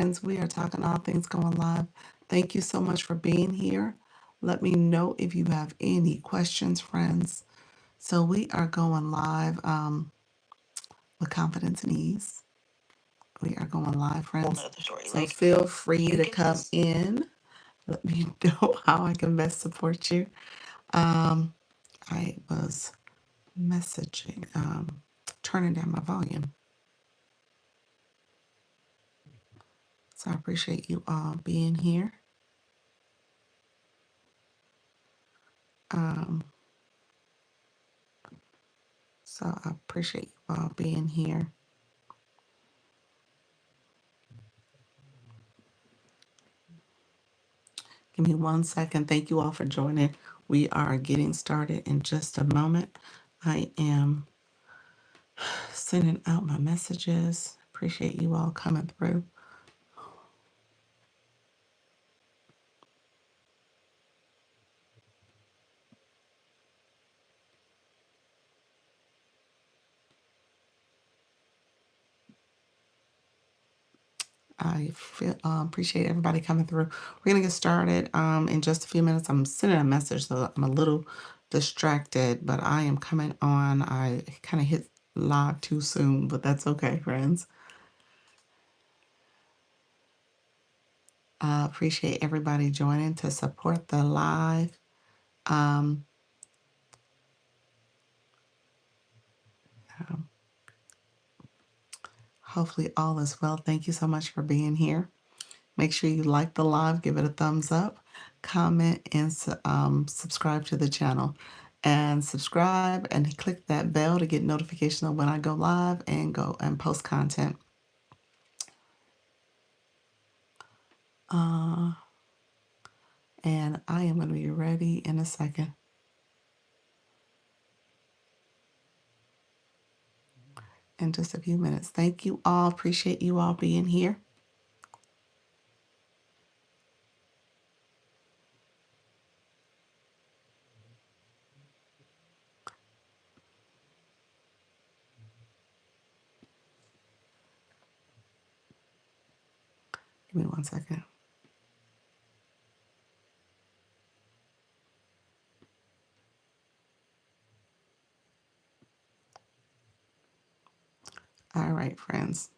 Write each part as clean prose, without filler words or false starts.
friends. We are talking all things going live. Thank you so much for being here. Let me know if you have any questions, friends. So we are going live with confidence and ease. We are going live, friends. So feel free to come in. Let me know how I can best support you. I was messaging, turning down my volume. So I appreciate you all being here. So I appreciate you all being here. Give me 1 second. Thank you all for joining. We are getting started in just a moment. I am sending out my messages. Appreciate you all coming through. I feel, appreciate everybody coming through. We're going to get started in just a few minutes. I'm sending a message, so I'm a little distracted, but I am coming on. I kind of hit live too soon, but that's okay, friends. I appreciate everybody joining to support the live. Hopefully all is well. Thank you so much for being here. Make sure you like the live, give it a thumbs up, comment, and subscribe to the channel. And subscribe and click that bell to get notification of when I go live and go and post content. And I am going to be ready in a second. In just a few minutes. Thank you all. Appreciate you all being here. Give me 1 second. All right, friends.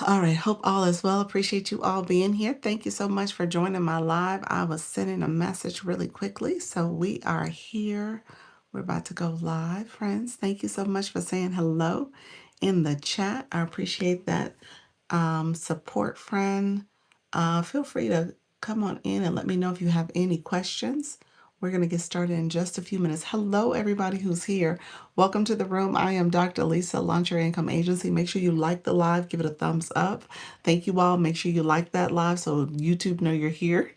All right, hope all is well. Appreciate you all being here. Thank you so much for joining my live. I was sending a message really quickly, so we are here. We're about to go live, friends. Thank you so much for saying hello in the chat. I appreciate that support, friend. Feel free to come on in and let me know if you have any questions. We're going to get started in just a few minutes. Hello, everybody who's here. Welcome to the room. I am Dr. Lisa, Launch Your Income Agency. Make sure you like the live, give it a thumbs up. Thank you all. Make sure you like that live so YouTube know you're here.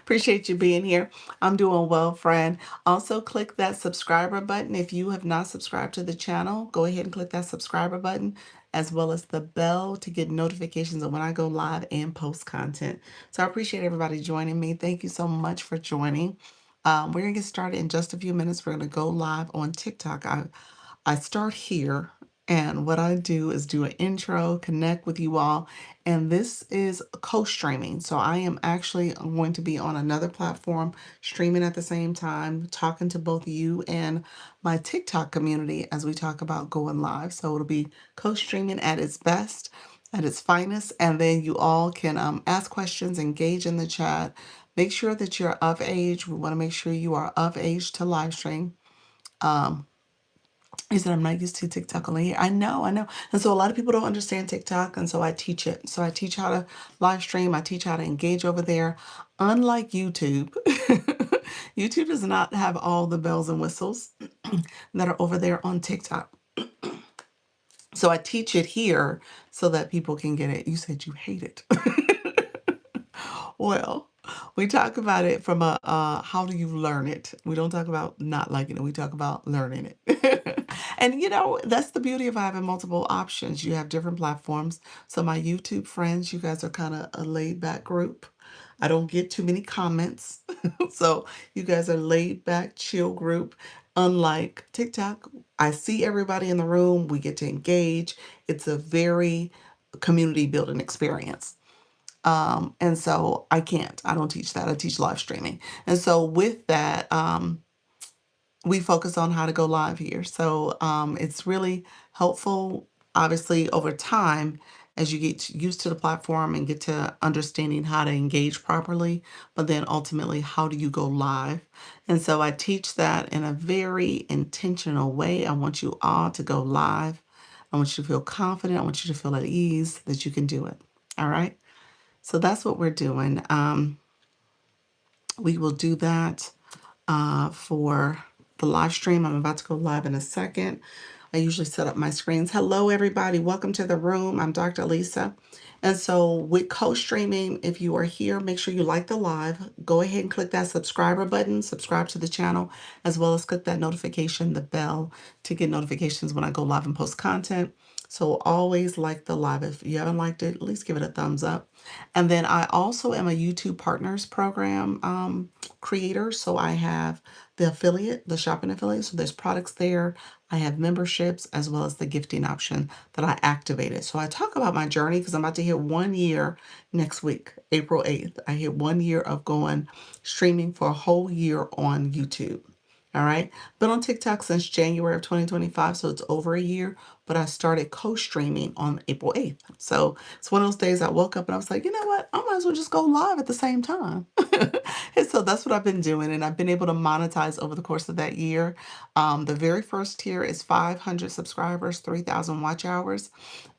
Appreciate you being here. I'm doing well, friend. Also, click that subscriber button. If you have not subscribed to the channel, go ahead and click that subscriber button, as well as the bell to get notifications of when I go live and post content. So I appreciate everybody joining me. Thank you so much for joining. We're going to get started in just a few minutes. We're going to go live on TikTok. I start here, and what I do is do an intro, connect with you all, and this is co-streaming. So I am actually going to be on another platform, streaming at the same time, talking to both you and my TikTok community as we talk about going live. So it'll be co-streaming at its best, at its finest, and then you all can ask questions, engage in the chat. Make sure that you're of age. We want to make sure you are of age to live stream. He said, I'm not used to TikTok only here. I know. And so a lot of people don't understand TikTok, and so I teach it. So I teach how to live stream. I teach how to engage over there. Unlike YouTube, YouTube does not have all the bells and whistles that are over there on TikTok. So I teach it here so that people can get it. You said you hate it. Well, we talk about it from a how do you learn it? We don't talk about not liking it. We talk about learning it. And that's the beauty of having multiple options. You have different platforms. So my YouTube friends, you guys are kind of a laid back group. I don't get too many comments. So you guys are laid back, chill group. unlike TikTok, I see everybody in the room, we get to engage. It's a very community building experience. And so I don't teach that. I teach live streaming. And so with that, we focus on how to go live here. So it's really helpful, obviously, over time as you get used to the platform and get to understanding how to engage properly, but then ultimately, how do you go live? And so I teach that in a very intentional way. I want you all to go live. I want you to feel confident. I want you to feel at ease that you can do it. All right. So that's what we're doing. We will do that for the live stream. I'm about to go live in a second. I usually set up my screens. Hello, everybody. Welcome to the room. I'm Dr. Lisa. And so with co-streaming, if you are here, make sure you like the live. Go ahead and click that subscriber button, subscribe to the channel, as well as click that notification, the bell, to get notifications when I go live and post content. So always like the live. If you haven't liked it, at least give it a thumbs up. And then I also am a YouTube Partners Program creator. So I have the affiliate, the shopping affiliate. So there's products there. I have memberships as well as the gifting option that I activated. So I talk about my journey because I'm about to hit 1 year next week, April 8th. I hit 1 year of going streaming for a whole year on YouTube. All right. Been on TikTok since January of 2025, so it's over a year, but I started co-streaming on April 8th. So it's one of those days I woke up and I was like, you know what? I might as well just go live at the same time. And so that's what I've been doing. And I've been able to monetize over the course of that year. The very first tier is 500 subscribers, 3,000 watch hours.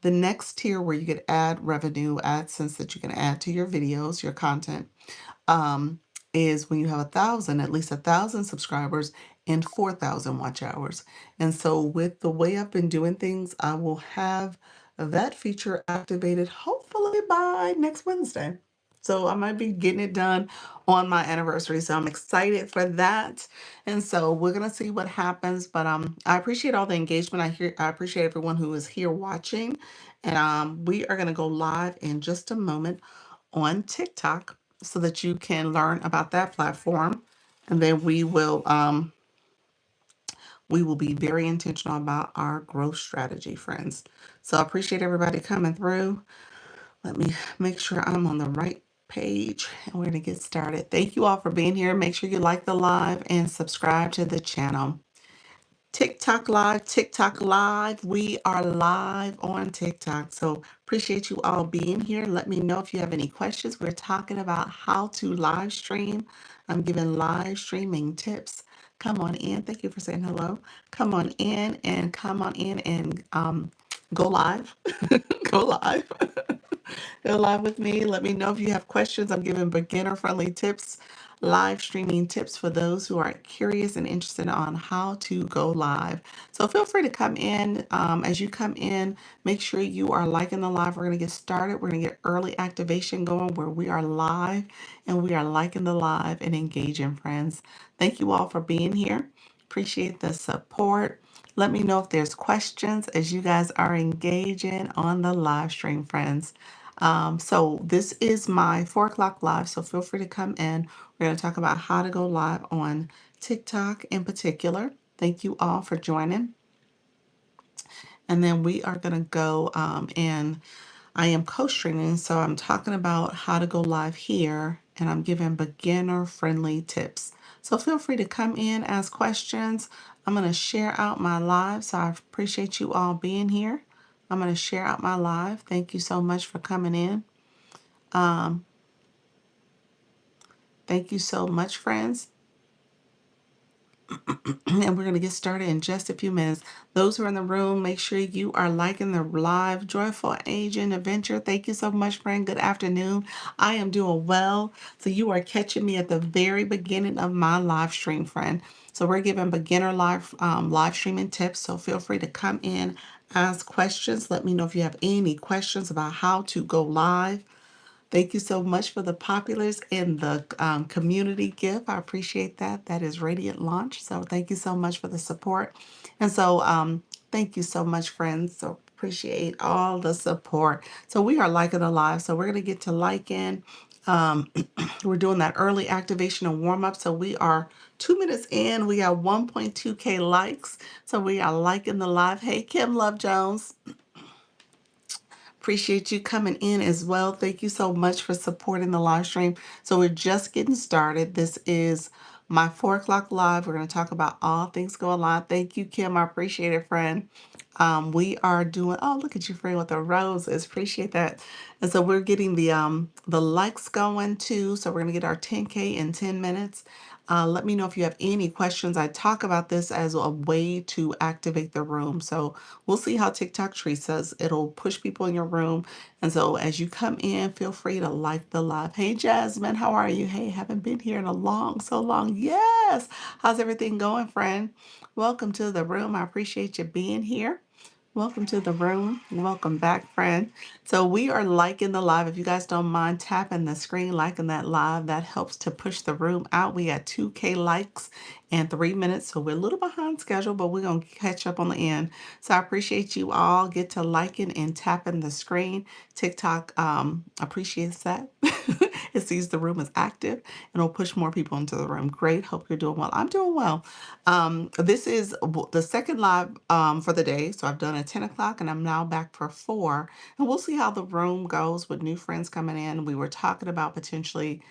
The next tier where you get ad revenue, AdSense that you can add to your videos, your content, um, is when you have 1,000, at least 1,000 subscribers and 4,000 watch hours. And so with the way I've been doing things, I will have that feature activated hopefully by next Wednesday. So I might be getting it done on my anniversary. So I'm excited for that. And so we're gonna see what happens. But I appreciate all the engagement. I appreciate everyone who is here watching. And we are gonna go live in just a moment on TikTok so that you can learn about that platform. And then we will be very intentional about our growth strategy, friends. So I appreciate everybody coming through. Let me make sure I'm on the right page and we're going to get started. Thank you all for being here. Make sure you like the live and subscribe to the channel. TikTok live, TikTok live. We are live on TikTok. So appreciate you all being here. Let me know if you have any questions. We're talking about how to live stream. I'm giving live streaming tips. Come on in. Thank you for saying hello. Come on in and go live. Go live. Go live with me. Let me know if you have questions. I'm giving beginner friendly tips, live streaming tips for those who are curious and interested on how to go live. So feel free to come in. As you come in, make sure you are liking the live. We're going to get started. We're going to get early activation going where we are live and we are liking the live and engaging, friends. Thank you all for being here. Appreciate the support. Let me know if there's questions as you guys are engaging on the live stream, friends. So this is my 4 o'clock live, so feel free to come in. We're going to talk about how to go live on TikTok in particular. Thank you all for joining. And then we are going to go and I am co-streaming, so I'm talking about how to go live here, and I'm giving beginner-friendly tips. So feel free to come in, ask questions. I'm going to share out my live, so I appreciate you all being here. I'm going to share out my live. Thank you so much for coming in. Thank you so much, friends. And we're going to get started in just a few minutes. Those who are in the room, make sure you are liking the live Joyful Agent Adventure. Thank you so much, friend. Good afternoon. I am doing well. So you are catching me at the very beginning of my live stream, friend. So we're giving beginner live streaming tips. So feel free to come in, ask questions. Let me know if you have any questions about how to go live. Thank you so much for the populars and the community gift. I appreciate that. That is Radiant Launch. So thank you so much for the support. And so thank you so much, friends. So appreciate all the support. So we are liking the live. So we're going to get to liking. Um, we're doing that early activation and warm up. So we are 2 minutes in. We got 1.2K likes. So we are liking the live. Hey, Kim Love Jones. Appreciate you coming in as well. Thank you so much for supporting the live stream. So we're just getting started. This is my 4 o'clock live. We're going to talk about all things going live. Thank you, Kim. I appreciate it, friend. We are doing, oh, look at you, friend, with the roses. Appreciate that. And so we're getting the likes going too. So we're gonna get our 10K in 10 minutes. Let me know if you have any questions. I talk about this as a way to activate the room. So we'll see how TikTok treats us. It'll push people in your room. And so as you come in, feel free to like the live. Hey, Jasmine, how are you? Hey, haven't been here in a so long. Yes. How's everything going, friend? Welcome to the room. I appreciate you being here. Welcome to the room. Welcome back, friend. So we are liking the live. If you guys don't mind tapping the screen, liking that live, that helps to push the room out. We got 2K likes in 3 minutes. So we're a little behind schedule, but we're going to catch up on the end. So I appreciate you all. Get to liking and tapping the screen. TikTok appreciates that. It sees the room is active and it'll push more people into the room. Great. Hope you're doing well. I'm doing well. This is the second live for the day. So I've done at 10 o'clock and I'm now back for 4. And we'll see how the room goes with new friends coming in. We were talking about potentially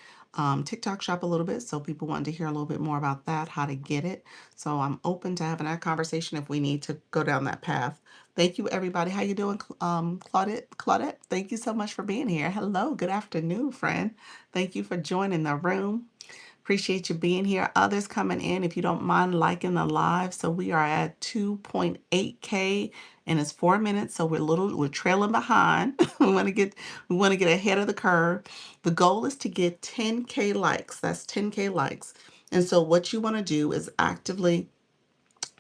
TikTok shop a little bit. So people wanted to hear a little bit more about that, how to get it. So I'm open to having that conversation if we need to go down that path. Thank you, everybody. How you doing, Claudette? Claudette, thank you so much for being here. Hello, good afternoon, friend. Thank you for joining the room. Appreciate you being here. Others coming in, if you don't mind liking the live. So we are at 2.8K and it's 4 minutes. So we're trailing behind. We want to get ahead of the curve. The goal is to get 10K likes. That's 10K likes. And so what you want to do is actively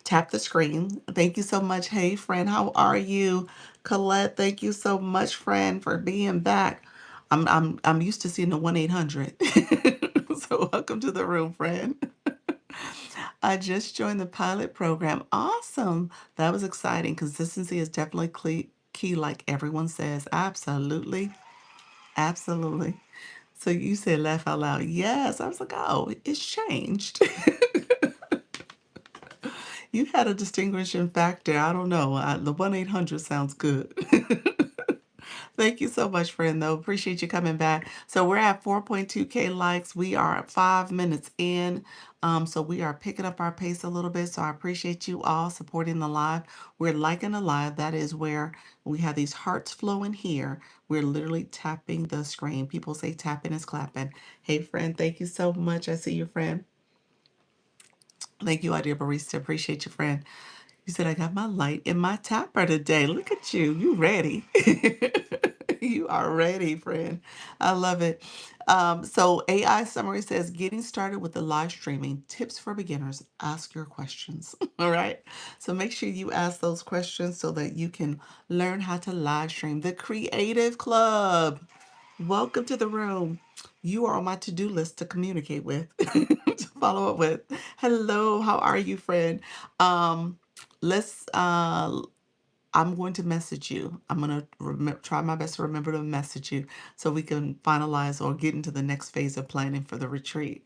tap the screen. Thank you so much. Hey, friend, how are you? Colette, thank you so much, friend, for being back. I'm used to seeing the 1-800. So welcome to the room, friend. I just joined the pilot program. Awesome. That was exciting. Consistency is definitely key, like everyone says. Absolutely. Absolutely. So you said laugh out loud. Yes. I was like, oh, it's changed. You had a distinguishing factor. I don't know. The 1-800 sounds good. Thank you so much, friend, though. Appreciate you coming back. So we're at 4.2K likes. We are at 5 minutes in. So we are picking up our pace a little bit. So I appreciate you all supporting the live. We're liking the live. That is where we have these hearts flowing here. We're literally tapping the screen. People say tapping is clapping. Hey, friend, thank you so much. I see you, friend. Thank you, Idea Barista. Appreciate you, friend. You said I got my light in my tapper today. Look at you. You ready. You are ready, friend. I love it. So AI summary says getting started with the live streaming tips for beginners. Ask your questions. All right. So make sure you ask those questions so that you can learn how to live stream. The Creative Club. Welcome to the room. You are on my to-do list to communicate with, to follow up with. Hello, how are you, friend? Um, let's I'm going to message you. I'm going to try my best to remember to message you so we can finalize or get into the next phase of planning for the retreat.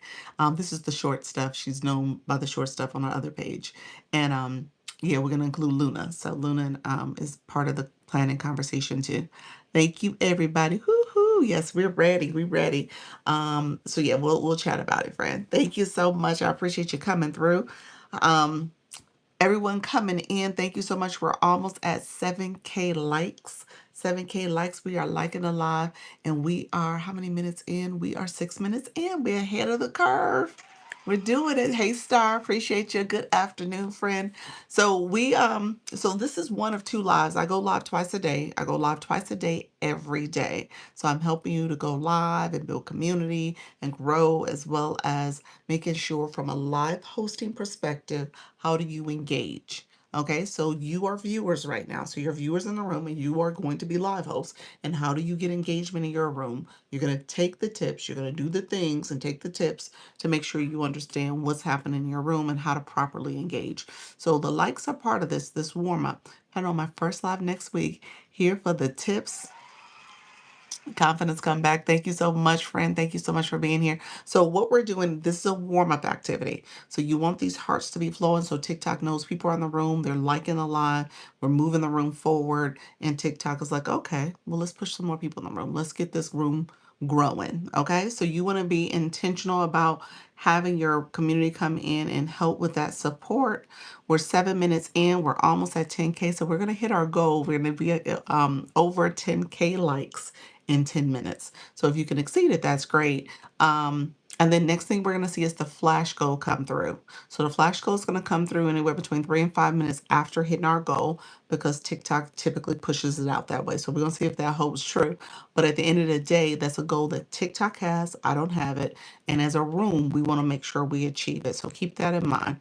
This is the short stuff. She's known by the short stuff on our other page. And yeah, we're going to include Luna. So Luna is part of the planning conversation too. Thank you, everybody. Woo-hoo. Yes, we're ready. We're ready. So yeah, we'll chat about it, friend. Thank you so much. I appreciate you coming through. Um, Everyone coming in, thank you so much. We're almost at 7K likes. 7K likes. We are liking the live. And we are, how many minutes in? We are 6 minutes in. We're ahead of the curve. We're doing it. Hey Star, appreciate you. Good afternoon, friend. So this is one of two lives. I go live twice a day. I go live twice a day every day. So I'm helping you to go live and build community and grow, as well as making sure from a live hosting perspective, how do you engage? Okay, so you are viewers right now. So you're viewers in the room and you are going to be live hosts. And how do you get engagement in your room? You're going to take the tips, you're going to do the things and take the tips to make sure you understand what's happening in your room and how to properly engage. So the likes are part of this warm up. I know my first live next week here for the tips Confidence come back. Thank you so much, friend. Thank you so much for being here. So what we're doing, this is a warm-up activity. So you want these hearts to be flowing so TikTok knows people are in the room, they're liking the live, we're moving the room forward, and TikTok is like, okay, well, let's push some more people in the room. Let's get this room growing. Okay. So you want to be intentional about having your community come in and help with that support. We're 7 minutes in, we're almost at 10K. So we're going to hit our goal. We're going to be at over 10K likes in 10 minutes. So if you can exceed it, that's great. And then next thing we're going to see is the flash goal come through. So the flash goal is going to come through anywhere between 3 and 5 minutes after hitting our goal because TikTok typically pushes it out that way. So we're going to see if that holds true. But at the end of the day, that's a goal that TikTok has. I don't have it. And as a room, we want to make sure we achieve it. So keep that in mind.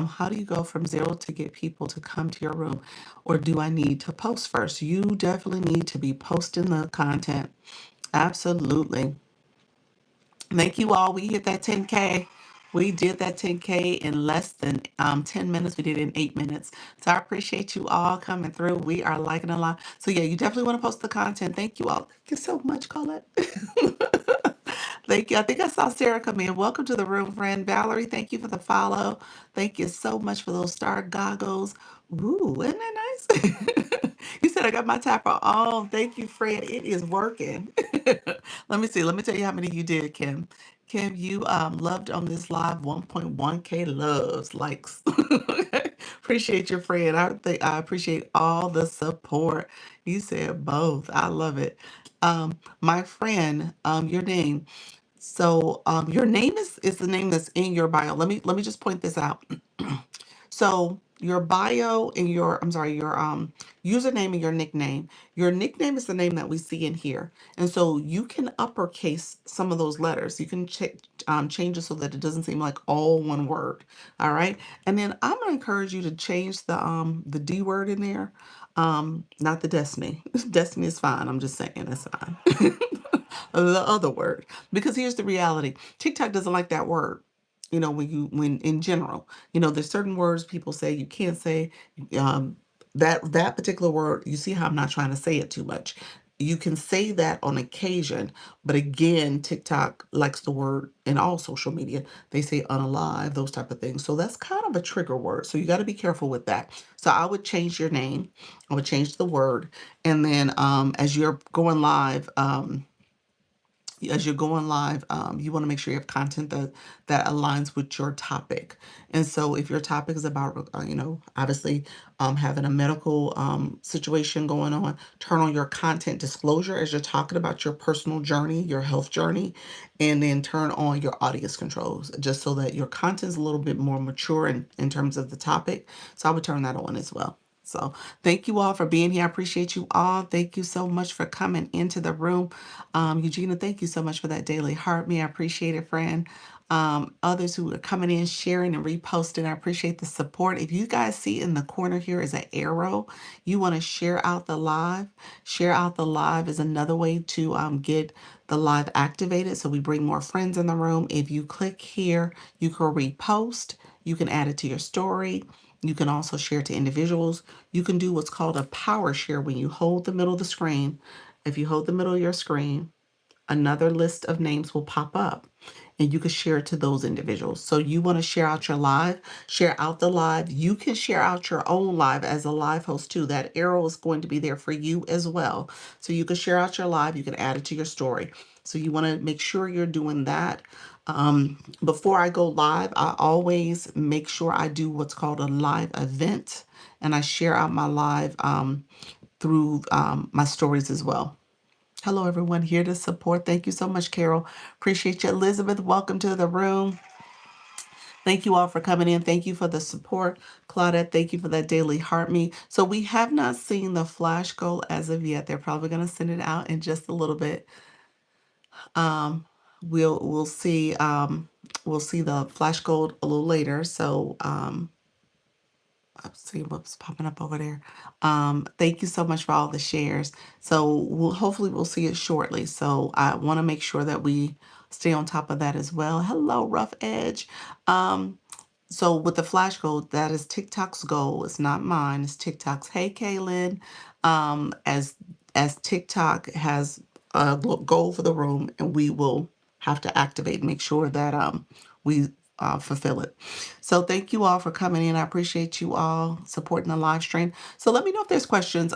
How do you go from zero to get people to come to your room? Or do I need to post first? You definitely need to be posting the content. Absolutely. Thank you all. We hit that 10K. We did that 10K in less than 10 minutes. We did it in 8 minutes. So I appreciate you all coming through. We are liking a lot. So yeah, you definitely want to post the content. Thank you all. Thank you so much, Colette. Thank you. I think I saw Sarah come in. Welcome to the room, friend. Valerie, thank you for the follow. Thank you so much for those star goggles. Ooh, isn't that nice? You said I got my tapper on. Thank you, Fred. It is working. Let me see. Let me tell you how many you did, Kim. Kim, you loved on this live 1.1K loves, likes. Appreciate your friend. I appreciate all the support. You said both. I love it. My friend, your name. So your name is the name that's in your bio. Let me just point this out. So your bio and your, I'm sorry, your username and your nickname. Your nickname is the name that we see in here. And so you can uppercase some of those letters. You can change it so that it doesn't seem like all one word. All right. And then I'm gonna encourage you to change the D word in there. Not the destiny. Destiny is fine. I'm just saying it's fine. The other word. Because here's the reality. TikTok doesn't like that word. When in general, there's certain words people say you can't say. Um, that particular word, you see how I'm not trying to say it too much. You can say that on occasion, but again, TikTok likes the word in all social media. They say unalive, those type of things. So that's kind of a trigger word. So you got to be careful with that. So I would change your name. I would change the word. And then as you're going live, you want to make sure you have content that aligns with your topic. And so if your topic is about, obviously having a medical situation going on, turn on your content disclosure as you're talking about your personal journey, your health journey, and then turn on your audience controls just so that your content is a little bit more mature in terms of the topic. So I would turn that on as well. So thank you all for being here. I appreciate you all. Thank you so much for coming into the room. Eugenia, thank you so much for that daily heart me. I appreciate it, friend. Others who are coming in, sharing and reposting, I appreciate the support. If you guys see in the corner here is an arrow, you want to share out the live. Share out the live is another way to get the live activated so we bring more friends in the room. If you click here, you can repost, you can add it to your story. You can also share to individuals. You can do what's called a power share when you hold the middle of the screen. If you hold the middle of your screen, another list of names will pop up and you can share it to those individuals. So you want to share out your live, share out the live. You can share out your own live as a live host too. That arrow is going to be there for you as well. So you can share out your live, you can add it to your story. So you want to make sure you're doing that. Before I go live, I always make sure I do what's called a live event and I share out my live through my stories as well. Hello, everyone here to support. Thank you so much, Carol. Appreciate you. Elizabeth, welcome to the room. Thank you all for coming in. Thank you for the support. Claudette, thank you for that daily heart me. So we have not seen the flash goal as of yet. They're probably going to send it out in just a little bit. Um, we'll see the flash goal a little later. So let's see what's popping up over there. Thank you so much for all the shares. So hopefully we'll see it shortly. So I want to make sure that we stay on top of that as well. Hello, Rough Edge. So with the flash goal, that is TikTok's goal. It's not mine. It's TikTok's. Hey, Kaylin. As TikTok has goal for the room, and we will have to activate, make sure that we fulfill it. So thank you all for coming in. I appreciate you all supporting the live stream. So let me know if there's questions.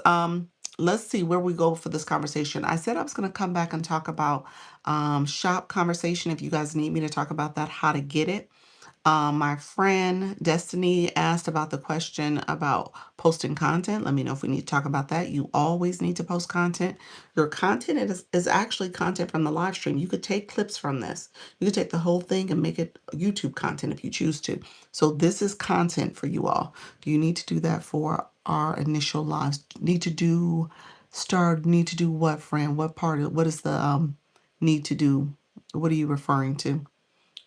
Let's see where we go for this conversation. I said I was going to come back and talk about shop conversation. If you guys need me to talk about that, how to get it. My friend Destiny asked about the question about posting content. Let me know if we need to talk about that. You always need to post content. Your content is actually content from the live stream. You could take clips from this. You could take the whole thing and make it YouTube content if you choose to. So this is content for you all. Do you need to do that for our initial lives? Need to do what, friend? What is the need to do? What are you referring to?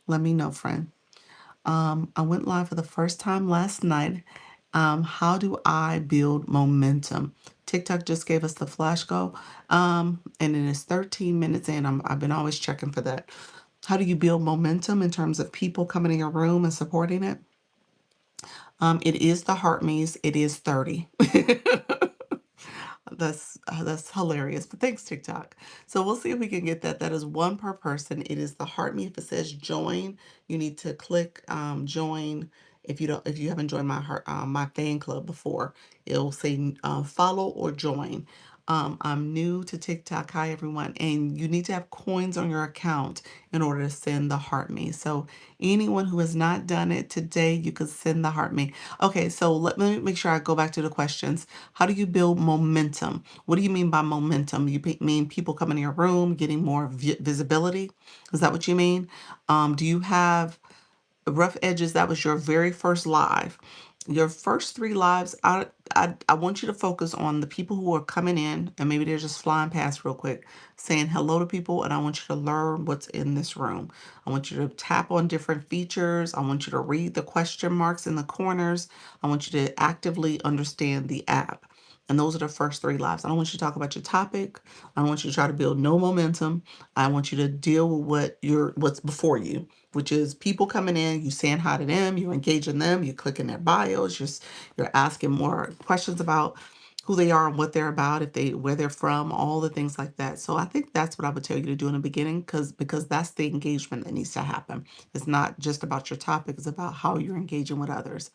Let me know, friend. I went live for the first time last night. How do I build momentum? TikTok just gave us the flash go, and it is 13 minutes in. I've been always checking for that. How do you build momentum in terms of people coming in your room and supporting it? It is the heart me's. It is 30. That's hilarious. But thanks, TikTok. So we'll see if we can get that. That is one per person. It is the heart me. If it says join, you need to click join. If you haven't joined my fan club before, it'll say follow or join. I'm new to TikTok. Hi everyone, and you need to have coins on your account in order to send the heart me. So anyone who has not done it today, you can send the heart me. Okay, so let me make sure I go back to the questions. How do you build momentum? What do you mean by momentum? You mean people coming in your room, getting more visibility? Is that what you mean? Do you have Rough Edges? That was your very first live. Your first three lives, I want you to focus on the people who are coming in, and maybe they're just flying past real quick, saying hello to people, and I want you to learn what's in this room. I want you to tap on different features. I want you to read the question marks in the corners. I want you to actively understand the app. And those are the first three lives. I don't want you to talk about your topic. I don't want you to try to build no momentum. I want you to deal with what's before you, which is people coming in, you saying hi to them, you engaging them, you clicking their bios, you're asking more questions about who they are and what they're about, where they're from, all the things like that. So I think that's what I would tell you to do in the beginning, because that's the engagement that needs to happen. It's not just about your topic, it's about how you're engaging with others.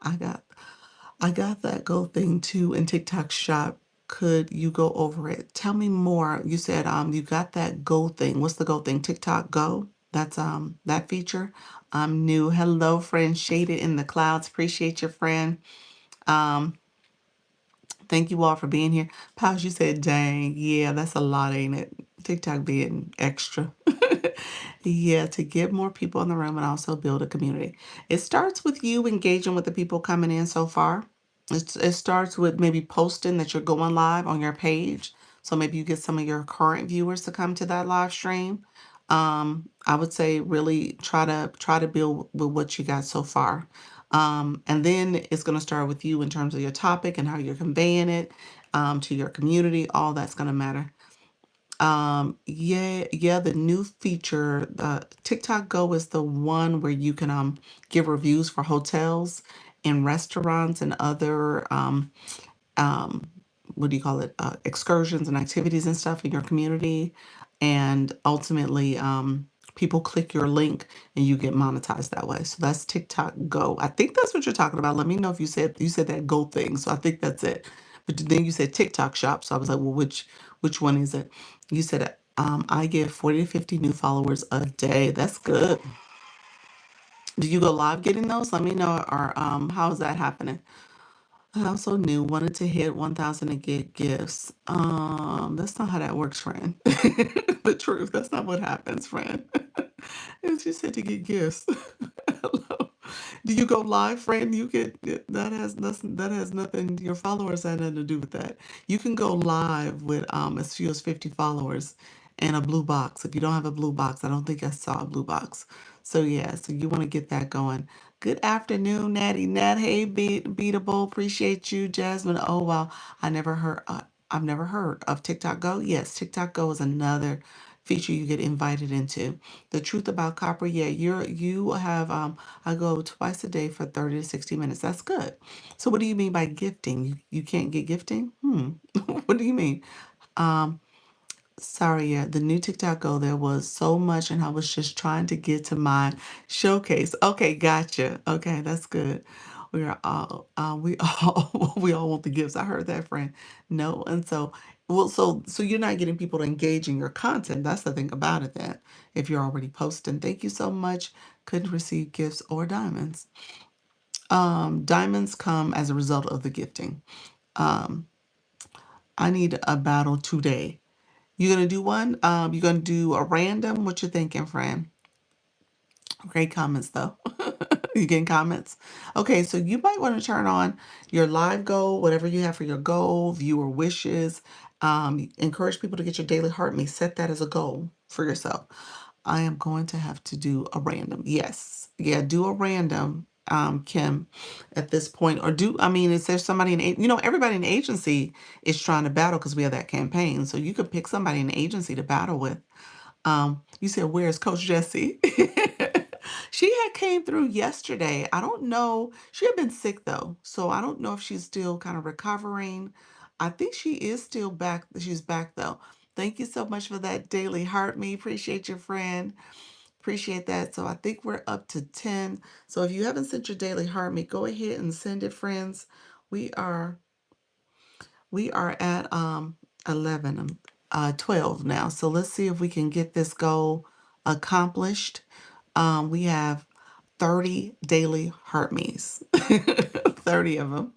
I got I got that Go thing too in TikTok shop. Could you go over it? Tell me more. You said you got that Go thing. What's the Go thing? TikTok Go? That's that feature. I'm new. Hello, friend. Shaded in the clouds. Appreciate your friend. Um, Thank you all for being here. Pals, you said, dang, yeah, that's a lot, ain't it? TikTok being extra. Yeah, to get more people in the room and also build a community. It starts with you engaging with the people coming in so far. It starts with maybe posting that you're going live on your page. So maybe you get some of your current viewers to come to that live stream. I would say really try to build with what you got so far. And then it's going to start with you in terms of your topic and how you're conveying it to your community. All that's going to matter. Yeah, the new feature, TikTok Go is the one where you can give reviews for hotels and restaurants and other um, what do you call it, excursions and activities and stuff in your community. And ultimately, people click your link and you get monetized that way. So that's TikTok Go. I think that's what you're talking about. Let me know if you said that Go thing. So I think that's it. But then you said TikTok shop. So I was like, well, which one is it? You said I get 40 to 50 new followers a day. That's good. Do you go live getting those? Let me know. Or how is that happening? I also knew wanted to hit 1,000 to get gifts. That's not how that works, friend. The truth. That's not what happens, friend. It's just said to get gifts. Hello. Do you go live, friend? You get that has nothing. Your followers had nothing to do with that. You can go live with as few as 50 followers and a blue box. If you don't have a blue box, I don't think I saw a blue box. So yeah, so you want to get that going. Good afternoon, Natty Nat. Hey, Beatable. Appreciate you, Jasmine. Oh wow, I never heard. I've never heard of TikTok Go. Yes, TikTok Go is another feature you get invited into. The truth about copper, yeah, you have I go twice a day for 30 to 60 minutes. That's good. So what do you mean by gifting? You can't get gifting? What do you mean? Um Sorry, yeah, the new TikTok Go, there was so much, and I was just trying to get to my showcase. Okay, gotcha. Okay, that's good. We all, we all want the gifts. I heard that, friend. No, and so, well, so you're not getting people to engage in your content. That's the thing about it. Then, if you're already posting, thank you so much. Couldn't receive gifts or diamonds. Diamonds come as a result of the gifting. Um, I need a battle today. You gonna do one? You gonna do a random? What you thinking, friend? Great comments though. You getting comments? Okay, so you might want to turn on your live goal, whatever you have for your goal, viewer wishes. Encourage people to get your daily heart rate. Set that as a goal for yourself. I am going to have to do a random. Yes. Yeah, do a random, Kim, at this point. Or I mean, is there somebody everybody in the agency is trying to battle because we have that campaign. So you could pick somebody in the agency to battle with. You said, where's Coach Jessie? She had came through yesterday. I don't know. She had been sick though, so I don't know if she's still kind of recovering. I think she is still back. She's back though. Thank you so much for that daily heart me. Appreciate your friend. Appreciate that. So I think we're up to 10. So if you haven't sent your daily heart me, go ahead and send it, friends. We are we are at 11, 12 now. So let's see if we can get this goal accomplished. We have 30 daily heart me's, 30 of them.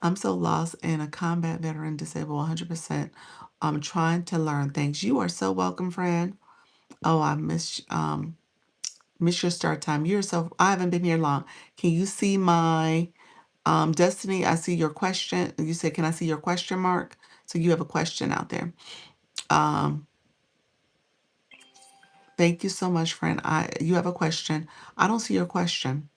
I'm so lost in a combat veteran, disabled 100%. I'm trying to learn things. You are so welcome, friend. Oh, miss your start time. I haven't been here long. Can you see my Destiny? I see your question. You said, can I see your question mark? So you have a question out there. Um, thank you so much, friend. You have a question. I don't see your question.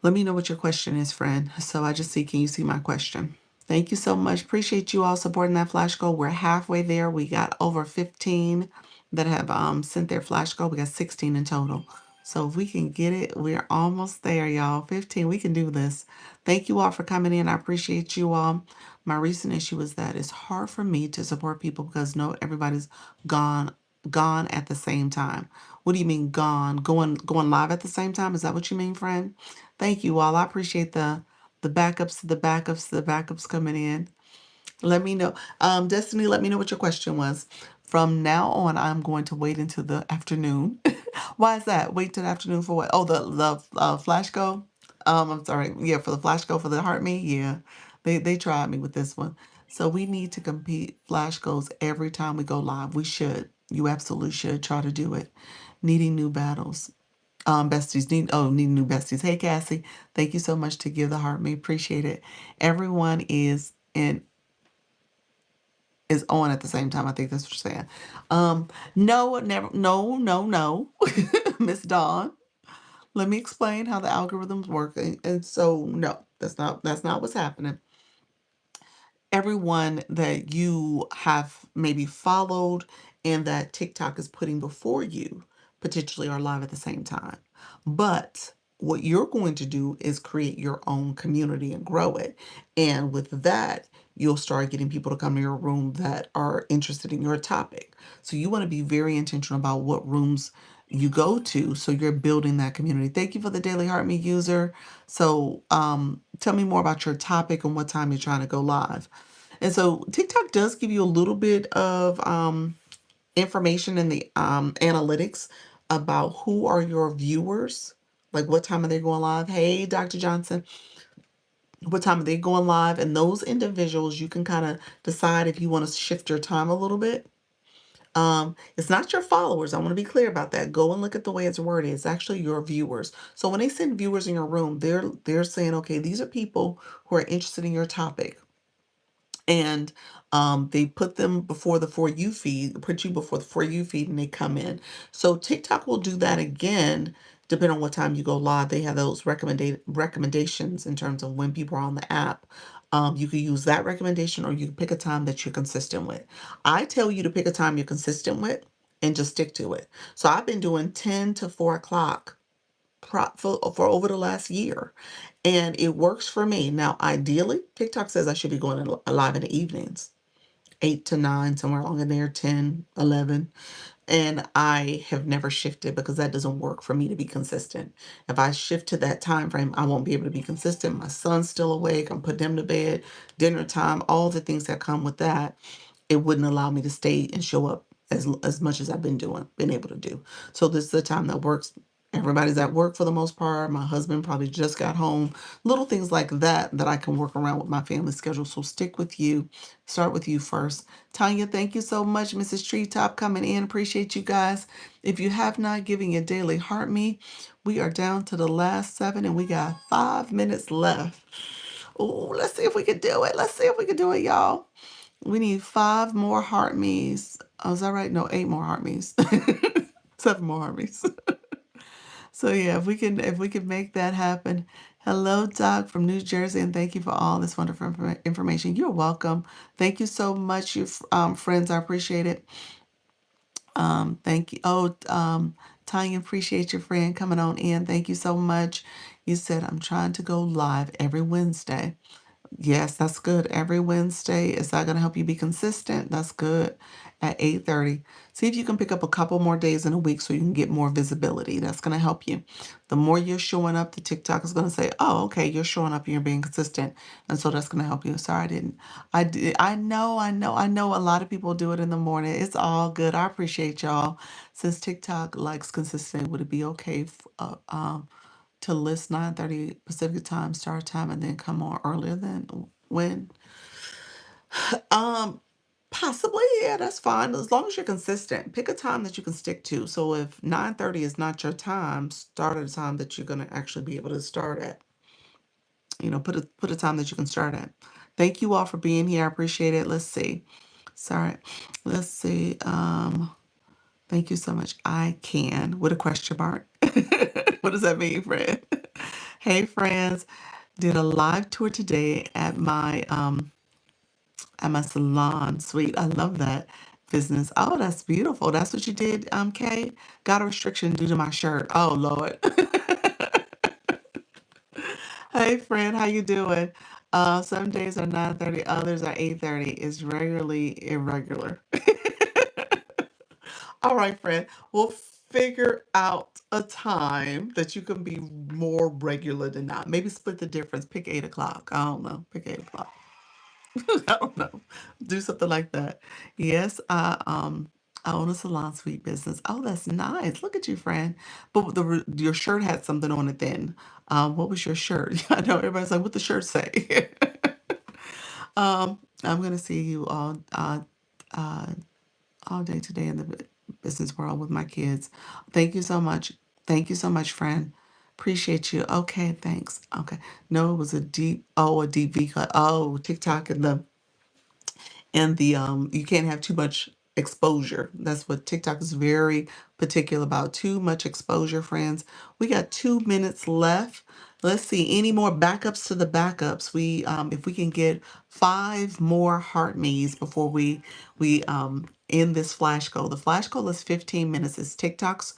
Let me know what your question is, friend. So I just see, can you see my question? Thank you so much. Appreciate you all supporting that flash goal. We're halfway there. We got over 15 that have sent their flash goal. We got 16 in total. So if we can get it, we're almost there, y'all. 15, we can do this. Thank you all for coming in. I appreciate you all. My recent issue is that it's hard for me to support people because no, everybody's gone gone at the same time. What do you mean gone? Going live at the same time? Is that what you mean, friend? Thank you all. I appreciate the backups coming in. Let me know. Destiny, let me know what your question was. From now on, I'm going to wait until the afternoon. Why is that? Wait till the afternoon for what? Oh, the flash go. I'm sorry. Yeah, for the flash go for the heart me. Yeah, they tried me with this one. So we need to compete flash goals every time we go live. We should. You absolutely should try to do it. Needing new battles. Besties need new besties. Hey Cassie, thank you so much to give the heart me. Appreciate it. Everyone is on at the same time. I think that's what you're saying. No, never, no, no, no. Miss Dawn, let me explain how the algorithms work. And so no, that's not what's happening. Everyone that you have maybe followed and that TikTok is putting before you potentially are live at the same time. But what you're going to do is create your own community and grow it. And with that, you'll start getting people to come to your room that are interested in your topic. So you want to be very intentional about what rooms you go to so you're building that community. Thank you for the Daily Heart Me user. So tell me more about your topic and what time you're trying to go live. And so TikTok does give you a little bit of information in the analytics about who are your viewers, like what time are they going live. Hey, Dr. Johnson, what time are they going live? And those individuals, you can kind of decide if you want to shift your time a little bit. It's not your followers. I want to be clear about that. Go and look at the way it's worded. It's actually your viewers. So when they send viewers in your room, they're saying, okay, these are people who are interested in your topic. And they put them before the For You feed, put you before the For You feed, and they come in. So TikTok will do that again, depending on what time you go live. They have those recommendations in terms of when people are on the app. You could use that recommendation, or you can pick a time that you're consistent with. I tell you to pick a time you're consistent with and just stick to it. So I've been doing 10 to 4 o'clock for over the last year, and it works for me. Now, ideally, TikTok says I should be going live in the evenings, 8 to 9, somewhere along in there, 10, 11. And I have never shifted because that doesn't work for me to be consistent. If I shift to that time frame, I won't be able to be consistent. My son's still awake. I'm putting him to bed, dinner time, all the things that come with that. It wouldn't allow me to stay and show up as much as I've been able to do. So this is the time that works. Everybody's at work for the most part. My husband probably just got home. Little things like that that I can work around with my family schedule. So stick with you. Start with you first. Tanya, thank you so much. Mrs. Treetop coming in. Appreciate you guys. If you have not given your daily heart me, we are down to the last 7 and we got 5 minutes left. Oh, let's see if we can do it. Let's see if we can do it, y'all. We need 5 more heart me's. Oh, is that right? No, 8 more heart me's. 7 more heart me's. So yeah, if we can make that happen. Hello, Doc from New Jersey, and thank you for all this wonderful information. You're welcome. Thank you so much, you friends. I appreciate it. Thank you. Oh, Tanya, appreciate your friend coming on in. Thank you so much. You said I'm trying to go live every Wednesday. Yes, that's good. Every Wednesday. Is that going to help you be consistent? That's good. At 8:30. See if you can pick up a couple more days in a week so you can get more visibility. That's going to help you. The more you're showing up, the TikTok is going to say, oh, okay, you're showing up and you're being consistent. And so that's going to help you. Sorry, I didn't. I did. I know a lot of people do it in the morning. It's all good. I appreciate y'all. Since TikTok likes consistent, would it be okay to list 9:30 Pacific time start time and then come on earlier than when? Um, Possibly, yeah, that's fine. As long as you're consistent. Pick a time that you can stick to. So if 9:30 is not your time, start at a time that you're gonna actually be able to start at. Put a time that you can start at. Thank you all for being here. I appreciate it. Let's see. Sorry. Let's see. Thank you so much. I can with a question mark. What does that mean, friend? Hey, friends. Did a live tour today at my salon suite. I love that business. Oh, that's beautiful. That's what you did, Kay? Got a restriction due to my shirt. Oh, Lord. Hey, friend, how you doing? Some days are 9:30, others are 8:30. It's regularly irregular. All right, friend. We'll figure out a time that you can be more regular than not. Maybe split the difference. Pick 8 o'clock. I don't know. Pick 8 o'clock. I don't know. Do something like that. Yes, I own a salon suite business. Oh, that's nice. Look at you, friend. But your shirt had something on it then. What was your shirt? I know everybody's like, what the shirt say? I'm gonna see you uh, all day today in the business world with my kids. Thank you so much. Thank you so much, friend. Appreciate you. Okay, thanks. Okay. No, it was a deep V cut. Oh, TikTok and the you can't have too much exposure. That's what TikTok is very particular about. Too much exposure, friends. We got 2 minutes left. Let's see any more backups to the backups. If we can get 5 more heart me's before we end this flash goal. The flash goal is 15 minutes. It's TikTok's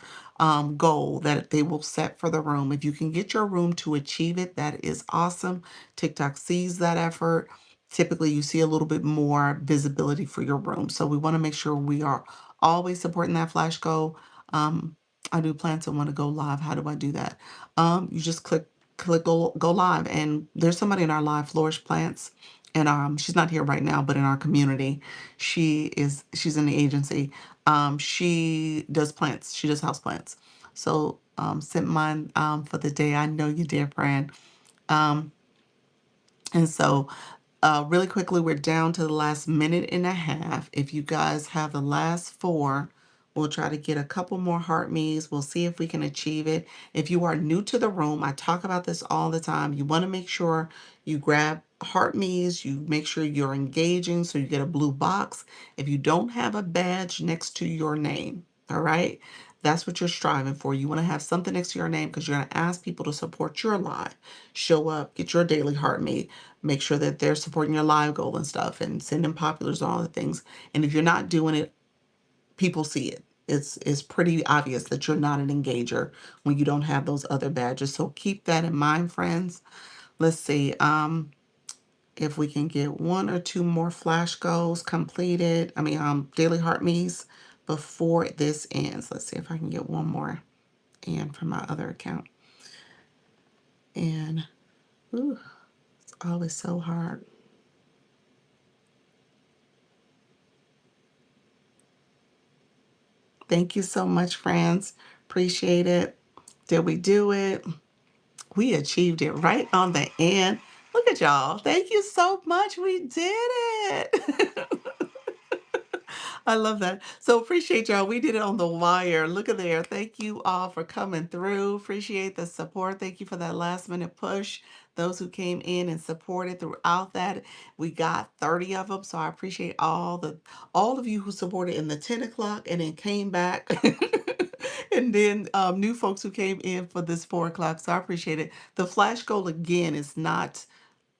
goal that they will set for the room. If you can get your room to achieve it, that is awesome. TikTok sees that effort. Typically you see a little bit more visibility for your room. So we want to make sure we are always supporting that flash goal. Um, I do plan to want to go live. How do I do that? You just click go live, and there's somebody in our live, Flourish Plants, and she's not here right now, but in our community, she's in the agency. She does plants. She does house plants. So sent mine for the day. I know you, dear friend. Um, and so, really quickly, we're down to the last minute and a half. If you guys have the last 4, we'll try to get a couple more heart me's. We'll see if we can achieve it. If you are new to the room, I talk about this all the time. You want to make sure you grab heart me's. You make sure you're engaging so you get a blue box. If you don't have a badge next to your name, all right? That's what you're striving for. You want to have something next to your name because you're going to ask people to support your live. Show up, get your daily heart me. Make sure that they're supporting your live goal and stuff and send them populars and all the things. And if you're not doing it, people see it. it's pretty obvious that you're not an engager when you don't have those other badges. So keep that in mind, friends. Let's see. If we can get one or two more flash goals completed, daily heart me's before this ends. Let's see if I can get one more in from my other account. And ooh, it's always so hard. Thank you so much, friends. Appreciate it. Did we do it? We achieved it right on the end. Look at y'all. Thank you so much. We did it. I love that. So appreciate y'all. We did it on the wire. Look at there. Thank you all for coming through. Appreciate the support. Thank you for that last minute push. Those who came in and supported throughout that. We got 30 of them. So I appreciate all of you who supported in the 10 o'clock and then came back. And then new folks who came in for this 4 o'clock. So I appreciate it. The flash goal again is not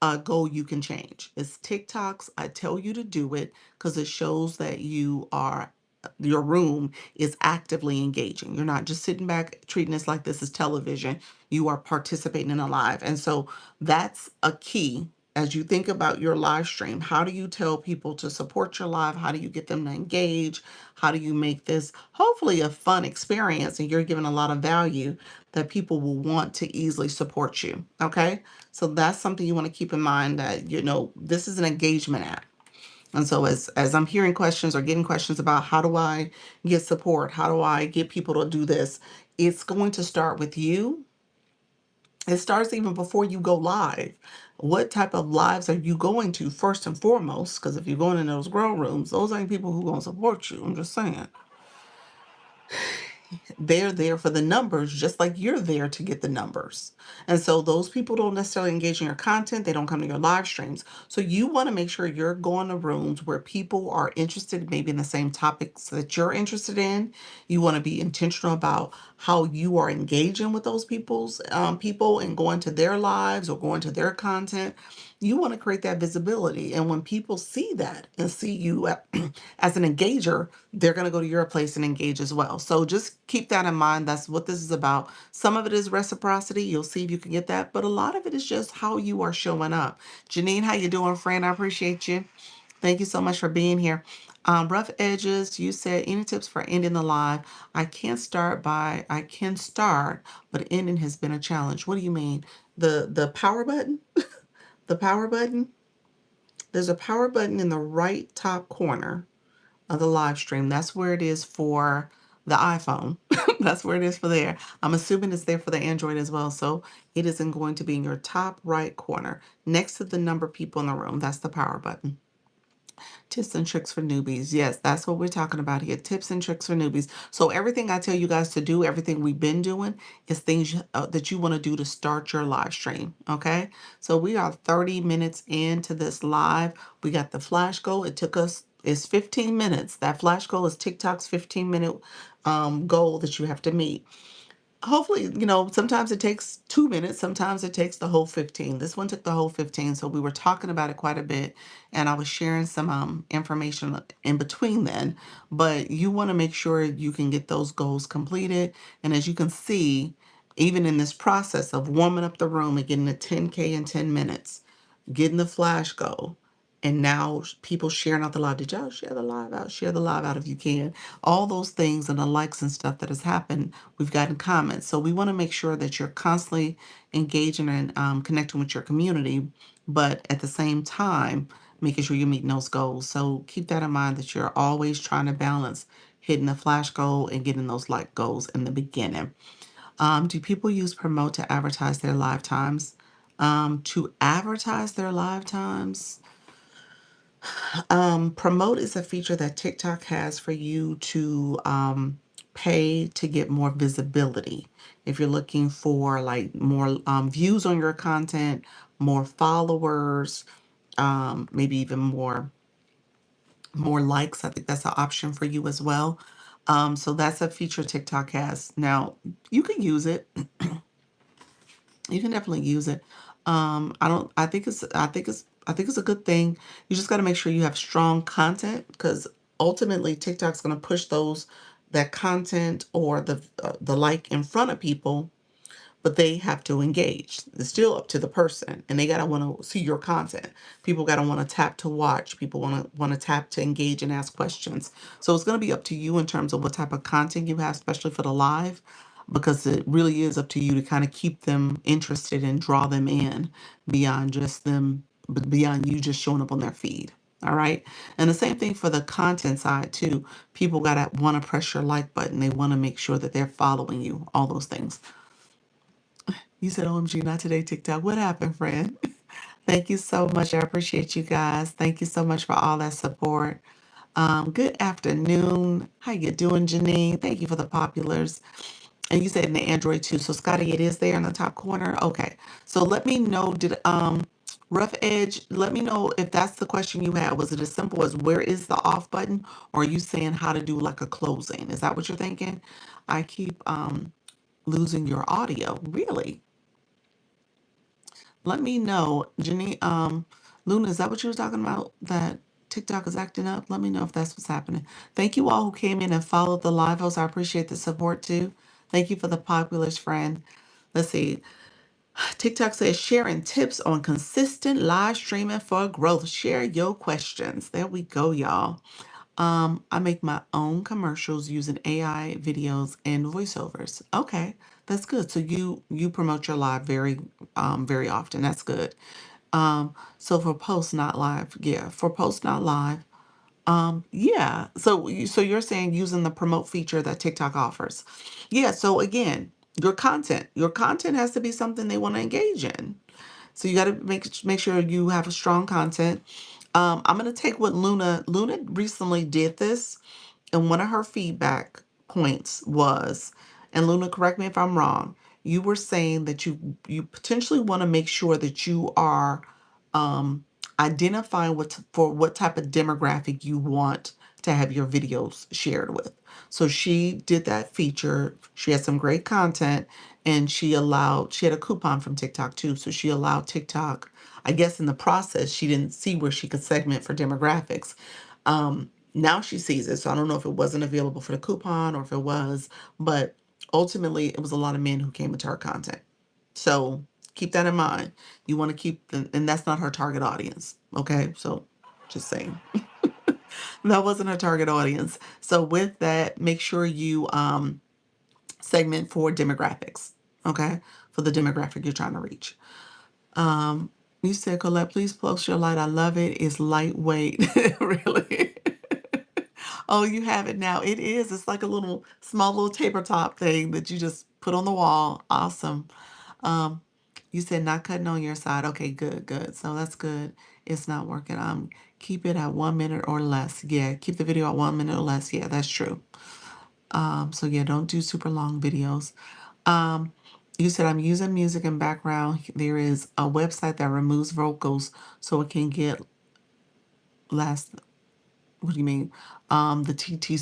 a goal you can change. It's TikToks. I tell you to do it because it shows that your room is actively engaging. You're not just sitting back treating this like this is television. You are participating in a live. And so that's a key as you think about your live stream. How do you tell people to support your live? How do you get them to engage? How do you make this hopefully a fun experience and you're giving a lot of value that people will want to easily support you? Okay. So that's something you want to keep in mind that, this is an engagement app. And so as I'm hearing questions or getting questions about how do I get support? How do I get people to do this? It's going to start with you. It starts even before you go live. What type of lives are you going to first and foremost? Because if you're going in those grow rooms, those ain't people who going to support you. I'm just saying. They're there for the numbers, just like you're there to get the numbers. And so those people don't necessarily engage in your content. They don't come to your live streams. So you want to make sure you're going to rooms where people are interested, maybe in the same topics that you're interested in. You want to be intentional about how you are engaging with those people and going to their lives or going to their content. You want to create that visibility. And when people see that and see you as an engager, they're going to go to your place and engage as well. So just keep that in mind. That's what this is about. Some of it is reciprocity. You'll see if you can get that. But a lot of it is just how you are showing up. Janine, how you doing, friend? I appreciate you. Thank you so much for being here. Rough Edges, you said any tips for ending the live? I can start, but ending has been a challenge. What do you mean? The power button? The power button? There's a power button in the right top corner of the live stream. That's where it is for the iPhone. That's where it is for there. I'm assuming it's there for the Android as well. So it isn't going to be in your top right corner next to the number of people in the room. That's the power button. Tips and tricks for newbies. Yes, that's what we're talking about here. Tips and tricks for newbies. So everything I tell you guys to do, everything we've been doing is things that you want to do to start your live stream. Okay. So we are 30 minutes into this live. We got the flash goal. It's 15 minutes. That flash goal is TikTok's 15-minute goal that you have to meet. Hopefully, sometimes it takes 2 minutes, sometimes it takes the whole 15. This one took the whole 15, so we were talking about it quite a bit, and I was sharing some information in between then. But you want to make sure you can get those goals completed. And as you can see, even in this process of warming up the room and getting a 10K in 10 minutes, getting the flash goal, and now people sharing out the live. Did y'all share the live out? Share the live out if you can. All those things and the likes and stuff that has happened, we've gotten comments. So we want to make sure that you're constantly engaging and connecting with your community, but at the same time, making sure you're meeting those goals. So keep that in mind that you're always trying to balance hitting the flash goal and getting those like goals in the beginning. Do people use promote to advertise their live times? To advertise their live times, promote is a feature that TikTok has for you to pay to get more visibility. If you're looking for like more views on your content, more followers, maybe even more likes, I think that's an option for you as well. So that's a feature TikTok has. Now you can use it. You can definitely use it. I don't. I think it's a good thing. You just got to make sure you have strong content because ultimately TikTok's going to push those that content or the like in front of people, but they have to engage. It's still up to the person, and they gotta want to see your content. People gotta want to tap to watch. People want to tap to engage and ask questions. So it's gonna be up to you in terms of what type of content you have, especially for the live, because it really is up to you to kind of keep them interested and draw them in beyond just them, beyond you just showing up on their feed. All right. And the same thing for the content side too. People gotta want to press your like button. They want to make sure that they're following you. All those things. You said, OMG, not today, TikTok. What happened, friend? Thank you so much. I appreciate you guys. Thank you so much for all that support. Good afternoon. How you doing, Janine? Thank you for the populars. And you said in the Android too. So Scotty, it is there in the top corner. Okay. So let me know, did Rough Edge, let me know if that's the question you had. Was it as simple as where is the off button? Or are you saying how to do like a closing? Is that what you're thinking? I keep losing your audio. Really? Let me know, Jenny. Luna, is that what you were talking about? That TikTok is acting up? Let me know if that's what's happening. Thank you all who came in and followed the live host. I appreciate the support too. Thank you for the populars, friend. Let's see. TikTok says sharing tips on consistent live streaming for growth. Share your questions. There we go, y'all. I make my own commercials using AI videos and voiceovers. Okay, that's good. So you promote your live very often. That's good. So for post not live, yeah, for post not live, yeah. So you're saying using the promote feature that TikTok offers. Yeah, so again, your content has to be something they want to engage in. So you got to make sure you have a strong content. I'm gonna take what Luna recently did this, and one of her feedback points was, and Luna, correct me if I'm wrong, you were saying that you potentially want to make sure that you are um, identifying for what type of demographic you want to have your videos shared with. So she did that feature. She had some great content, and she had a coupon from TikTok too. So she allowed TikTok, I guess in the process, she didn't see where she could segment for demographics. Now she sees it. So I don't know if it wasn't available for the coupon or if it was, but ultimately it was a lot of men who came into her content. So keep that in mind. You want to and that's not her target audience. Okay. So just saying that wasn't her target audience. So with that, make sure you segment for demographics. Okay. For the demographic you're trying to reach. Um, you said, Colette, please post your light. I love it. It's lightweight. Really. Oh, you have it now. It is. It's like a little small little tabletop thing that you just put on the wall. Awesome. Um, you said not cutting on your side. Okay, good, good. So that's good. It's not working. Keep it at 1 minute or less. Yeah, keep the video at 1 minute or less. Yeah, that's true. So yeah, don't do super long videos. Um, you said I'm using music in background. There is a website that removes vocals so it can get last. What do you mean? The TT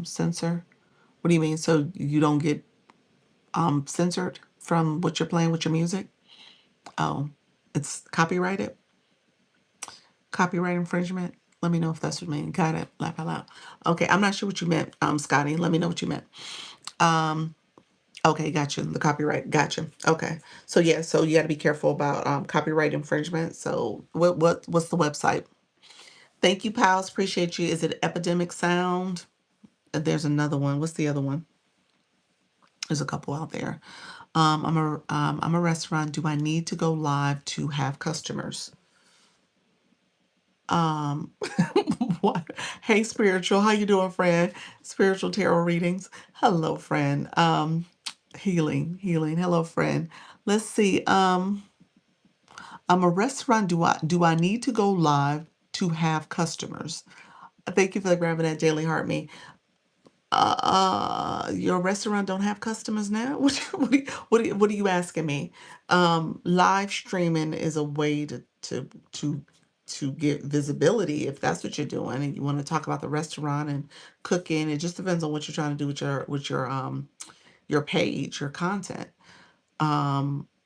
sensor. What do you mean? So you don't get censored from what you're playing with your music? Oh, it's copyrighted? Copyright infringement? Let me know if that's what you mean. Got it. Laugh out loud. Okay, I'm not sure what you meant, Scotty. Let me know what you meant. Um, okay, gotcha. The copyright. Gotcha. Okay. So yeah, so you got to be careful about copyright infringement. So what's the website? Thank you, pals. Appreciate you. Is it Epidemic Sound? There's another one. What's the other one? There's a couple out there. I'm a restaurant. Do I need to go live to have customers? Um, what? Hey, spiritual. How you doing, friend? Spiritual tarot readings. Hello, friend. Healing. Hello, friend. Let's see. I'm a restaurant. Do I need to go live to have customers? Thank you for grabbing that daily heart me. Your restaurant don't have customers now? What are you asking me? Live streaming is a way to get visibility if that's what you're doing and you want to talk about the restaurant and cooking. It just depends on what you're trying to do with your page, your content.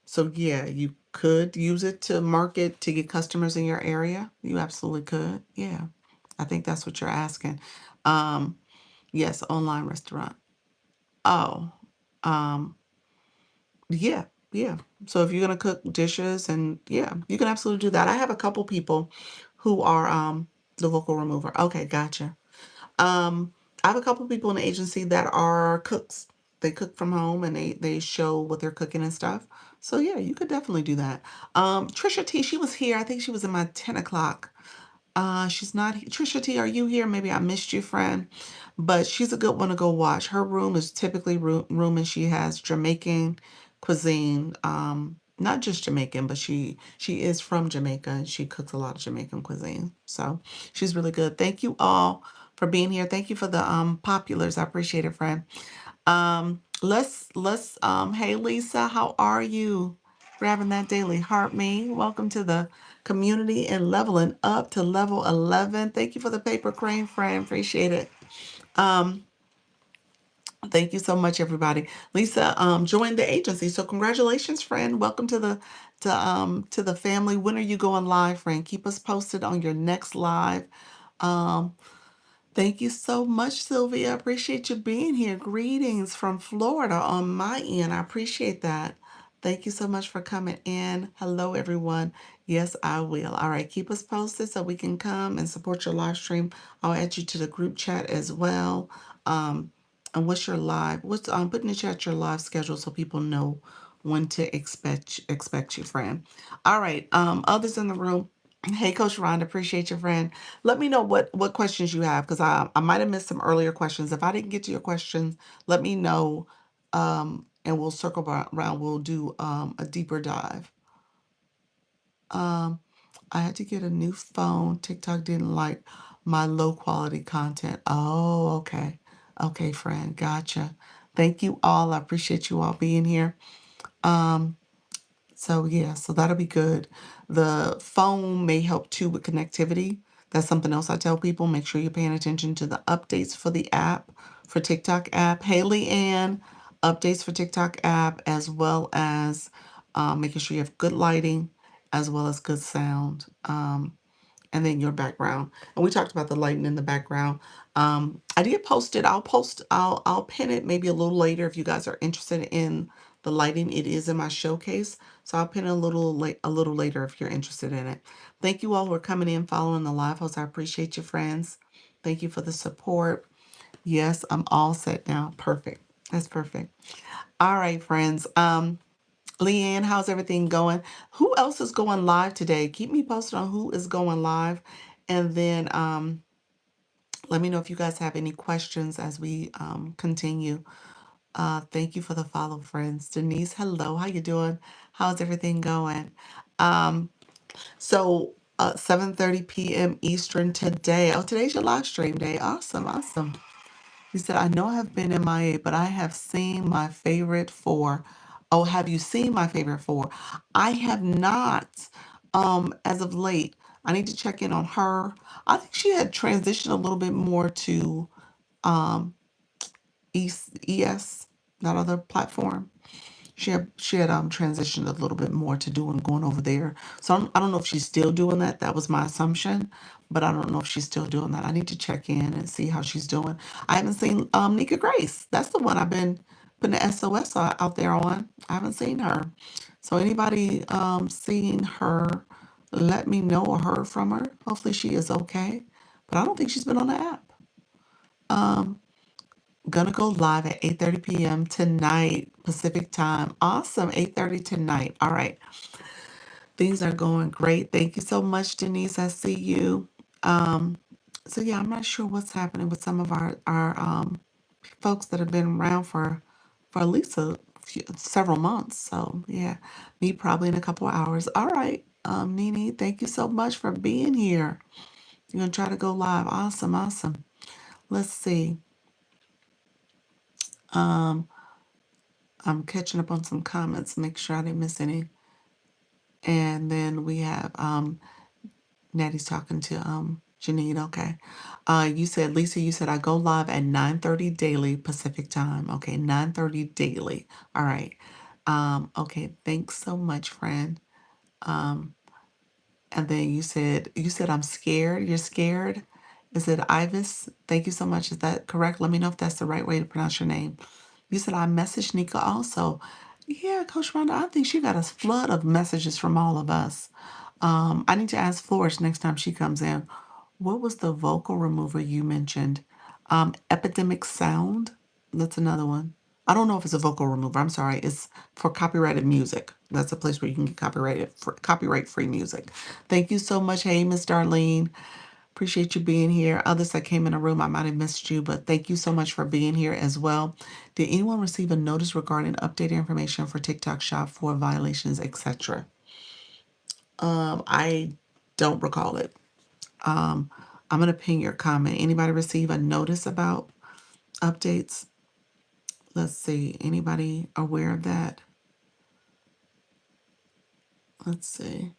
So yeah, you could use it to market to get customers in your area. You absolutely could. Yeah. I think that's what you're asking. Um, Yes, online restaurant. Oh, um, yeah, yeah. So if you're gonna cook dishes and yeah, you can absolutely do that. I have a couple people who are the vocal remover. Okay, gotcha. Um, I have a couple people in the agency that are cooks. They cook from home and they show what they're cooking and stuff. So yeah, you could definitely do that. Trisha T, she was here. I think she was in my 10 o'clock. She's not Trisha T, are you here? Maybe I missed you, friend. But she's a good one to go watch. Her room is typically room and she has Jamaican cuisine. Not just Jamaican, but she is from Jamaica and she cooks a lot of Jamaican cuisine. So she's really good. Thank you all for being here. Thank you for the populars. I appreciate it, friend. Let's hey Lisa, how are you? Grabbing that daily heart me. Welcome to the community and leveling up to level 11. Thank you for the paper crane, friend. Appreciate it. Um, Thank you so much, everybody. Lisa joined the agency. So congratulations, friend. Welcome to the family. When are you going live, friend? Keep us posted on your next live. Um, Thank you so much, Sylvia. I appreciate you being here. Greetings from Florida on my end. I appreciate that. Thank you so much for coming in. Hello, everyone. Yes, I will. All right, keep us posted so we can come and support your live stream. I'll add you to the group chat as well. Um, and what's your live? What's put in the chat your live schedule so people know when to expect you, friend. All right. Others in the room. Hey, Coach Rhonda, appreciate your friend. Let me know what questions you have because I might have missed some earlier questions. If I didn't get to your questions, let me know, and we'll circle around. We'll do a deeper dive. Um, I had to get a new phone. TikTok didn't like my low quality content. Oh, okay. Okay, friend. Gotcha. Thank you all. I appreciate you all being here. Um, so yeah, so that'll be good. The phone may help too with connectivity. That's something else I tell people. Make sure you're paying attention to the updates for the app, for TikTok app. Haley Ann, updates for TikTok app, as well as making sure you have good lighting, as well as good sound. And then your background. And we talked about the lighting in the background. I did post it. I'll pin it maybe a little later if you guys are interested in the lighting. It is in my showcase. So I'll pin it a little later if you're interested in it. Thank you all who are coming in, following the live host. I appreciate you, friends. Thank you for the support. Yes, I'm all set now. Perfect. That's perfect. All right, friends. Leanne, how's everything going? Who else is going live today? Keep me posted on who is going live. And then let me know if you guys have any questions as we continue. Thank you for the follow, friends. Denise, hello. How you doing? How's everything going? Um, 7:30 p.m. Eastern today. Oh, today's your live stream day. Awesome, awesome. He said, I know I have been MIA, but I have seen my favorite four. Oh, have you seen my favorite four? I have not, as of late. I need to check in on her. I think she had transitioned a little bit more to um, ES, that other platform. She had transitioned a little bit more to doing going over there. So I don't know if she's still doing that. That was my assumption, but I don't know if she's still doing that. I need to check in and see how she's doing. I haven't seen Nika Grace. That's the one I've been putting the SOS out there on. I haven't seen her. So anybody seen her, let me know or heard from her. Hopefully she is okay. But I don't think she's been on the app. Um, Gonna go live at 8:30 p.m. tonight, Pacific time. Awesome, 8:30 tonight. All right. Things are going great. Thank you so much, Denise. I see you. Um, so yeah, I'm not sure what's happening with some of our folks that have been around for at least several months. So yeah, me probably in a couple of hours. All right. Nene, thank you so much for being here. You're gonna try to go live. Awesome, awesome. Let's see. Um, I'm catching up on some comments, make sure I didn't miss any. And then we have Natty's talking to Janine. Okay. You said, Lisa, you said I go live at 9:30 daily Pacific time. Okay, 9:30 daily. All right. Okay, thanks so much, friend. Um, and then you said I'm scared. You're scared. Is it Ivis? Thank you so much. Is that correct? Let me know if that's the right way to pronounce your name. You said I messaged Nika also. Yeah, Coach Rhonda, I think she got a flood of messages from all of us. I need to ask Flores next time she comes in. What was the vocal remover you mentioned? Epidemic Sound. That's another one. I don't know if it's a vocal remover. I'm sorry. It's for copyrighted music. That's a place where you can get copyright free music. Thank you so much. Hey, Miss Darlene. Appreciate you being here. Others that came in the room, I might have missed you, but thank you so much for being here as well. Did anyone receive a notice regarding updated information for TikTok Shop for violations, etc.? I don't recall it. I'm gonna ping your comment. Anybody receive a notice about updates? Let's see. Anybody aware of that? Let's see.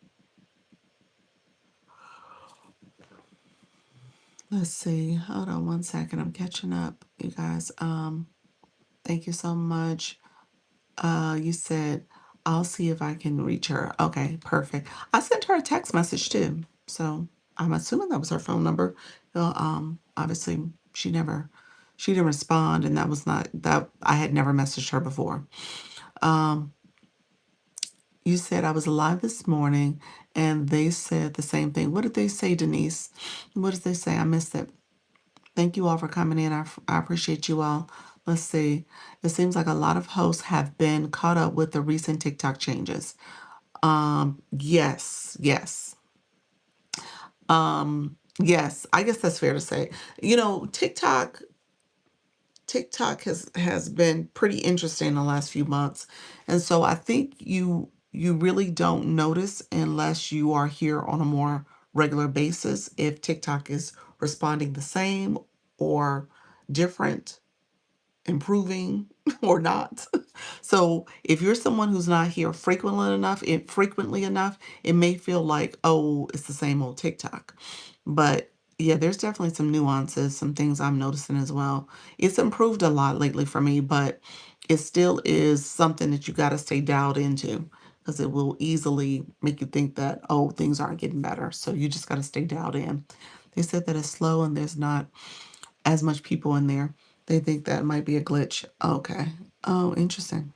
Let's see. Hold on one second. I'm catching up, you guys. Thank you so much. You said I'll see if I can reach her. Okay, perfect. I sent her a text message too. So I'm assuming that was her phone number. Obviously she didn't respond, and that was not that I had never messaged her before. You said I was live this morning and they said the same thing. What did they say, Denise? What did they say? I missed it. Thank you all for coming in. I appreciate you all. Let's see. It seems like a lot of hosts have been caught up with the recent TikTok changes. Yes, yes. Yes, I guess that's fair to say. TikTok has been pretty interesting in the last few months. And so I think you really don't notice unless you are here on a more regular basis if TikTok is responding the same or different, improving or not. So if you're someone who's not here frequently enough, it may feel like, oh, it's the same old TikTok. But yeah, there's definitely some nuances, some things I'm noticing as well. It's improved a lot lately for me, but it still is something that you got to stay dialed into because it will easily make you think that, oh, things aren't getting better. So you just got to stay dialed in. They said that it's slow and there's not as much people in there. They think that might be a glitch. Okay. Oh, interesting.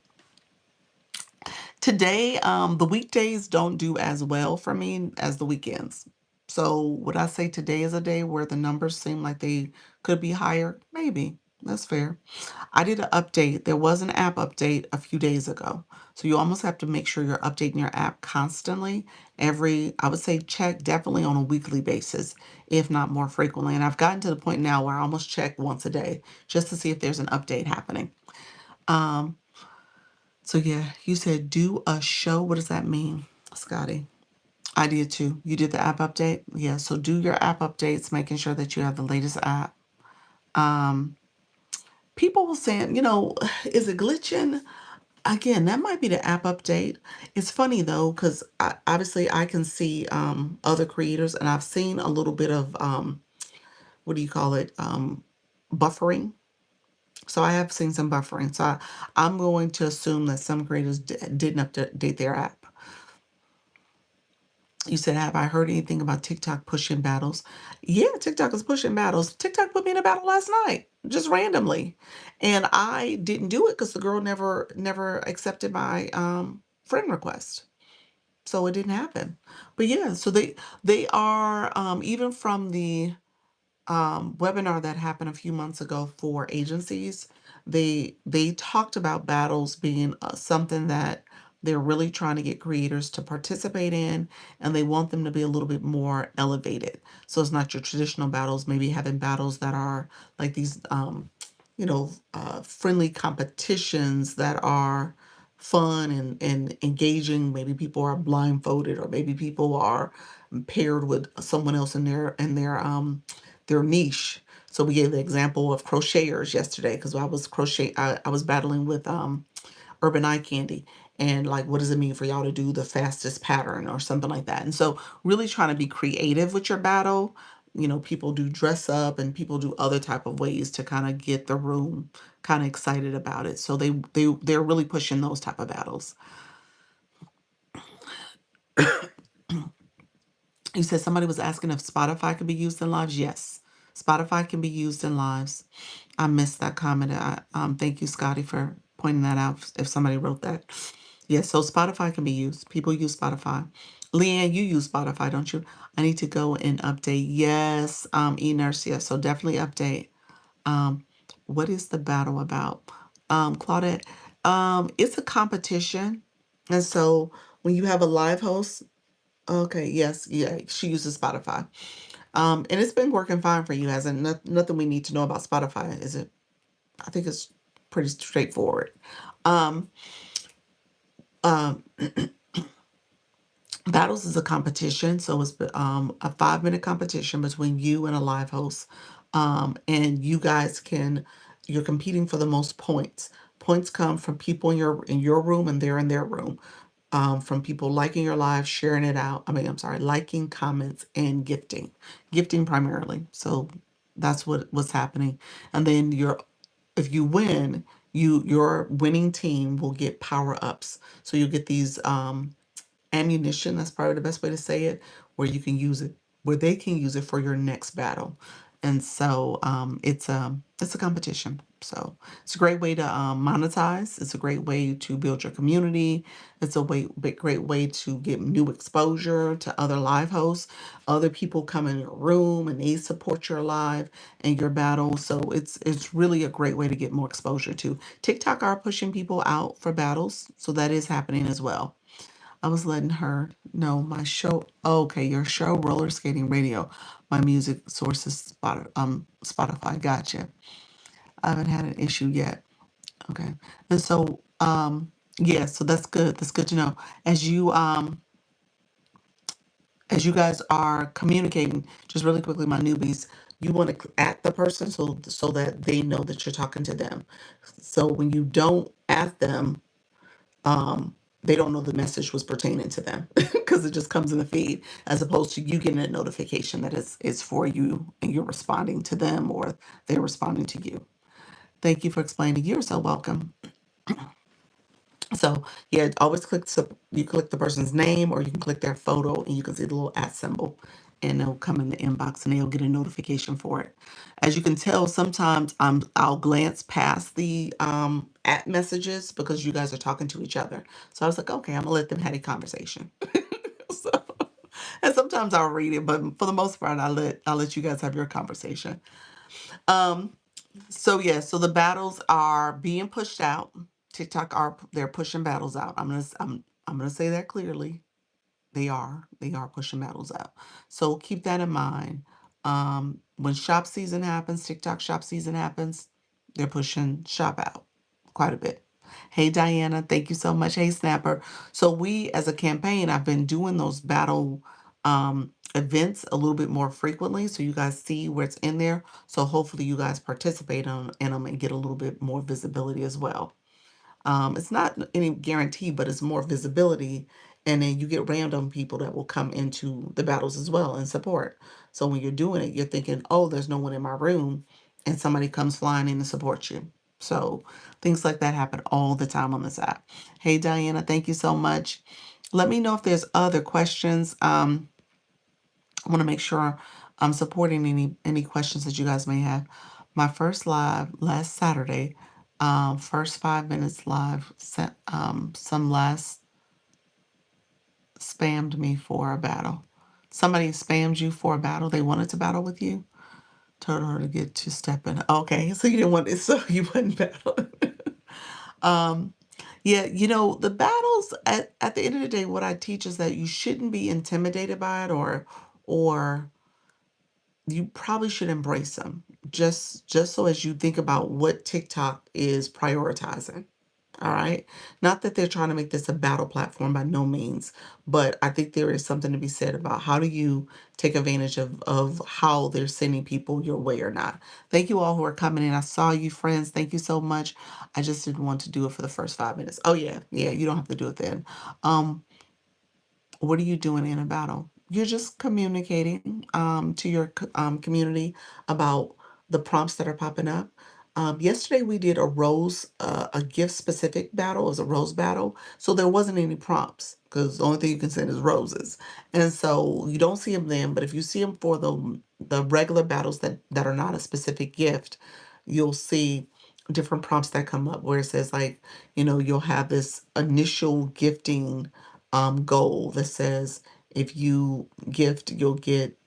Today, the weekdays don't do as well for me as the weekends. So would I say today is a day where the numbers seem like they could be higher? Maybe. That's fair. I did an update. There was an app update a few days ago. So you almost have to make sure you're updating your app constantly. I would say check definitely on a weekly basis, if not more frequently. And I've gotten to the point now where I almost check once a day just to see if there's an update happening. So yeah, you said do a show. What does that mean, Scotty? I did too. You did the app update? Yeah, so do your app updates, making sure that you have the latest app. People were saying, is it glitching? Again, that might be the app update. It's funny though, because obviously I can see other creators and I've seen a little bit of, what do you call it? Buffering. So I have seen some buffering. So I'm going to assume that some creators didn't update their app. You said, have I heard anything about TikTok pushing battles? Yeah, TikTok is pushing battles. TikTok put me in a battle last night, just randomly. And I didn't do it because the girl never accepted my friend request. So it didn't happen. But yeah, so they are even from the webinar that happened a few months ago for agencies, they talked about battles being something that they're really trying to get creators to participate in, and they want them to be a little bit more elevated. So it's not your traditional battles, maybe having battles that are like these friendly competitions that are fun and engaging. Maybe people are blindfolded, or maybe people are paired with someone else in their niche. So we gave the example of crocheters yesterday because I was battling with Urban Eye Candy, and like, what does it mean for y'all to do the fastest pattern or something like that? And so really trying to be creative with your battle. People do dress up and people do other type of ways to kind of get the room kind of excited about it. So they're really pushing those type of battles. You said somebody was asking if Spotify could be used in lives. Yes. Spotify can be used in lives. I missed that comment. Thank you, Scotty, for pointing that out. If somebody wrote that, yeah. So Spotify can be used. People use Spotify. Leanne, you use Spotify, don't you? I need to go and update. Yes, e-nurse. Yes, so definitely update. Um, what is the battle about? Claudette, it's a competition, and so when you have a live host, okay, yes, yeah, she uses Spotify. And it's been working fine for you, hasn't? Nothing we need to know about Spotify, is it? I think it's pretty straightforward. Um, um, Battles is a competition, so it's a 5 minute competition between you and a live host, and you guys can. You're competing for the most points. Points come from people in your room and they're in their room, from people liking your live, sharing it out. I mean, I'm sorry, liking, comments, and gifting primarily. So that's what's happening, and then if you win, your winning team will get power ups. So you get these. Ammunition, that's probably the best way to say it, where you can use it, where they can use it for your next battle. And so it's a competition. So it's a great way to monetize. It's a great way to build your community. It's a great way to get new exposure to other live hosts. Other people come in your room and they support your live and your battle. So it's really a great way to get more exposure to. TikTok are pushing people out for battles, so that is happening as well. I was letting her know my show. Oh, okay, your show, roller skating radio. My music source is Spotify. Gotcha. I haven't had an issue yet. Okay, and so yeah, so that's good. That's good to know. As you as you guys are communicating, just really quickly, my newbies, you want to at the person so that they know that you're talking to them. So when you don't at them, they don't know the message was pertaining to them because it just comes in the feed, as opposed to you getting a notification that it's for you and you're responding to them or they're responding to you. Thank you for explaining. You're so welcome. So yeah, always you click the person's name or you can click their photo and you can see the little at symbol and it'll come in the inbox and they'll get a notification for it. As you can tell, sometimes I'll glance past the at messages because you guys are talking to each other. So I was like, okay, I'm gonna let them have a conversation. So, and sometimes I'll read it, but for the most part, I'll let you guys have your conversation. Um, so yeah, so the battles are being pushed out. TikTok they're pushing battles out. I'm gonna say that clearly. They are pushing battles out. So keep that in mind. When shop season happens, TikTok shop season happens, they're pushing shop out quite a bit. Hey Diana, thank you so much. Hey Snapper. So we as a campaign, I've been doing those battle events a little bit more frequently so you guys see where it's in there. So hopefully you guys participate in them and get a little bit more visibility as well. It's not any guarantee, but it's more visibility. And then you get random people that will come into the battles as well and support. So when you're doing it, you're thinking, oh, there's no one in my room. And somebody comes flying in to support you. So things like that happen all the time on this app. Hey, Diana, thank you so much. Let me know if there's other questions. I want to make sure I'm supporting any questions that you guys may have. My first live last Saturday, first 5 minutes live, some last spammed me for a battle. Somebody spammed you for a battle. They wanted to battle with you. Told her to get to step in. Okay, so you didn't want it, so you wouldn't battle. um, yeah, the battles at the end of the day, what I teach is that you shouldn't be intimidated by it or you probably should embrace them just so as you think about what TikTok is prioritizing. All right. Not that they're trying to make this a battle platform by no means, but I think there is something to be said about how do you take advantage of how they're sending people your way or not. Thank you all who are coming in. I saw you, friends. Thank you so much. I just didn't want to do it for the first 5 minutes. Oh yeah, yeah, you don't have to do it then. Um, what are you doing in a battle? You're just communicating to your community about the prompts that are popping up. Yesterday we did a gift specific battle. It was a rose battle. So there wasn't any prompts because the only thing you can send is roses. And so you don't see them then, but if you see them for the regular battles that are not a specific gift, you'll see different prompts that come up where it says like, you'll have this initial gifting goal that says if you gift, you'll get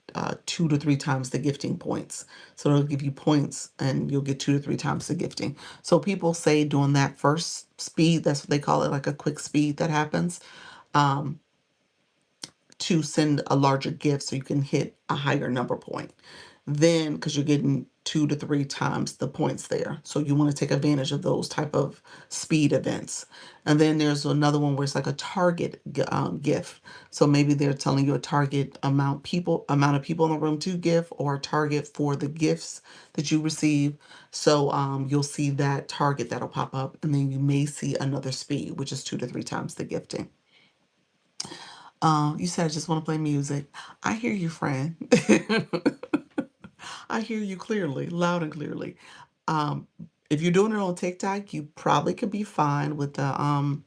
2 to 3 times the gifting points. So it'll give you points and you'll get 2 to 3 times the gifting. So people say during that first speed, that's what they call it, like a quick speed that happens, um, to send a larger gift so you can hit a higher number point. Then, because you're getting 2 to 3 times the points there. So you want to take advantage of those type of speed events. And then there's another one where it's like a target gift. So maybe they're telling you a target amount of people in the room to give, or a target for the gifts that you receive. So you'll see that target that'll pop up, and then you may see another speed, which is 2 to 3 times the gifting. You said I just want to play music. I hear you, friend. I hear you clearly, loud and clearly. Um, if you're doing it on TikTok, you probably could be fine with the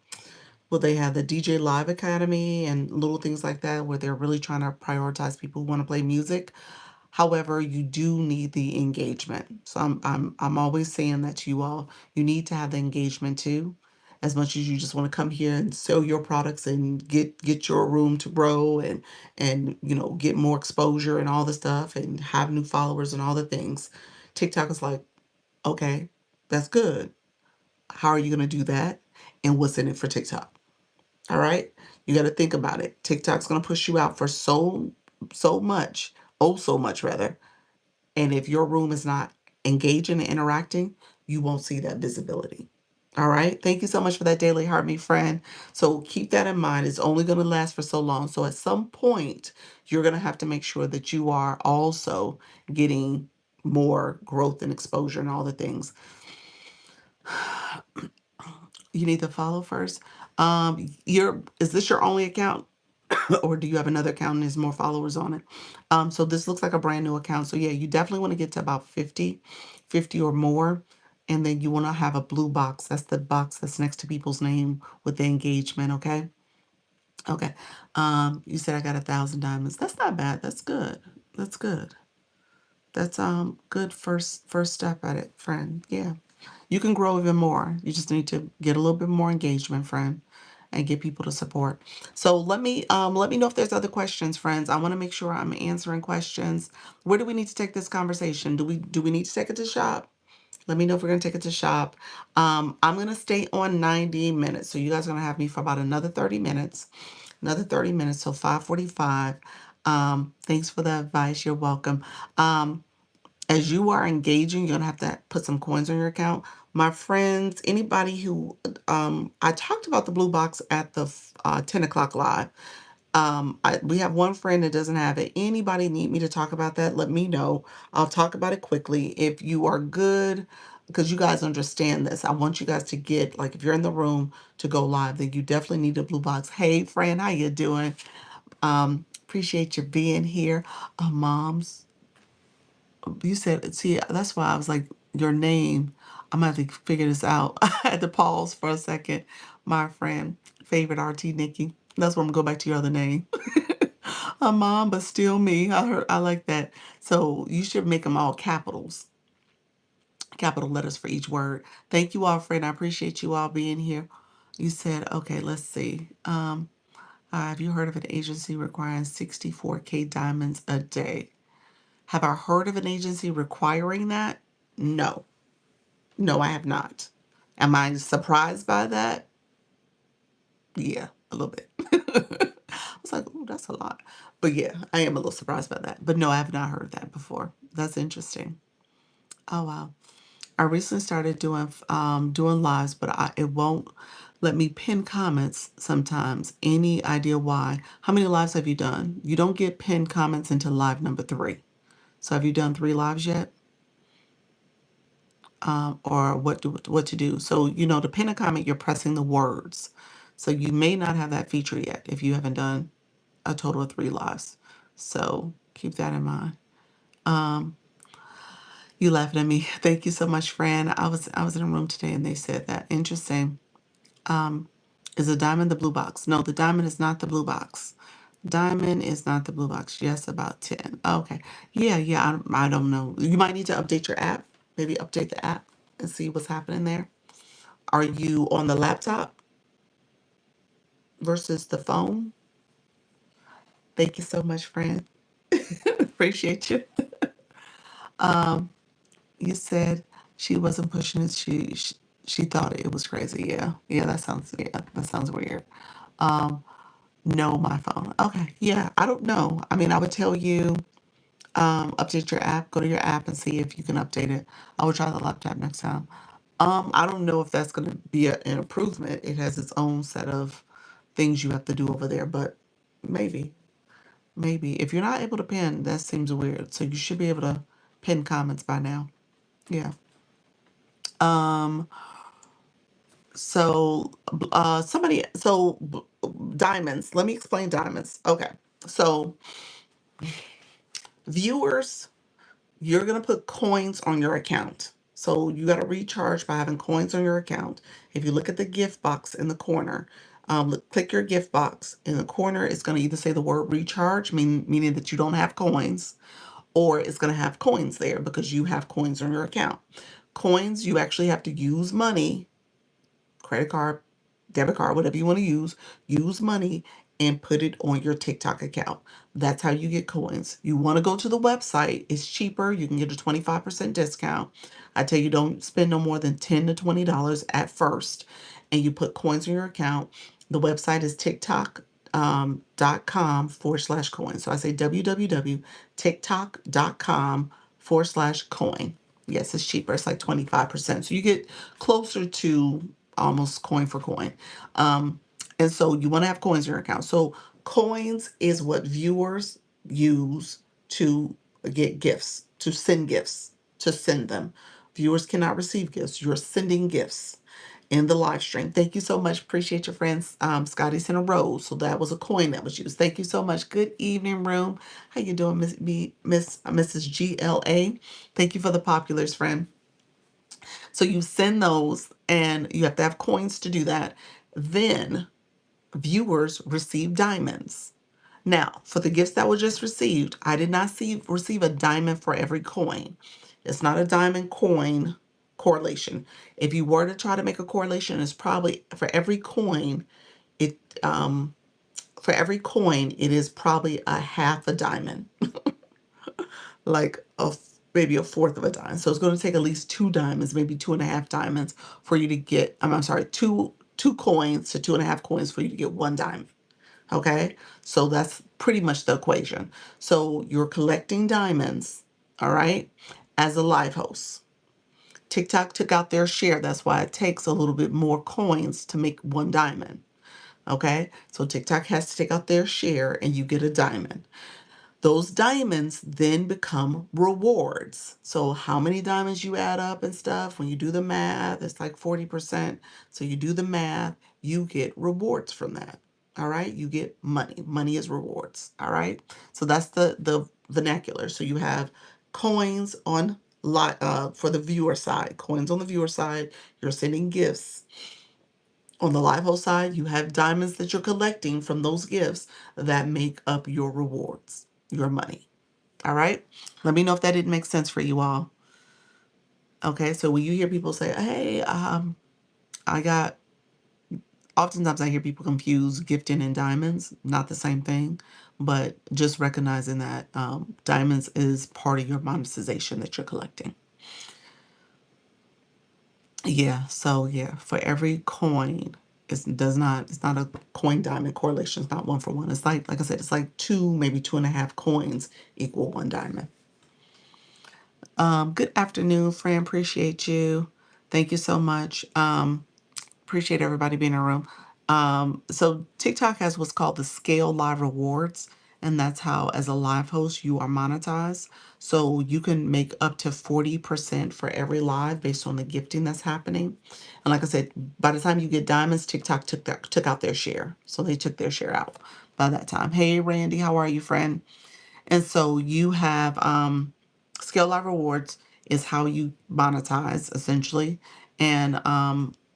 well, they have the DJ Live Academy and little things like that where they're really trying to prioritize people who want to play music. However, you do need the engagement. So I'm always saying that to you all. You need to have the engagement too. As much as you just want to come here and sell your products and get your room to grow and get more exposure and all the stuff and have new followers and all the things. TikTok is like, okay, that's good. How are you going to do that? And what's in it for TikTok? All right. You got to think about it. TikTok's going to push you out for so much, oh, so much rather. And if your room is not engaging and interacting, you won't see that visibility. All right. Thank you so much for that daily heart, me friend. So keep that in mind. It's only going to last for so long. So at some point, you're going to have to make sure that you are also getting more growth and exposure and all the things. You need to follow first. Is this your only account? Or do you have another account and there's more followers on it? So this looks like a brand new account. So yeah, you definitely want to get to about 50 or more. And then you want to have a blue box. That's the box that's next to people's name with the engagement. Okay. Okay. You said I got 1,000 diamonds. That's not bad. That's good. That's good. That's good first step at it, friend. Yeah. You can grow even more. You just need to get a little bit more engagement, friend, and get people to support. So let me know if there's other questions, friends. I want to make sure I'm answering questions. Where do we need to take this conversation? Do we need to take it to shop? Let me know if we're gonna take it to shop. I'm gonna stay on 90 minutes. So you guys are gonna have me for about another 30 minutes. Another 30 minutes, so 5:45. Thanks for the advice. You're welcome. As you are engaging, you're gonna have to put some coins on your account. My friends, anybody who I talked about the blue box at the 10 o'clock live. We have one friend that doesn't have it. Anybody need me to talk about that? Let me know. I'll talk about it quickly. If you are good, because you guys understand this, I want you guys to get, like, if you're in the room to go live, then you definitely need a blue box. Hey, friend, how you doing? Appreciate you being here. Moms, you said, see, that's why I was like, your name. I'm gonna have to figure this out. I had to pause for a second. My friend, favorite RT Nikki. That's why I'm gonna go back to your other name. A mom, but still me. I like that. So you should make them all capitals, capital letters for each word. Thank you all, friend. I appreciate you all being here. You said, okay, let's see. Have you heard of an agency requiring 64K diamonds a day? Have I heard of an agency requiring that? No. No, I have not. Am I surprised by that? Yeah, a little bit. I was like, "Ooh, that's a lot." But yeah, I am a little surprised by that. But no, I have not heard that before. That's interesting. Oh wow. I recently started doing lives, but it won't let me pin comments sometimes. Any idea why? How many lives have you done? You don't get pinned comments until live number 3. So have you done 3 lives yet? Or what to do? So to pin a comment, you're pressing the words. So you may not have that feature yet if you haven't done a total of 3 lives. So keep that in mind. You laughing at me. Thank you so much, Fran. I was in a room today and they said that. Interesting. Um, is a diamond the blue box? No, the diamond is not the blue box. Diamond is not the blue box. Yes, about 10. Okay. Yeah, yeah, I don't know. You might need to update your app. Maybe update the app and see what's happening there. Are you on the laptop versus the phone? Thank you so much, Fran. Appreciate you. Um, you said she wasn't pushing it. She thought it was crazy. Yeah, yeah, that sounds weird. Um, no, my phone. Okay, yeah, I don't know. I mean, I would tell you, update your app. Go to your app and see if you can update it. I will try the laptop next time. I don't know if that's going to be an improvement. It has its own set of things you have to do over there, but maybe, maybe if you're not able to pin, that seems weird. So you should be able to pin comments by now. Yeah. Um, so diamonds. Let me explain diamonds. Okay. So viewers, you're gonna put coins on your account. So you gotta recharge by having coins on your account. If you look at the gift box in the corner, click your gift box in the corner. It's gonna either say the word recharge, meaning that you don't have coins, or it's gonna have coins there because you have coins on your account. Coins, you actually have to use money, credit card, debit card, whatever you want to use money and put it on your TikTok account. That's how you get coins. You want to go to the website. It's cheaper. You can get a 25% discount. I tell you, don't spend no more than $10 to $20 at first. And you put coins in your account. The website is tiktok.com/coin. So I say www.tiktok.com/coin. Yes, it's cheaper. It's like 25%. So you get closer to almost coin for coin. And so you want to have coins in your account. So coins is what viewers use to get gifts, to send gifts, to send them. Viewers cannot receive gifts. You're sending gifts in the live stream. Thank you so much. Appreciate your friends. Scotty sent a rose, so that was a coin that was used. Thank you so much. Good evening, room. How you doing, Mrs. GLA? Thank you for the populars, friend. So you send those, and you have to have coins to do that. Then viewers receive diamonds. Now, for the gifts that were just received, I did not receive a diamond for every coin. It's not a diamond coin correlation. If you were to try to make a correlation, it's probably it for every coin, it is probably a half a diamond, like maybe a fourth of a diamond. So it's going to take at least two diamonds, maybe two and a half diamonds for you to get. I'm sorry, two coins to two and a half coins for you to get one diamond. Okay, so that's pretty much the equation. So you're collecting diamonds, all right, as a live host. TikTok took out their share. That's why it takes a little bit more coins to make one diamond. Okay, so TikTok has to take out their share and you get a diamond. Those diamonds then become rewards. So how many diamonds you add up and stuff, when you do the math, it's like 40%. So you do the math, you get rewards from that. All right, you get money. Money is rewards. All right, so that's the vernacular. So you have coins on for the viewer side, coins on the viewer side. You're sending gifts. On the live host side, you have diamonds that you're collecting from those gifts that make up your rewards, your money. All right. Let me know if that didn't make sense for you all. Okay. So when you hear people say, hey, I got, oftentimes I hear people confuse gifting and diamonds, not the same thing, but just recognizing that diamonds is part of your monetization that you're collecting. Yeah, so yeah, for every coin, it's not a coin diamond correlation. It's not one for one. It's like I said, it's like two, maybe two and a half coins equal one diamond. Good afternoon, Fran. Appreciate you. Thank you so much. Appreciate everybody being in the room. So TikTok has what's called the scale live rewards, and that's how, as a live host, you are monetized. So you can make up to 40% for every live based on the gifting that's happening. And like I said, by the time you get diamonds, TikTok took out their share. So they took their share out by that time. Hey, Randy, how are you, friend? And so you have scale live rewards. is how you monetize essentially. And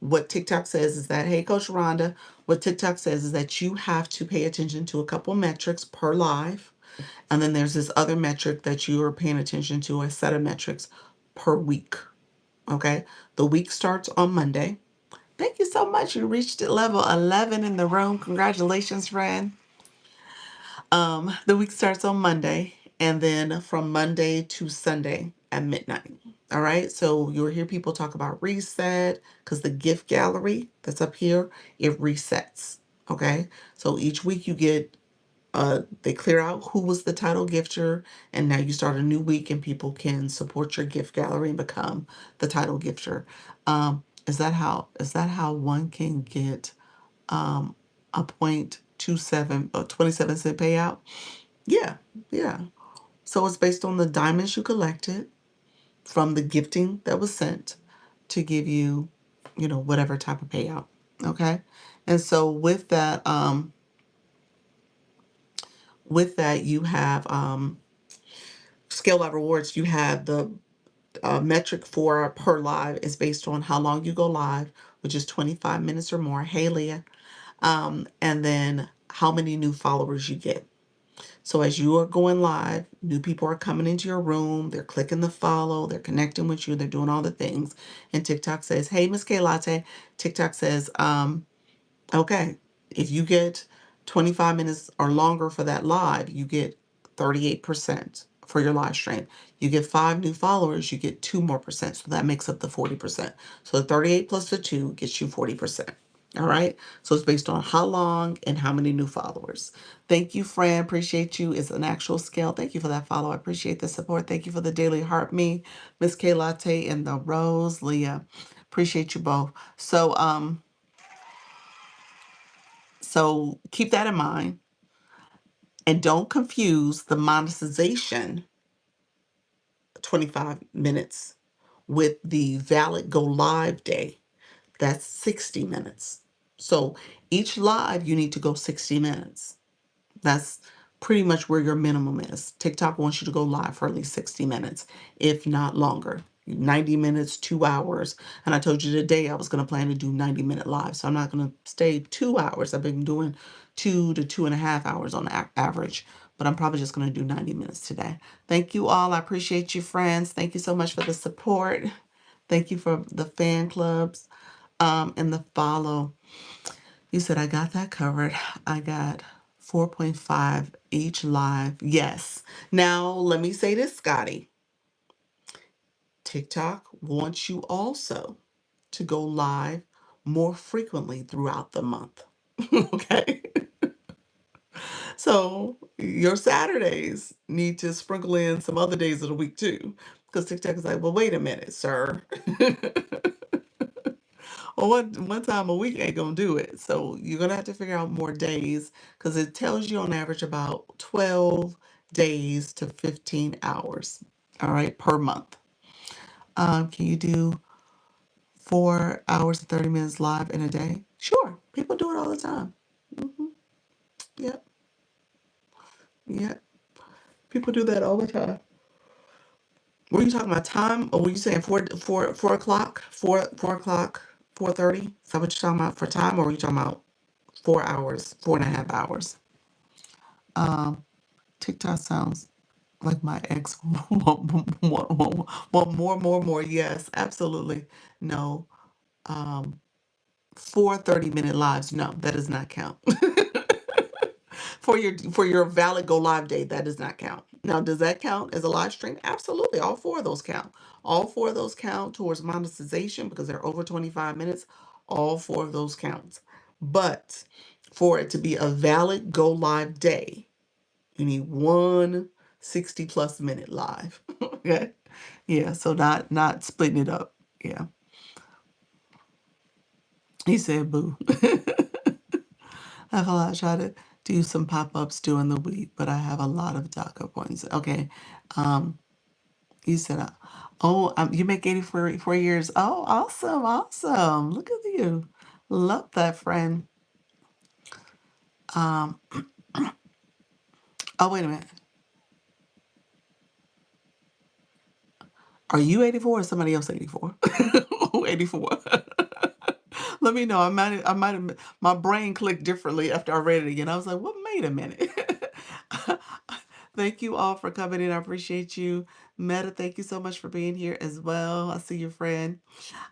what TikTok says is that, hey, Coach Rhonda, what TikTok says is that you have to pay attention to a couple metrics per live. And then there's this other metric that you are paying attention to, a set of metrics per week. Okay. The week starts on Monday. Thank you so much. You reached level 11 in the room. Congratulations, friend. The week starts on Monday, and then from Monday to Sunday at midnight. All right. So you'll hear people talk about reset because the gift gallery that's up here, it resets. Okay. So each week you get they clear out who was the title gifter, and now you start a new week and people can support your gift gallery and become the title gifter. Is that how one can get a 0.27 or 27-cent payout? Yeah, yeah. So it's based on the diamonds you collected from the gifting that was sent to give you, whatever type of payout. Okay. And so with that you have scale out rewards. You have the metric for per live is based on how long you go live, which is 25 minutes or more. Hey, Leah. And then how many new followers you get. So as you are going live, new people are coming into your room. They're clicking the follow. They're connecting with you. They're doing all the things. And TikTok says, hey, Miss K Latte. TikTok says, okay, if you get 25 minutes or longer for that live, you get 38% for your live stream. You get 5 new followers, you get 2 more%. So that makes up the 40%. So the 38 plus the 2 gets you 40%. All right. So it's based on how long and how many new followers. Thank you, Fran. Appreciate you. It's an actual scale. Thank you for that follow. I appreciate the support. Thank you for the daily heart me, Miss K Latte and the Rose, Leah. Appreciate you both. So keep that in mind and don't confuse the monetization 25 minutes with the valid go live day. That's 60 minutes. So each live, you need to go 60 minutes. That's pretty much where your minimum is. TikTok wants you to go live for at least 60 minutes, if not longer. 90 minutes, 2 hours. And I told you today I was going to plan to do 90-minute live. So I'm not going to stay 2 hours. I've been doing 2 to 2.5 hours on average, but I'm probably just going to do 90 minutes today. Thank you all. I appreciate you, friends. Thank you so much for the support. Thank you for the fan clubs and the follow. You said I got that covered. I got 4.5 each live. Yes. Now, let me say this, Scotty. TikTok wants you also to go live more frequently throughout the month. Okay. So your Saturdays need to sprinkle in some other days of the week too. Because TikTok is like, well, wait a minute, sir. Well, one time a week ain't gonna do it. So you're gonna have to figure out more days because it tells you on average about 12 days to 15 hours. All right, per month. Can you do 4 hours and 30 minutes live in a day? Sure. People do it all the time. Hmm. Yep. Yep. People do that all the time. Were you talking about time, or were you saying 4 o'clock, 4 o'clock, 4:30? Is that what you're talking about for time, or were you talking about 4 hours, 4.5 hours? Um, TikTok sounds like my ex want more. Yes, absolutely. No. Um, 4 30-minute lives. No, that does not count. For your valid go live day, that does not count. Now, does that count as a live stream? Absolutely. All four of those count. All four of those count towards monetization because they're over 25 minutes. All four of those counts. But for it to be a valid go live day, you need one 60+ minute live. Okay. Yeah. So not splitting it up. Yeah. He said boo. I feel like I try to do some pop-ups during the week, but I have a lot of doctor appointments. Okay. Um, you said, you make 84 years. Oh, awesome. Awesome. Look at you. Love that, friend. Um, oh, wait a minute. Are you 84 or somebody else 84? Who 84? Let me know. I might have my brain clicked differently after I read it again. I was like, well, wait a minute. Thank you all for coming in. I appreciate you. Meta, thank you so much for being here as well. I see your friend.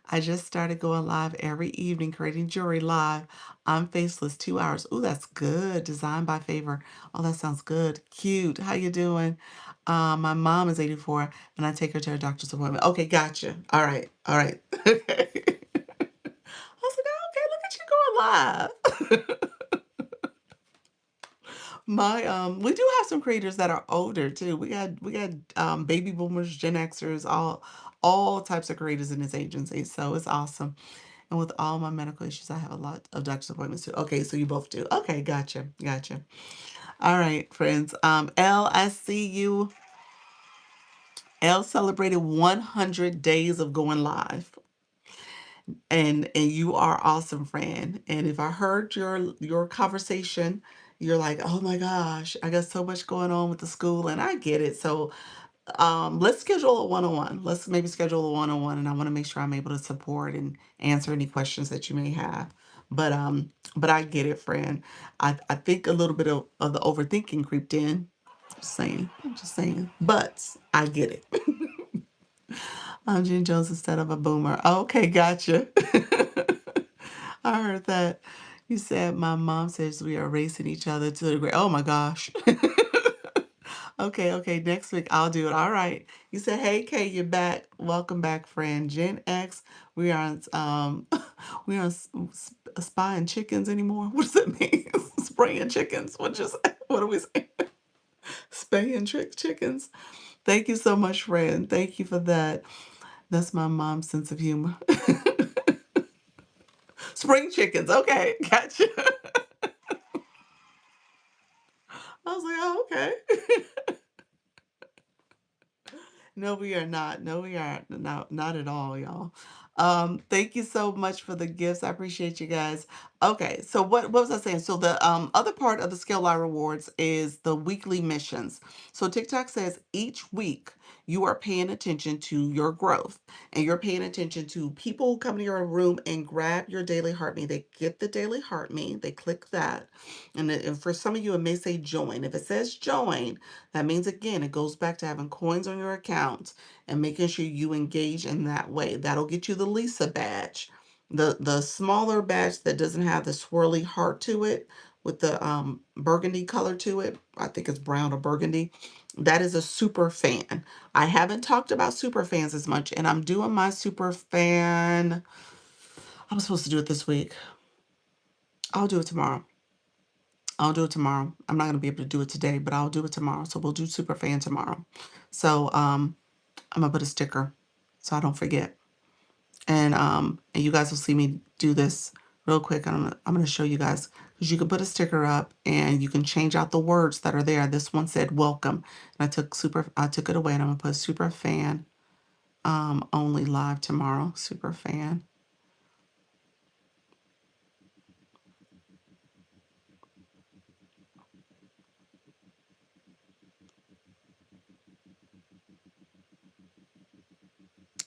I just started going live every evening, creating jewelry live. I'm faceless 2 hours. Ooh, that's good. Designed by favor. Oh, that sounds good. Cute. How you doing? My mom is 84 and I take her to her doctor's appointment. Okay, gotcha. All right. All right. Okay. I was like, oh, okay, look at you going live. My we do have some creators that are older too. We got baby boomers, Gen Xers, all types of creators in this agency. So it's awesome. And with all my medical issues, I have a lot of doctor's appointments too. Okay, so you both do. Okay, gotcha. Gotcha. All right, friends. L, I see you. L celebrated 100 days of going live. And you are awesome, friend. And if I heard your conversation, you're like, oh my gosh, I got so much going on with the school, and I get it. So let's schedule a one-on-one. Let's maybe schedule a one-on-one, and I want to make sure I'm able to support and answer any questions that you may have. But I get it, friend. I think a little bit of the overthinking creeped in. Just saying. I'm just saying. But I get it. I'm Jen Jones instead of a boomer. Okay, gotcha. I heard that. You said my mom says we are racing each other to the grave. Oh my gosh. Okay, okay. Next week I'll do it. All right. You said, "Hey, Kay, you're back. Welcome back, friend." Gen X. We aren't we aren't spying chickens anymore. What does that mean? Spraying chickens. What are we saying? Spaying trick chickens. Thank you so much, friend. Thank you for that. That's my mom's sense of humor. Spring chickens. Okay, gotcha. I was like, oh, okay. No, we are not. No, we aren't. No, not at all, y'all. Thank you so much for the gifts. I appreciate you guys. Okay, so what was I saying? So the other part of the Scale Line Rewards is the weekly missions. So TikTok says each week you are paying attention to your growth and you're paying attention to people who come to your room and grab your daily heartbeat. They get the daily heartbeat, they click that. And for some of you, it may say join. If it says join, that means again, it goes back to having coins on your account and making sure you engage in that way. That'll get you the Lisa badge. The smaller badge that doesn't have the swirly heart to it with the burgundy color to it. I think it's brown or burgundy. That is a super fan. I haven't talked about super fans as much, and I'm doing my super fan. I was supposed to do it this week. I'll do it tomorrow. I'll do it tomorrow. I'm not going to be able to do it today, but I'll do it tomorrow. So we'll do super fan tomorrow. So I'm gonna put a sticker so I don't forget. And you guys will see me do this real quick. I'm gonna show you guys because you can put a sticker up and you can change out the words that are there. This one said welcome, and I took it away, and I'm gonna put super fan only live tomorrow. Super fan.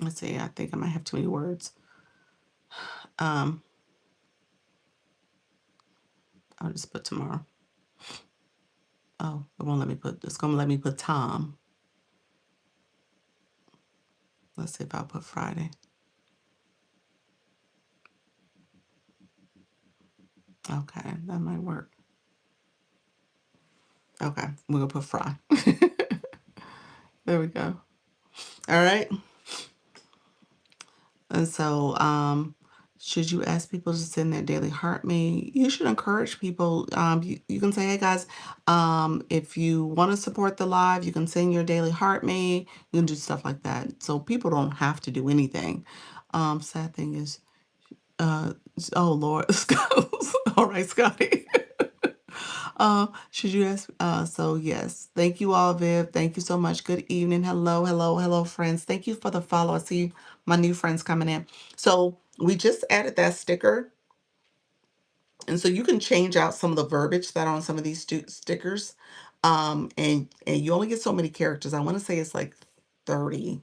Let's see. I think I might have too many words. Um, I'll just put tomorrow. Oh, it won't let me put. It's gonna let me put Tom. Let's see if I'll put Friday. Okay, that might work. Okay, we're gonna put Fry. There we go. All right. And so, should you ask people to send their daily heart me? You should encourage people. You can say, hey guys, if you want to support the live, you can send your daily heart me. You can do stuff like that. So people don't have to do anything. Sad thing is, uh, oh Lord, all right, Scotty. Should you ask? So yes, thank you all, Viv. Thank you so much. Good evening. Hello, hello, hello, friends. Thank you for the follow. I see my new friends coming in. So we just added that sticker, and so you can change out some of the verbiage that are on some of these stickers. And you only get so many characters. I want to say it's like 30.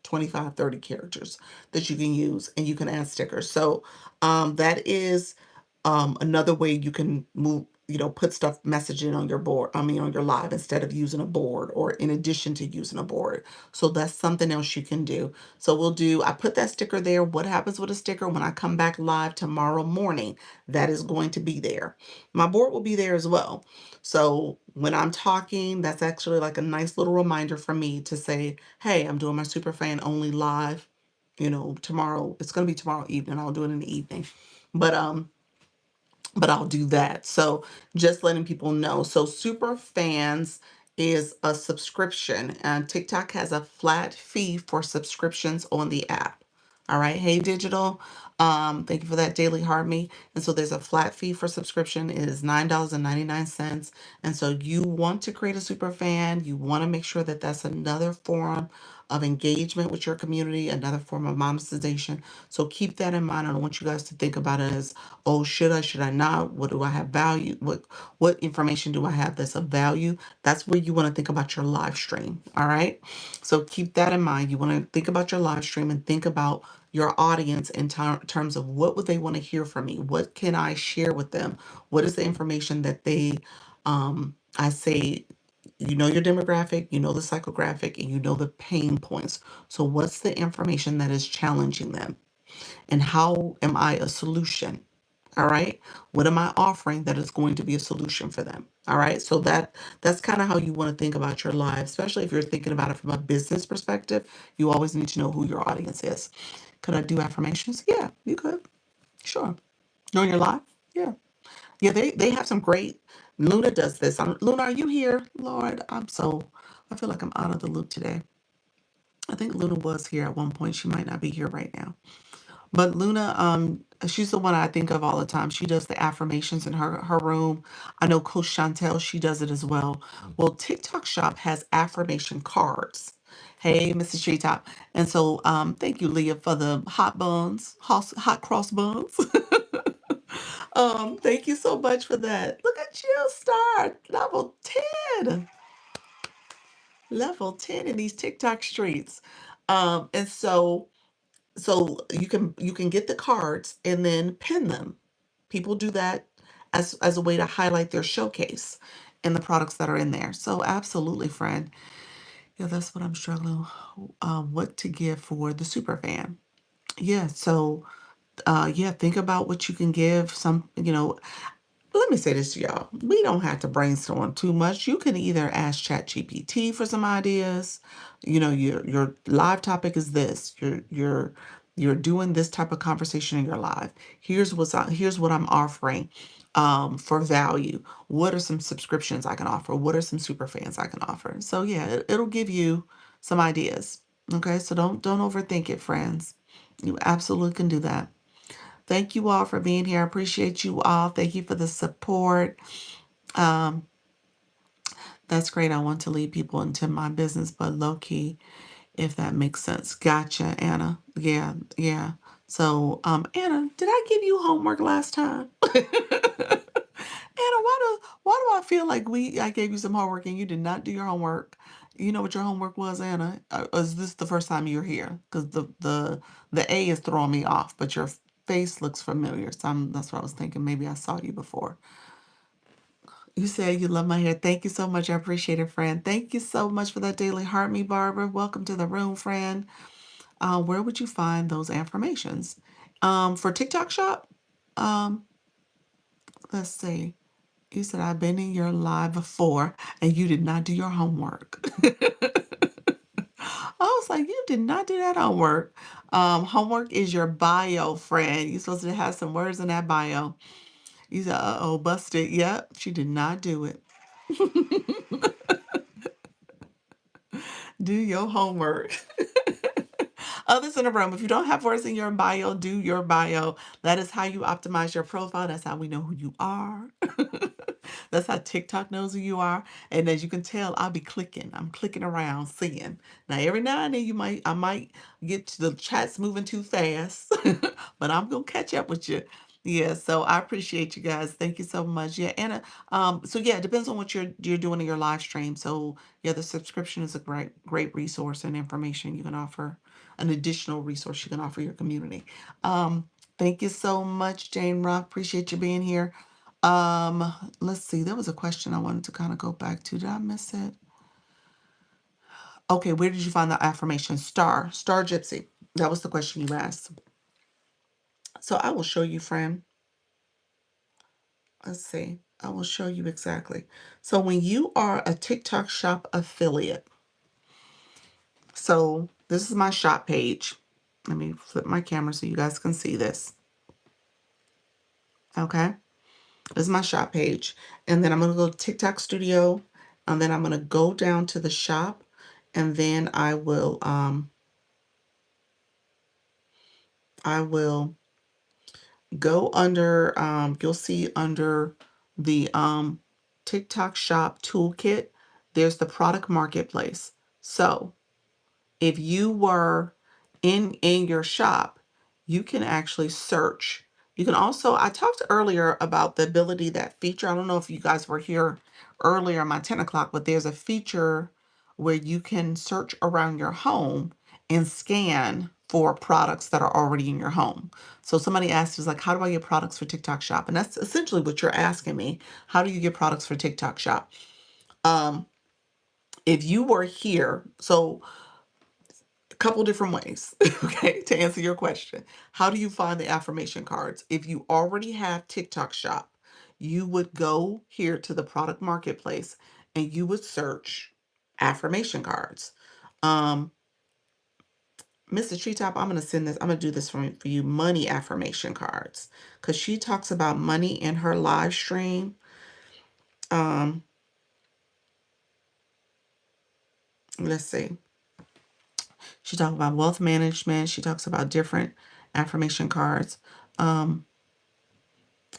25, 30 characters that you can use, and you can add stickers. So that is another way you can move, put stuff messaging on your board, on your live, instead of using a board, or in addition to using a board. So that's something else you can do. So I put that sticker there. What happens with a sticker when I come back live tomorrow morning? That is going to be there. My board will be there as well. So when I'm talking, that's actually like a nice little reminder for me to say, hey, I'm doing my super fan only live, tomorrow. It's going to be tomorrow evening. I'll do it in the evening. But I'll do that. So just letting people know. So super fans is a subscription, and TikTok has a flat fee for subscriptions on the app. All right. Hey, digital. Thank you for that daily heart me. And so there's a flat fee for subscription. It is $9.99. And so you want to create a super fan. You want to make sure that that's another form of engagement with your community, another form of monetization. So keep that in mind. I want you guys to think about it as, oh, should I not? What do I have value? What information do I have that's of value? That's where you want to think about your live stream. All right. So keep that in mind. You want to think about your live stream and think about your audience in terms of what would they want to hear from me? What can I share with them? What is the information that I say, your demographic, the psychographic, and the pain points. So what's the information that is challenging them? And how am I a solution? All right. What am I offering that is going to be a solution for them? All right. So that's kind of how you want to think about your life, especially if you're thinking about it from a business perspective. You always need to know who your audience is. Could I do affirmations? Yeah, you could. Sure. During your live? Yeah. Yeah, they have some great. Luna does this. Luna, are you here? Lord, I feel like I'm out of the loop today. I think Luna was here at one point. She might not be here right now. But Luna, she's the one I think of all the time. She does the affirmations in her room. I know Coach Chantel, she does it as well. Well, TikTok Shop has affirmation cards. Hey, Mrs. Treetop. And so thank you, Leah, for the hot buns, hot cross buns. Thank you so much for that. Look at you, star level 10. Level 10 in these TikTok streets. And so you can get the cards and then pin them. People do that as a way to highlight their showcase and the products that are in there. So absolutely, friend. Yeah, that's what I'm struggling. What to give for the super fan? Yeah. So yeah, think about what you can give. Let me say this to y'all. We don't have to brainstorm too much. You can either ask ChatGPT for some ideas. Your live topic is this. You're doing this type of conversation in your live. Here's what I'm offering for value. What are some subscriptions I can offer? What are some super fans I can offer? So yeah, it'll give you some ideas. Okay, so don't overthink it, friends. You absolutely can do that. Thank you all for being here. I appreciate you all. Thank you for the support. Um, that's great. I want to lead people into my business, but low key, if that makes sense. Gotcha, Anna. Yeah, yeah. So, Anna, did I give you homework last time? Anna, why do I feel like I gave you some homework and you did not do your homework? You know what your homework was, Anna? Is this the first time you're here? Because the A is throwing me off, but your face looks familiar. So that's what I was thinking. Maybe I saw you before. You said you love my hair. Thank you so much. I appreciate it, friend. Thank you so much for that daily heart me, Barbara. Welcome to the room, friend. Where would you find those affirmations? For TikTok shop, um, let's see. You said I've been in your live before and you did not do your homework. I was like, you did not do that homework. Homework is your bio, friend. You're supposed to have some words in that bio. You said, uh-oh, busted. Yep, she did not do it. Do your homework. Others in the room, if you don't have words in your bio, do your bio. That is how you optimize your profile. That's how we know who you are. That's how TikTok knows who you are. And as you can tell, I'll be clicking. I'm clicking around, seeing. Now, every now and then I might get to the chats moving too fast, but I'm gonna catch up with you. Yeah, so I appreciate you guys. Thank you so much. Yeah, and so yeah, it depends on what you're doing in your live stream. So yeah, the subscription is a great resource and information you can offer, an additional resource you can offer your community. Thank you so much, Jane Rock. Appreciate you being here. Let's see. There was a question I wanted to kind of go back to. Did I miss it? Okay, where did you find the affirmation? Star Gypsy. That was the question you asked. So I will show you, friend. Let's see. I will show you exactly. So when you are a TikTok shop affiliate, so this is my shop page. Let me flip my camera so you guys can see this. Okay. This is my shop page. And then I'm going to go to TikTok Studio. And then I'm going to go down to the shop. And then I will go under, you'll see under the TikTok shop toolkit, there's the product marketplace. So if you were in your shop, you can actually search. You can also, I talked earlier about the ability, that feature. I don't know if you guys were here earlier on my 10 o'clock, but there's a feature where you can search around your home and scan for products that are already in your home. So somebody asked us like, how do I get products for TikTok shop? And that's essentially what you're asking me. How do you get products for TikTok shop? Um, if you were here, so a couple different ways, okay, to answer your question. How do you find the affirmation cards? If you already have TikTok shop, you would go here to the product marketplace and you would search affirmation cards. Um, Mr. Treetop, I'm going to send this, I'm going to do this for you, money affirmation cards, because she talks about money in her live stream. Um, let's see. She talks about wealth management. She talks about different affirmation cards. Um,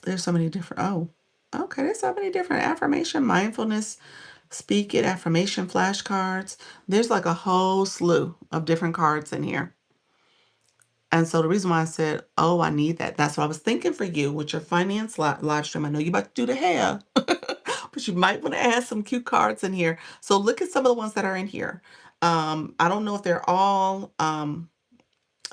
there's so many different, oh, okay, there's so many different affirmation, mindfulness, speak it, affirmation flashcards. There's like a whole slew of different cards in here. And so the reason why I said, oh, I need that, that's what I was thinking for you with your finance live stream. I know you're about to do the hair, but you might want to add some cute cards in here. So look at some of the ones that are in here. I don't know if they're all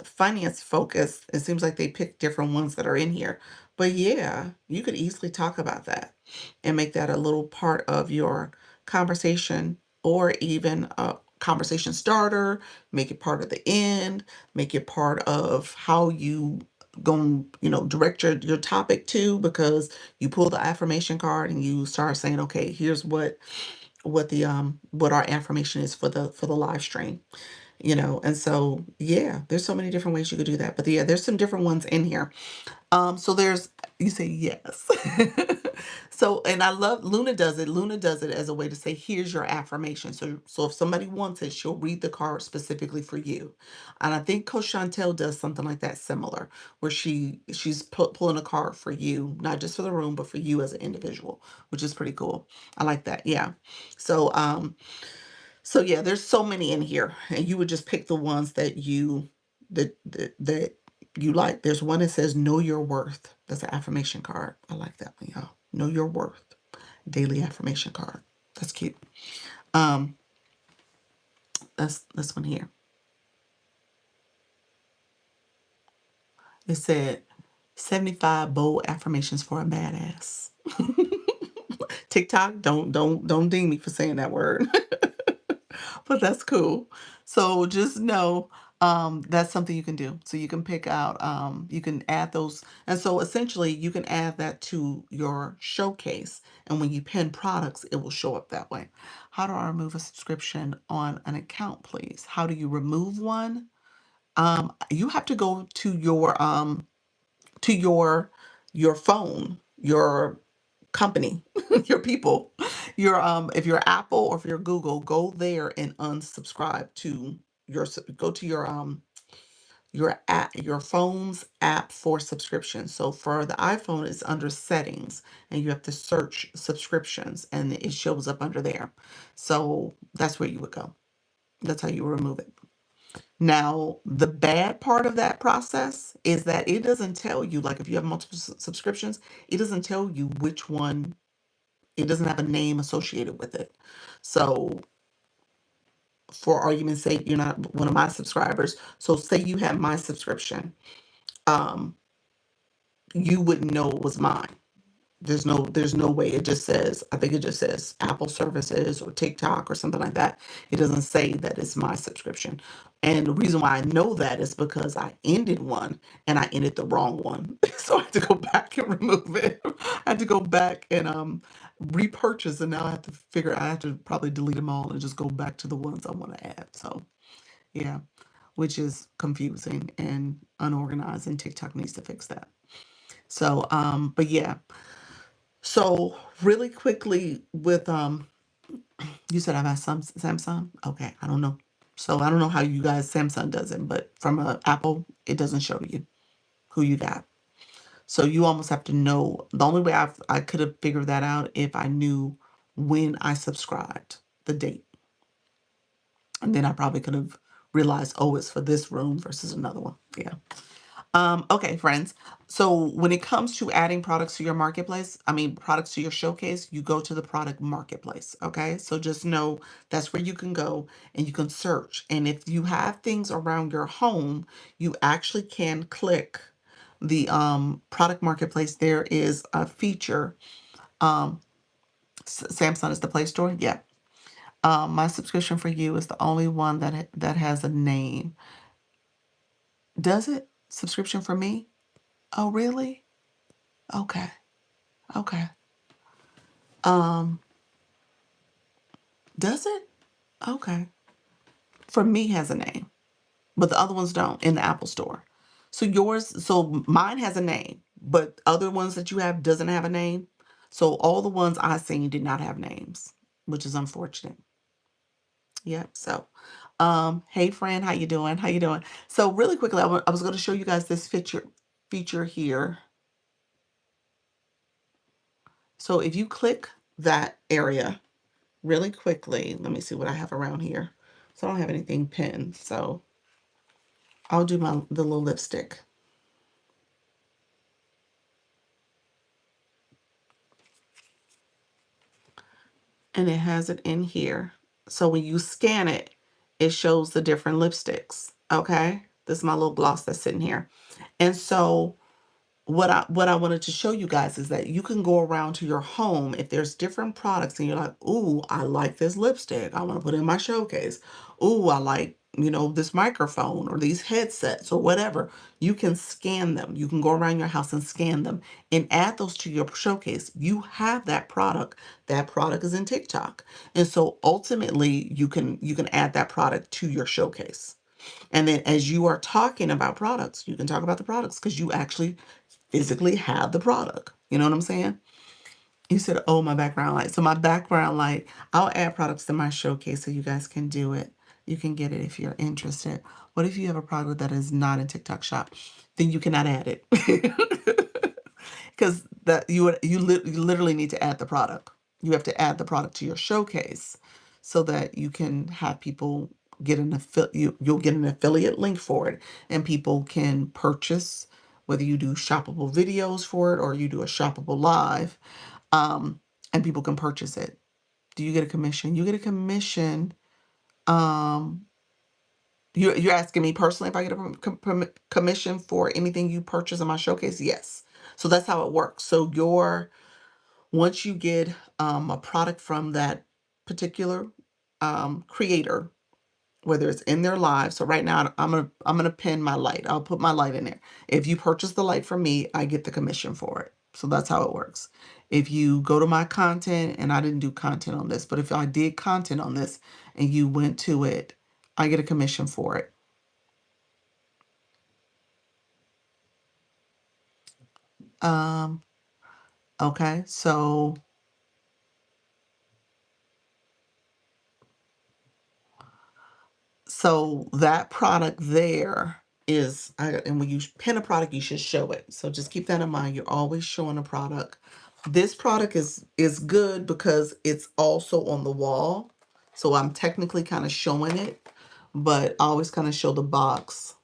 finance focused. It seems like they pick different ones that are in here. But yeah, you could easily talk about that and make that a little part of your conversation, or even a conversation starter, make it part of the end, make it part of how you go, direct your topic to, because you pull the affirmation card and you start saying, okay, here's what our affirmation is for the live stream. And so yeah, there's so many different ways you could do that, but yeah, there's some different ones in here. So there's, you say yes. So, and I love Luna does it as a way to say, here's your affirmation. So if somebody wants it, she'll read the card specifically for you. And I think Coach Chantel does something like that similar, where she's pulling a card for you, not just for the room, but for you as an individual, which is pretty cool. I like that. Yeah. So so yeah, there's so many in here, and you would just pick the ones that you like. There's one that says "Know Your Worth." That's an affirmation card. I like that one, y'all. Know Your Worth, daily affirmation card. That's cute. Um, that's this one here. It said 75 bold affirmations for a badass. TikTok, don't ding me for saying that word. But that's cool. So just know that's something you can do. So you can pick out, you can add those. And so essentially you can add that to your showcase. And when you pin products, it will show up that way. How do I remove a subscription on an account, please? How do you remove one? You have to go to your phone, your company, your people, your if you're Apple or if you're Google, go there and unsubscribe to go to your app, your phone's app for subscription. So for the iPhone, it's under settings, and you have to search subscriptions, and it shows up under there. So that's where you would go. That's how you remove it. Now, the bad part of that process is that it doesn't tell you, like if you have multiple subscriptions, it doesn't tell you which one, it doesn't have a name associated with it. So, for argument's sake, you're not one of my subscribers. So, say you have my subscription, um, you wouldn't know it was mine. There's no way. It just says, I think it just says Apple services or TikTok or something like that. It doesn't say that it's my subscription. And the reason why I know that is because I ended one and I ended the wrong one. So I had to go back and remove it. I had to go back and repurchase, and now I have to probably delete them all and just go back to the ones I want to add. So yeah, which is confusing and unorganized, and TikTok needs to fix that. So but yeah, so really quickly with you said I've asked some Samsung. Okay, I don't know. So I don't know how you guys Samsung does it, but from Apple, it doesn't show you who you got. So you almost have to know. The only way I could have figured that out if I knew when I subscribed, the date, and then I probably could have realized, oh, it's for this room versus another one. Yeah. Okay, friends. So when it comes to adding products to your marketplace, I mean, products to your showcase, you go to the product marketplace. Okay. So just know that's where you can go and you can search. And if you have things around your home, you actually can click the product marketplace. There is a feature. Um, Samsung is the Play Store. Yeah. My subscription for you is the only one that has a name. Does it? Subscription for me? Oh, really? Okay. Okay. Um, does it? Okay. For me has a name, but the other ones don't in the Apple Store. So mine has a name, but other ones that you have doesn't have a name. So all the ones I seen did not have names, which is unfortunate. Yep. So, hey friend, how you doing? How you doing? So really quickly, I was going to show you guys this feature here. So if you click that area really quickly, let me see what I have around here. So I don't have anything pinned. So I'll do the little lipstick. And it has it in here. So when you scan it, it shows the different lipsticks. Okay. This is my little gloss that's sitting here. And so what I wanted to show you guys is that you can go around to your home if there's different products and you're like, ooh, I like this lipstick. I want to put it in my showcase. Ooh, I like, this microphone or these headsets or whatever. You can scan them. You can go around your house and scan them and add those to your showcase. You have that product. That product is in TikTok. And so ultimately you can add that product to your showcase. And then as you are talking about products, you can talk about the products because you actually physically have the product. You know what I'm saying? You said, oh, my background light. So my background light, I'll add products to my showcase so you guys can do it. You can get it if you're interested. What if you have a product that is not in TikTok shop? Then you cannot add it. Because that you literally need to add the product. You have to add the product to your showcase so that you can have people get you'll get an affiliate link for it, and people can purchase, whether you do shoppable videos for it or you do a shoppable live, and people can purchase it. Do you get a commission? You get a commission. Um, you're asking me personally if I get a commission for anything you purchase in my showcase? Yes. So that's how it works. So once you get a product from that particular creator, whether it's in their live. So right now I'm gonna pin my light. I'll put my light in there. If you purchase the light from me, I get the commission for it. So that's how it works. If you go to my content, and I didn't do content on this, but if I did content on this and you went to it, I get a commission for it. Um, okay, so that product there and when you pin a product, you should show it. So just keep that in mind. You're always showing a product. This product is good because it's also on the wall. So I'm technically kind of showing it, but I always kind of show the box,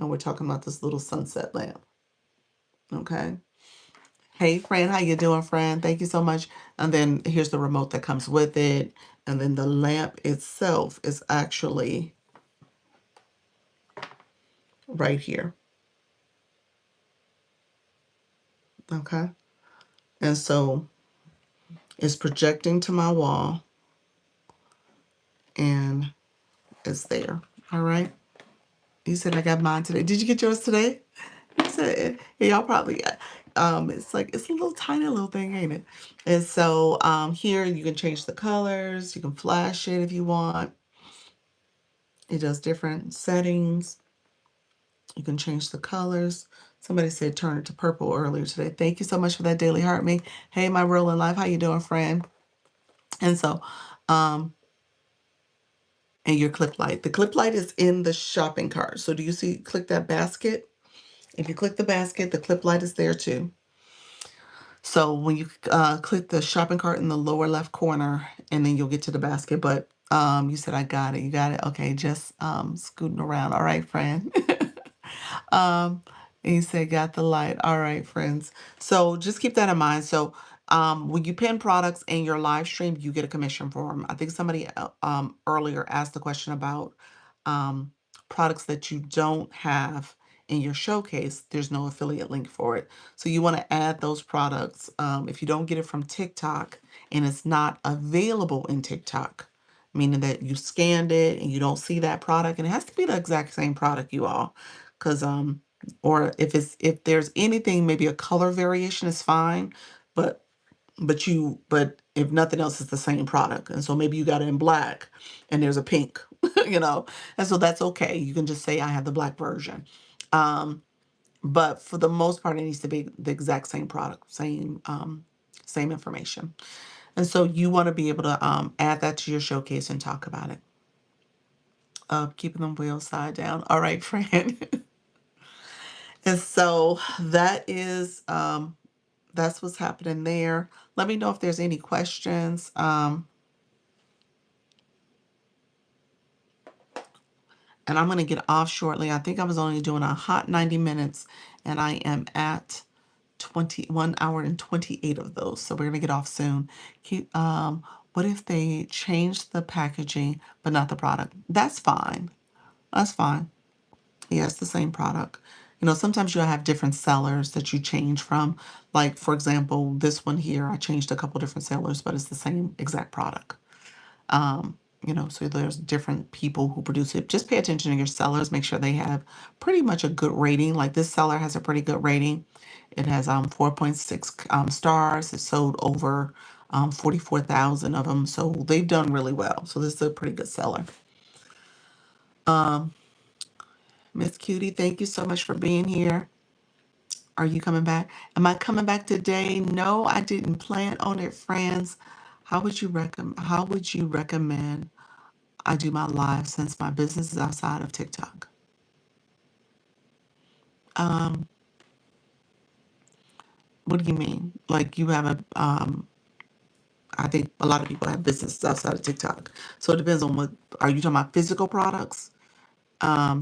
and we're talking about this little sunset lamp. Okay. Hey, friend, how you doing, friend? Thank you so much. And then here's the remote that comes with it. And then the lamp itself is actually right here. Okay. And so it's projecting to my wall and it's there. All right. You said I got mine today. Did you get yours today? You said, yeah, y'all probably, it's like, it's a little tiny little thing, ain't it? And so here you can change the colors. You can flash it if you want. It does different settings. You can change the colors. Somebody said turn it to purple earlier today. Thank you so much for that daily heart me. Hey, my real in life, how you doing, friend? And so, um, and your clip light. The clip light is in the shopping cart. So do you see, click that basket? If you click the basket, the clip light is there too. So when you click the shopping cart in the lower left corner, and then you'll get to the basket. But you said I got it. You got it. Okay, just scooting around. All right, friend. Um, and you said got the light. All right, friends. So just keep that in mind. So when you pin products in your live stream, you get a commission for them. I think somebody earlier asked the question about um, products that you don't have in your showcase. There's no affiliate link for it. So you want to add those products. If you don't get it from TikTok and it's not available in TikTok, meaning that you scanned it and you don't see that product, and it has to be the exact same product, you all. Because or if there's anything, maybe a color variation is fine, but but if nothing else, it's the same product. And so maybe you got it in black and there's a pink, you know, and so that's okay. You can just say I have the black version. Um, but for the most part, it needs to be the exact same product, same information. And so you want to be able to add that to your showcase and talk about it. Keeping them wheels side down. All right, friend. And so that's what's happening there. Let me know if there's any questions. And I'm going to get off shortly. I think I was only doing a hot 90 minutes, and I am at 21 hour and 28 of those. So we're going to get off soon. What if they change the packaging but not the product? That's fine. That's fine. Yeah, it's the same product. You know, sometimes you'll have different sellers that you change from. Like, for example, this one here, I changed a couple different sellers, but it's the same exact product. You know, so there's different people who produce it. Just pay attention to your sellers. Make sure they have pretty much a good rating. Like this seller has a pretty good rating. It has 4.6 stars. It sold over 44,000 of them. So they've done really well. So this is a pretty good seller. Miss Cutie, thank you so much for being here. Are you coming back? Am I coming back today? No, I didn't plan on it, friends. How would you recommend I do my live since my business is outside of TikTok? Um, what do you mean? Like you have I think a lot of people have businesses outside of TikTok. So it depends on what, are you talking about physical products?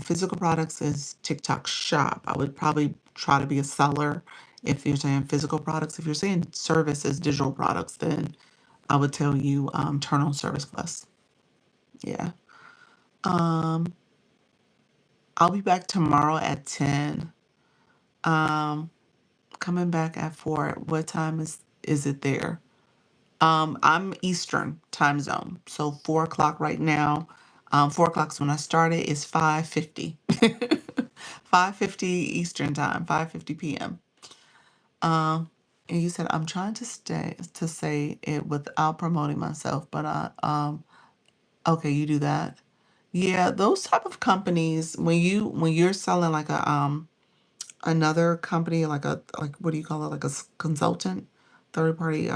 Physical products is TikTok shop. I would probably try to be a seller if you're saying physical products. If you're saying services, digital products, then I would tell you turn on Service Plus. Yeah. Um, I'll be back tomorrow at 10. Um, Coming back at 4. What time is it there? I'm Eastern time zone, so 4 o'clock right now. 4 o'clock is when I started. It's 5:50. 5:50 Eastern time. 5:50 p.m. And you said I'm trying to say it without promoting myself, but okay, you do that. Yeah, those type of companies when you're selling like a another company like what do you call it, like a consultant, third party,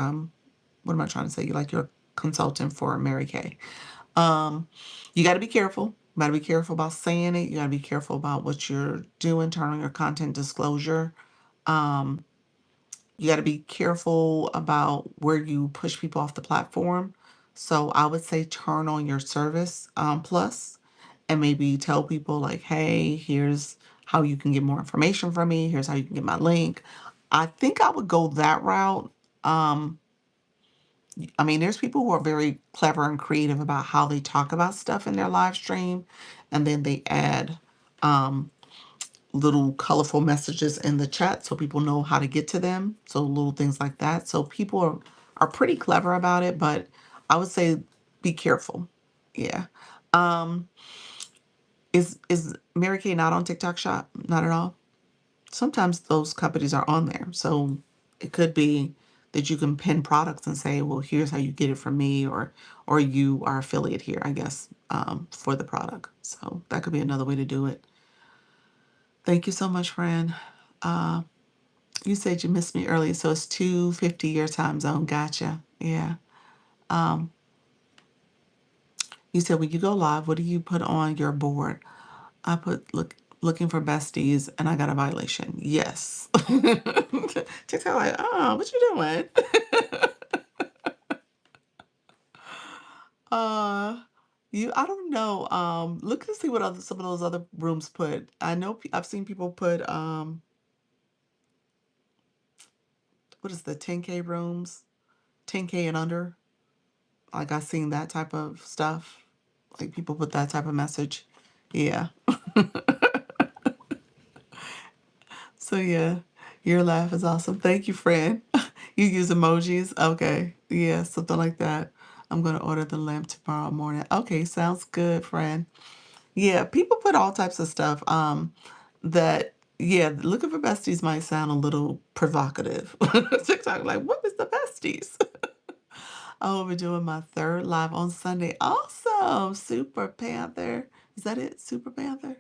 what am I trying to say, you like you're a consultant for Mary Kay. You got to be careful. You got to be careful about saying it. You got to be careful about what you're doing, turn on your content disclosure. You got to be careful about where you push people off the platform. So I would say turn on your service plus. and maybe tell people like, hey, here's how you can get more information from me. Here's how you can get my link. I think I would go that route. Um, I mean, there's people who are very clever and creative about how they talk about stuff in their live stream, and then they add little colorful messages in the chat so people know how to get to them. So little things like that. So people are pretty clever about it, but I would say be careful. Yeah. Um, is Mary Kay not on TikTok Shop? Not at all. Sometimes those companies are on there. So it could be that you can pin products and say, well, here's how you get it from me, or you are affiliate here, I guess, for the product. So that could be another way to do it. Thank you so much, friend. Uh, you said you missed me earlier, so it's 2:50 your time zone. Gotcha. Yeah. Um, you said when you go live, what do you put on your board? I put looking for besties and I got a violation. Yes. TikTok like, oh, what you doing? uh I don't know. Look to see what other some of those other rooms put. I know I've seen people put what is the 10K rooms? 10K and under. Like I've seen that type of stuff. Like people put that type of message. Yeah. So yeah, your laugh is awesome. Thank you, friend. You use emojis? Okay. Yeah, something like that. I'm gonna order the lamp tomorrow morning. Okay, sounds good, friend. Yeah, people put all types of stuff. That yeah, looking for besties might sound a little provocative. TikTok, like, what is the besties? Oh, we're doing my third live on Sunday. Awesome. Super Panther. Is that it? Super Panther?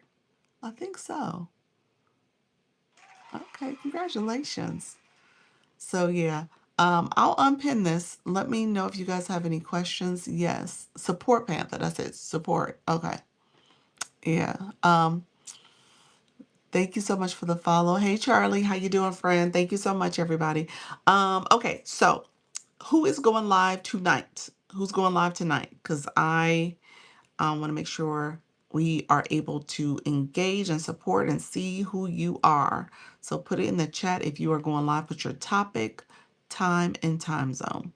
I think so. Okay, congratulations. So yeah, I'll unpin this. Let me know if you guys have any questions. Yes, support Panther. That's it. Support. Okay. Yeah. Thank you so much for the follow. Hey Charlie, how you doing, friend? Thank you so much, everybody. Okay, so who is going live tonight? Who's going live tonight? Because I want to make sure we are able to engage and support and see who you are. So put it in the chat if you are going live. Put your topic, time, and time zone.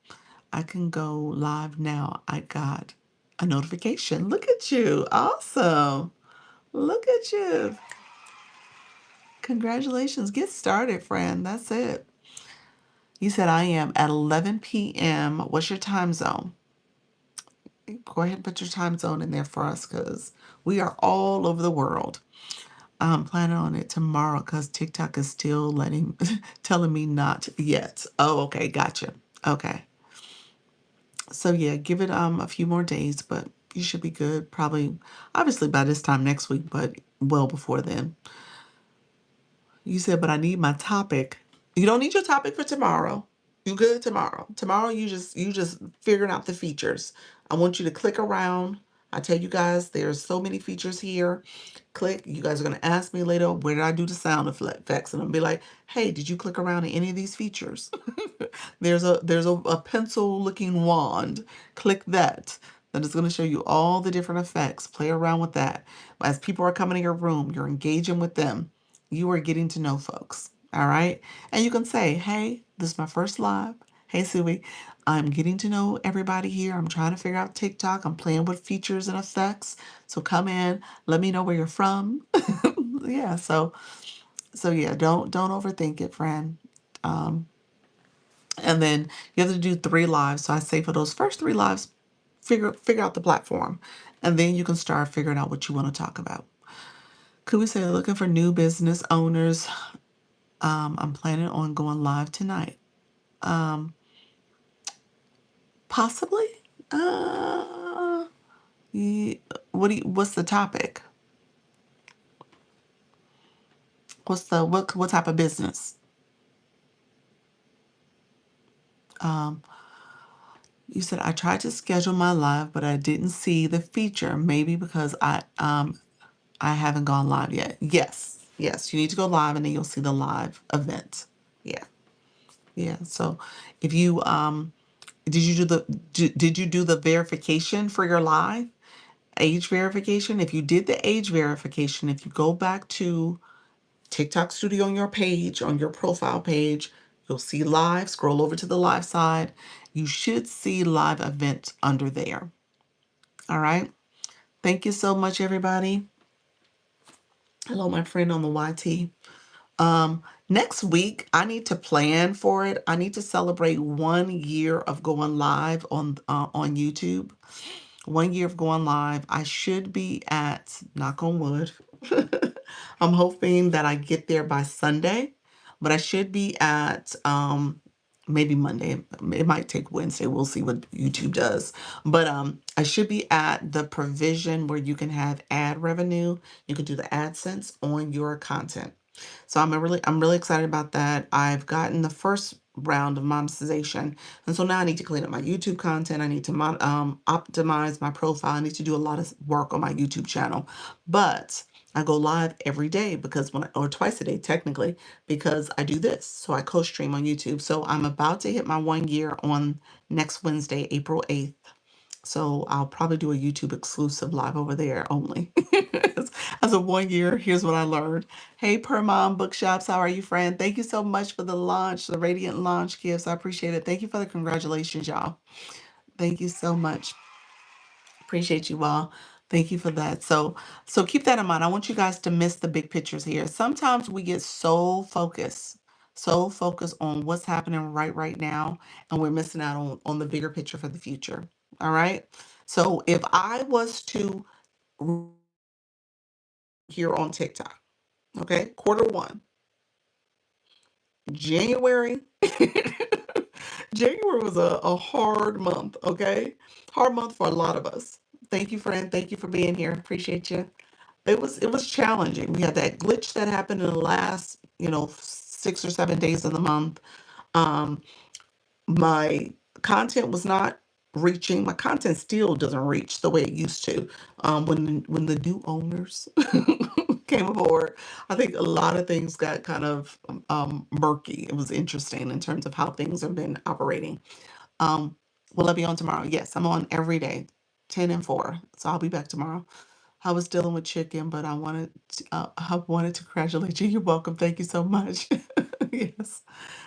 I can go live now. I got a notification. Look at you. Awesome. Look at you. Congratulations. Get started, friend. That's it. You said I am at 11 p.m. What's your time zone? Go ahead and put your time zone in there for us because we are all over the world. I'm planning on it tomorrow because TikTok is still telling me not yet. Oh, okay, gotcha. Okay. So yeah, give it a few more days, but you should be good. Probably, obviously by this time next week, but well before then. You said, but I need my topic. You don't need your topic for tomorrow. You good tomorrow. Tomorrow you just figuring out the features. I want you to click around. I tell you guys there's so many features here. Click. You guys are gonna ask me later, where did I do the sound effects? And I'll be like, hey, did you click around in any of these features? There's a pencil looking wand. Click that. That is going to show you all the different effects. Play around with that. As people are coming to your room, you're engaging with them. You are getting to know folks. All right. And you can say, hey, this is my first live. Hey, Suey, I'm getting to know everybody here. I'm trying to figure out TikTok. I'm playing with features and effects. So come in. Let me know where you're from. Yeah. So yeah, don't overthink it, friend. Um, and then you have to do 3 lives. So I say for those first 3 lives, figure out the platform, and then you can start figuring out what you want to talk about. Could we say looking for new business owners? I'm planning on going live tonight. Um, Possibly. Uh, what's the topic? What type of business? Um, you said I tried to schedule my live, but I didn't see the feature. Maybe because I haven't gone live yet. Yes, yes, you need to go live, and then you'll see the live event. Yeah, yeah. So if you did you do the verification for your live? age verification. If you did the age verification, if you go back to TikTok Studio on your page, on your profile page, you'll see live. Scroll over to the live side. You should see live events under there. All right. Thank you so much, everybody. Hello, my friend on the YT. Next week, I need to plan for it. I need to celebrate 1 year of going live on YouTube. 1 year of going live. I should be at, knock on wood. I'm hoping that I get there by Sunday, but I should be at maybe Monday. It might take Wednesday. We'll see what YouTube does. But I should be at the provision where you can have ad revenue. You can do the AdSense on your content. So I'm really excited about that. I've gotten the first round of monetization, and so now I need to clean up my YouTube content. I need to optimize my profile. I need to do a lot of work on my YouTube channel. But I go live every day because or twice a day technically, because I do this. So I co-stream on YouTube. So I'm about to hit my 1 year on next Wednesday, April 8th. So I'll probably do a YouTube exclusive live over there only. As a 1 year, here's what I learned. Hey, Per Mom Bookshops, how are you, friend? Thank you so much for the launch, the Radiant launch gifts. I appreciate it. Thank you for the congratulations, y'all. Thank you so much. Appreciate you all. Thank you for that. So keep that in mind. I want you guys to miss the big pictures here. Sometimes we get so focused on what's happening right now, and we're missing out on the bigger picture for the future. All right. So if I was to here on TikTok, okay, quarter 1, January. January was a hard month, okay? Hard month for a lot of us. Thank you, friend. Thank you for being here. Appreciate you. It was challenging. We had that glitch that happened in the last, 6 or 7 days of the month. Um, my content was not reaching. My content still doesn't reach the way it used to. When the new owners came aboard, I think a lot of things got kind of murky. It was interesting in terms of how things have been operating. Um, will I be on tomorrow? Yes, I'm on every day, 10 and 4. So I'll be back tomorrow. I was dealing with chicken, but I wanted to congratulate you. You're welcome. Thank you so much. Yes.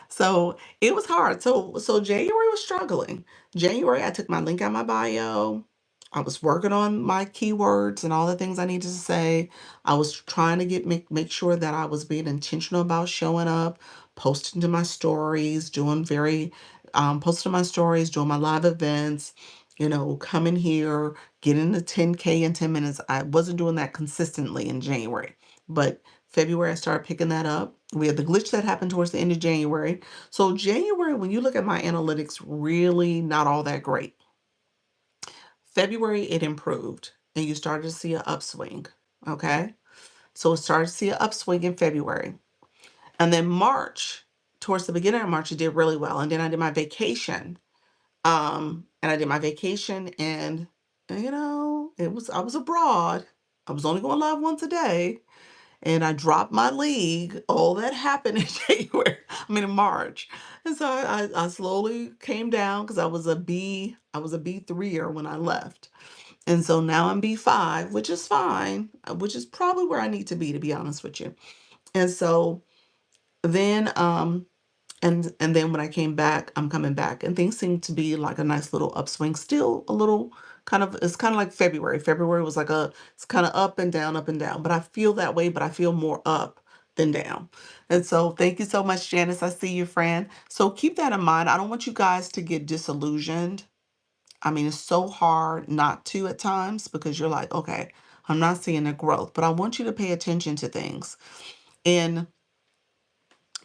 So it was hard. So January was struggling. January, I took my link out my bio. I was working on my keywords and all the things I needed to say. I was trying to make sure that I was being intentional about showing up, posting to my stories, posting my stories, doing my live events, coming here, getting the 10K in 10 minutes. I wasn't doing that consistently in January, but February, I started picking that up. We had the glitch that happened towards the end of January. So January, when you look at my analytics, really not all that great. February, it improved and you started to see an upswing. Okay. So it started to see an upswing in February. And then March, towards the beginning of March, it did really well. And then I did my vacation. And I was abroad. I was only going live once a day. And I dropped my league. All that happened in in March. And so I slowly came down because I was a B3er when I left. And so now I'm B5, which is fine, which is probably where I need to be honest with you. And so then and then when I came back, I'm coming back, and things seem to be like a nice little upswing. Still a little it's kind of like February. February was it's kind of up and down. But I feel that way, but I feel more up than down. And so thank you so much, Janice. I see you, friend. So keep that in mind. I don't want you guys to get disillusioned. I mean, it's so hard not to at times because you're like, okay, I'm not seeing the growth, but I want you to pay attention to things. And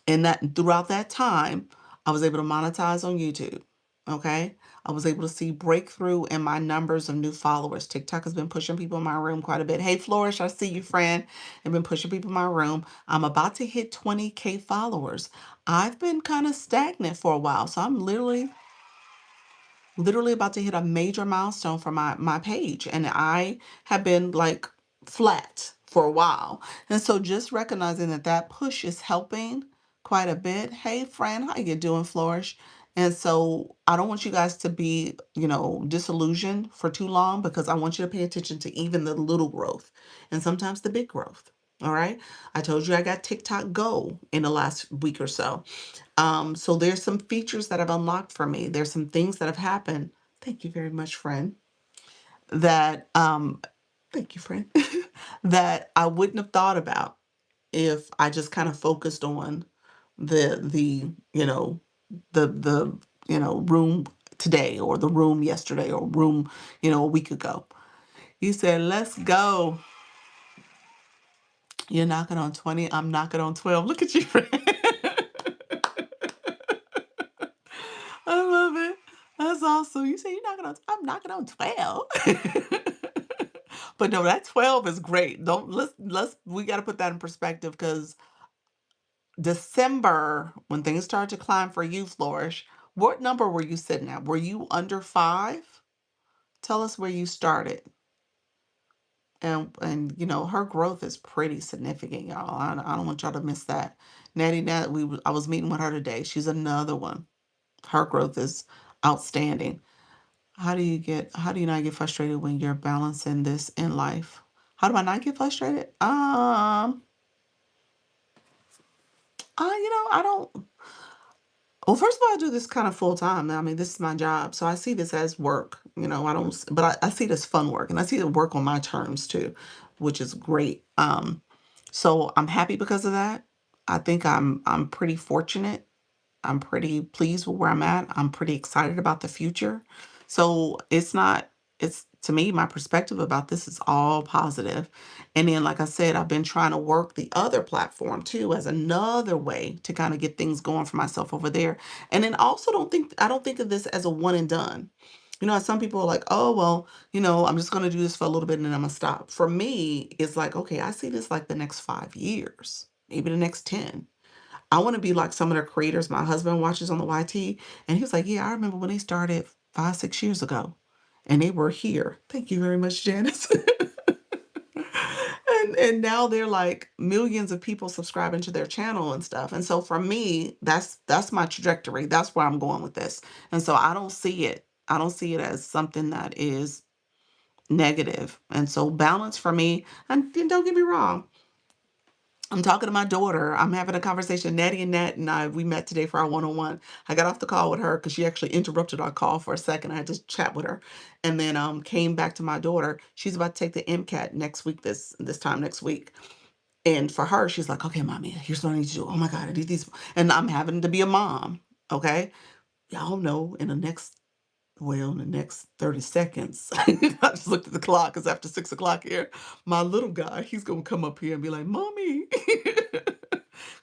that throughout that time, I was able to monetize on YouTube. Okay. I was able to see breakthrough in my numbers of new followers. TikTok has been pushing people in my room quite a bit. Hey, Flourish, I see you, friend. I've been pushing people in my room. I'm about to hit 20K followers. I've been kind of stagnant for a while. So I'm literally about to hit a major milestone for my page. And I have been like flat for a while. And so just recognizing that push is helping quite a bit. Hey, friend, how you doing, Flourish? And so I don't want you guys to be, disillusioned for too long, because I want you to pay attention to even the little growth and sometimes the big growth. All right. I told you I got TikTok Go in the last week or so. So there's some features that have unlocked for me. There's some things that have happened. Thank you very much, friend. That thank you, friend. That I wouldn't have thought about if I just kind of focused on the room today, or the room yesterday, or room a week ago. You said, let's go. You're knocking on 20, I'm knocking on 12. Look at you, friend. I love it. That's awesome. You say you're knocking on, I'm knocking on 12. But no, that 12 is great. Don't let's we got to put that in perspective, because December, when things started to climb for you, Flourish, what number were you sitting at? Were you under 5? Tell us where you started. And her growth is pretty significant, y'all. I don't want y'all to miss that. Natty Nat, I was meeting with her today. She's another one. Her growth is outstanding. How do you not get frustrated when you're balancing this in life? How do I not get frustrated? I don't. Well, first of all, I do this kind of full time. I mean, this is my job. So I see this as work. I don't, but I see it as fun work, and I see it work on my terms too, which is great. So I'm happy because of that. I think I'm pretty fortunate. I'm pretty pleased with where I'm at. I'm pretty excited about the future. So it's to me, my perspective about this is all positive. And then, like I said, I've been trying to work the other platform too as another way to kind of get things going for myself over there. And then also I don't think of this as a one and done. Some people are like, oh, well, I'm just going to do this for a little bit and then I'm going to stop. For me, it's like, okay, I see this like the next 5 years, maybe the next 10. I want to be like some of the creators my husband watches on the YT. And he was like, yeah, I remember when they started 5, 6 years ago and they were here. Thank you very much, Janice. And now they're like millions of people subscribing to their channel and stuff. And so for me, that's my trajectory. That's where I'm going with this. And so I don't see it as something that is negative. And so balance for me, and don't get me wrong, I'm talking to my daughter. I'm having a conversation. Natty and Nat and I, we met today for our one-on-one. I got off the call with her because she actually interrupted our call for a second. I had to chat with her, and then came back to my daughter. She's about to take the MCAT next week, this time next week. And for her, she's like, okay, mommy, here's what I need to do. Oh my God, I need these. And I'm having to be a mom. Okay. Y'all know in the next 30 seconds, I just looked at the clock because after 6 o'clock here, my little guy, he's going to come up here and be like, Mommy,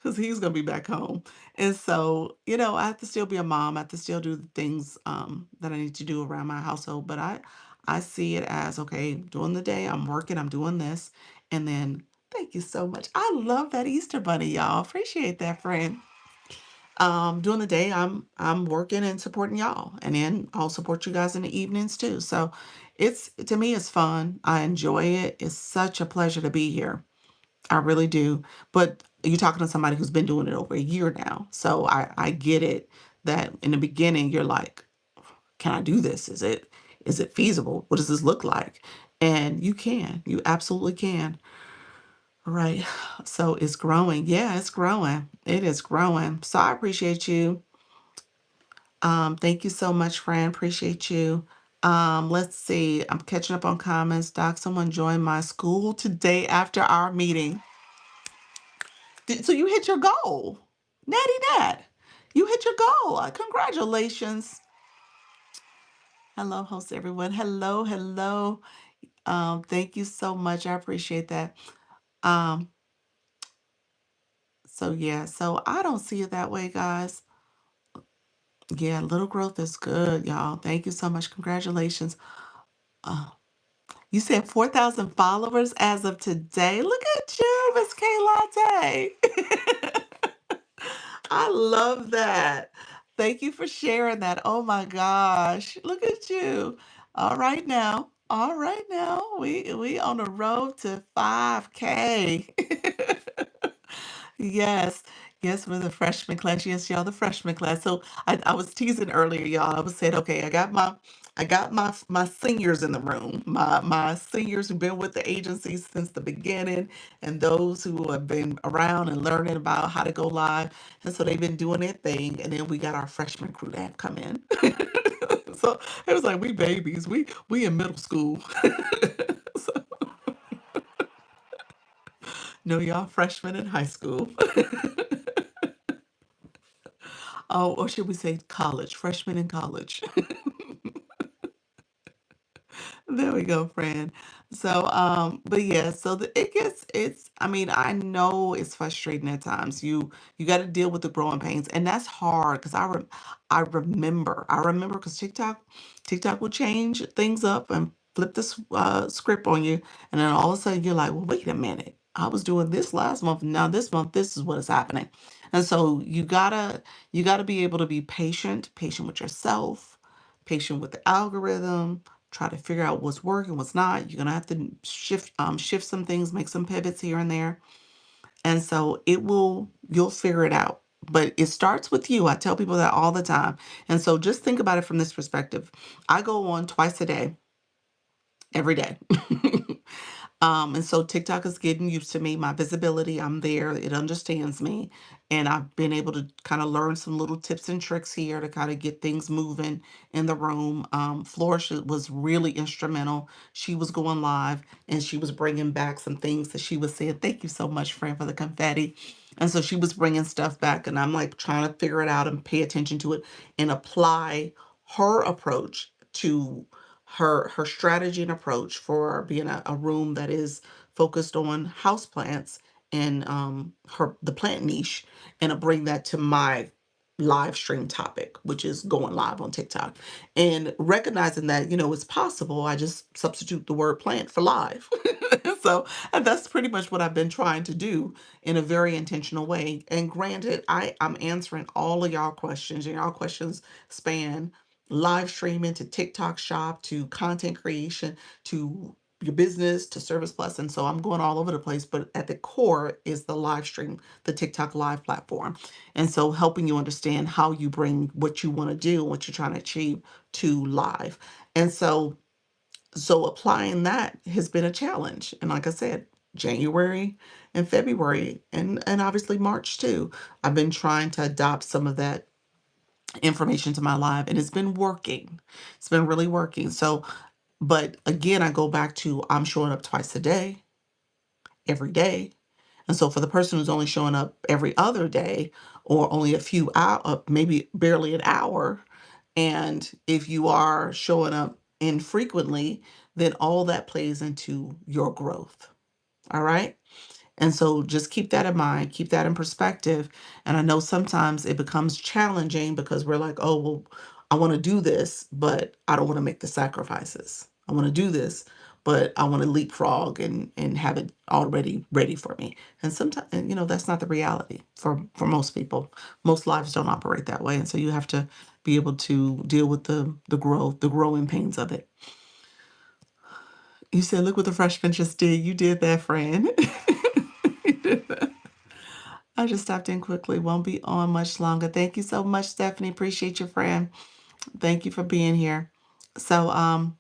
because he's going to be back home. And so, I have to still be a mom. I have to still do the things that I need to do around my household. But I see it as, okay, during the day, I'm working, I'm doing this. And then, thank you so much. I love that Easter bunny, y'all. Appreciate that, friend. During the day, I'm working and supporting y'all, and then I'll support you guys in the evenings too. So it's to me, it's fun. I enjoy it. It's such a pleasure to be here. I really do. But you're talking to somebody who's been doing it over a year now, so I get it. That in the beginning, you're like, can I do this? Is it feasible? What does this look like? And you absolutely can. Right. So it's growing. Yeah, it's growing. It is growing. So I appreciate you. Thank you so much, friend. Appreciate you. Let's see. I'm catching up on comments. Doc, someone joined my school today after our meeting. So you hit your goal. Natty Nat. You hit your goal. Congratulations. Hello, host everyone. Hello, hello. Thank you so much. I appreciate that. Um, so yeah, so I don't see it that way, guys. Yeah, little growth is good, y'all. Thank you so much. Congratulations. Uh, You said 4,000 followers as of today. Look at you, Miss K Latte. I love that. Thank you for sharing that. Oh my gosh. Look at you. All right now. All right now. We on the road to 5K. Yes, yes, we're the freshman class. Yes, y'all, the freshman class. So I was teasing earlier, y'all. I was saying, okay, I got my seniors in the room, my seniors who've been with the agency since the beginning, and those who have been around and learning about how to go live. And so they've been doing their thing, and then we got our freshman crew that have come in. So it was like we babies, we in middle school. So, no, y'all freshmen in high school. Oh, or should we say college, freshmen in college? There we go, friend. So, but yeah, so I mean, I know it's frustrating at times. You got to deal with the growing pains, and that's hard because I remember because TikTok will change things up and flip this script on you, and then all of a sudden you're like, well, wait a minute, I was doing this last month, now this month this is what is happening, and so you gotta be able to be patient with yourself, patient with the algorithm, try to figure out what's working, what's not. You're gonna have to shift some things, make some pivots here and there. And so you'll figure it out. But it starts with you. I tell people that all the time. And so just think about it from this perspective. I go on twice a day, every day. And so TikTok is getting used to me, my visibility. I'm there, it understands me. And I've been able to kind of learn some little tips and tricks here to kind of get things moving in the room. Flourish was really instrumental. She was going live and she was bringing back some things that she was saying. Thank you so much, friend, for the confetti. And so she was bringing stuff back, and I'm like trying to figure it out and pay attention to it and apply her approach to her strategy and approach for being a room that is focused on houseplants and her the plant niche, and I bring that to my live stream topic, which is going live on TikTok. And recognizing that, it's possible, I just substitute the word plant for live. So, and that's pretty much what I've been trying to do in a very intentional way. And granted, I'm answering all of y'all questions, and y'all questions span live streaming to TikTok shop to content creation to your business to service plus. And so I'm going all over the place, but at the core is the live stream, the TikTok live platform. And so helping you understand how you bring what you want to do, what you're trying to achieve to live. And so applying that has been a challenge. And like I said, January and February and obviously March too. I've been trying to adopt some of that information to my live, and it's been working. It's been really working. So, but again, I go back to I'm showing up twice a day, every day. And so for the person who's only showing up every other day or only a few hours, maybe barely an hour, and if you are showing up infrequently, then all that plays into your growth. All right. And so just keep that in mind, keep that in perspective. And I know sometimes it becomes challenging because we're like, oh, well, I want to do this, but I don't want to make the sacrifices. I want to do this, but I want to leapfrog and have it already ready for me. And sometimes, that's not the reality for most people. Most lives don't operate that way. And so you have to be able to deal with the growing pains of it. You said, look what the freshman just did. You did that, friend. You did that. I just stopped in quickly. Won't be on much longer. Thank you so much, Stephanie. Appreciate your friend. Thank you for being here. So,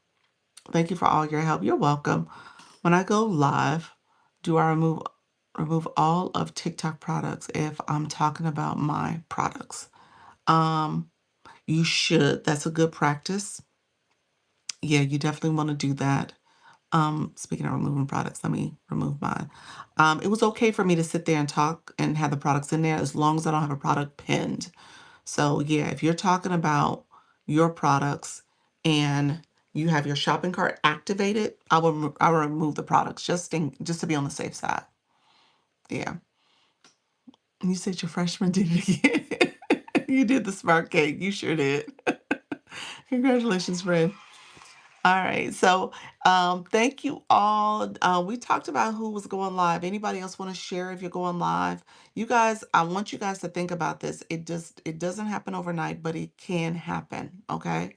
thank you for all your help. You're welcome. When I go live, do I remove all of TikTok products if I'm talking about my products? Um, you should. That's a good practice. Yeah, you definitely want to do that. Speaking of removing products, let me remove mine. It was okay for me to sit there and talk and have the products in there as long as I don't have a product pinned. So yeah, if you're talking about your products and you have your shopping cart activated, I will remove the products just to be on the safe side. Yeah. You said your freshman did it again. You did the smart cake. You sure did. Congratulations, friend. All right. So, thank you all. We talked about who was going live. Anybody else want to share if you're going live? You guys, I want you guys to think about this. It doesn't happen overnight, but it can happen. Okay.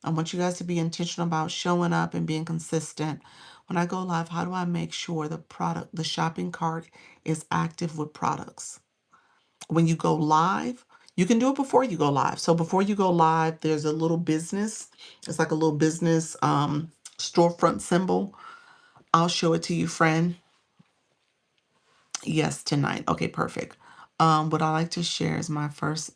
I want you guys to be intentional about showing up and being consistent When I go live, how do I make sure the shopping cart is active with products? When you go live, you can do it before you go live. So before you go live, there's a little business. It's like a little business storefront symbol. I'll show it to you, friend. Yes, tonight. Okay, perfect. What I like to share is my first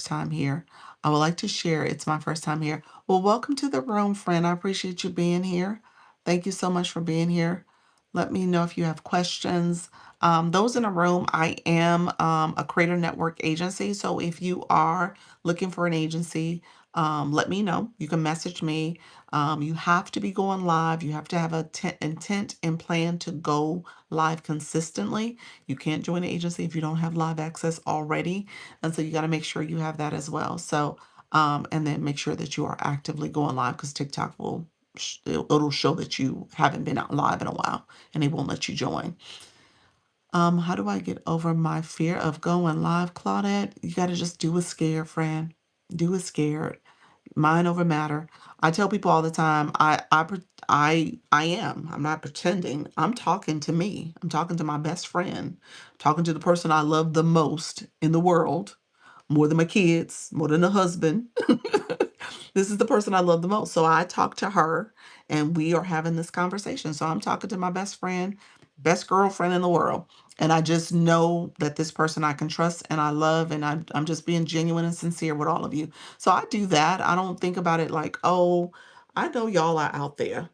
time here. I would like to share it's my first time here. Well, welcome to the room, friend. I appreciate you being here. Thank you so much for being here. Let me know if you have questions. Those in the room, I am a Creator Network agency. So if you are looking for an agency, let me know. You can message me. You have to be going live. You have to have a intent and plan to go live consistently. You can't join an agency if you don't have live access already. And so you got to make sure you have that as well. So, and then make sure that you are actively going live because TikTok will, it'll show that you haven't been out live in a while and they won't let you join. How do I get over my fear of going live, Claudette? You got to just do it scared, friend. Do it scared. Mind over matter. I tell people all the time, I am. I'm not pretending. I'm talking to me. I'm talking to my best friend. I'm talking to the person I love the most in the world, more than my kids, more than a husband. This is the person I love the most. So I talk to her and we are having this conversation. So I'm talking to my best friend, best girlfriend in the world. And I just know that this person I can trust and I love, and I'm just being genuine and sincere with all of you. So I do that. I don't think about it like, oh, I know y'all are out there.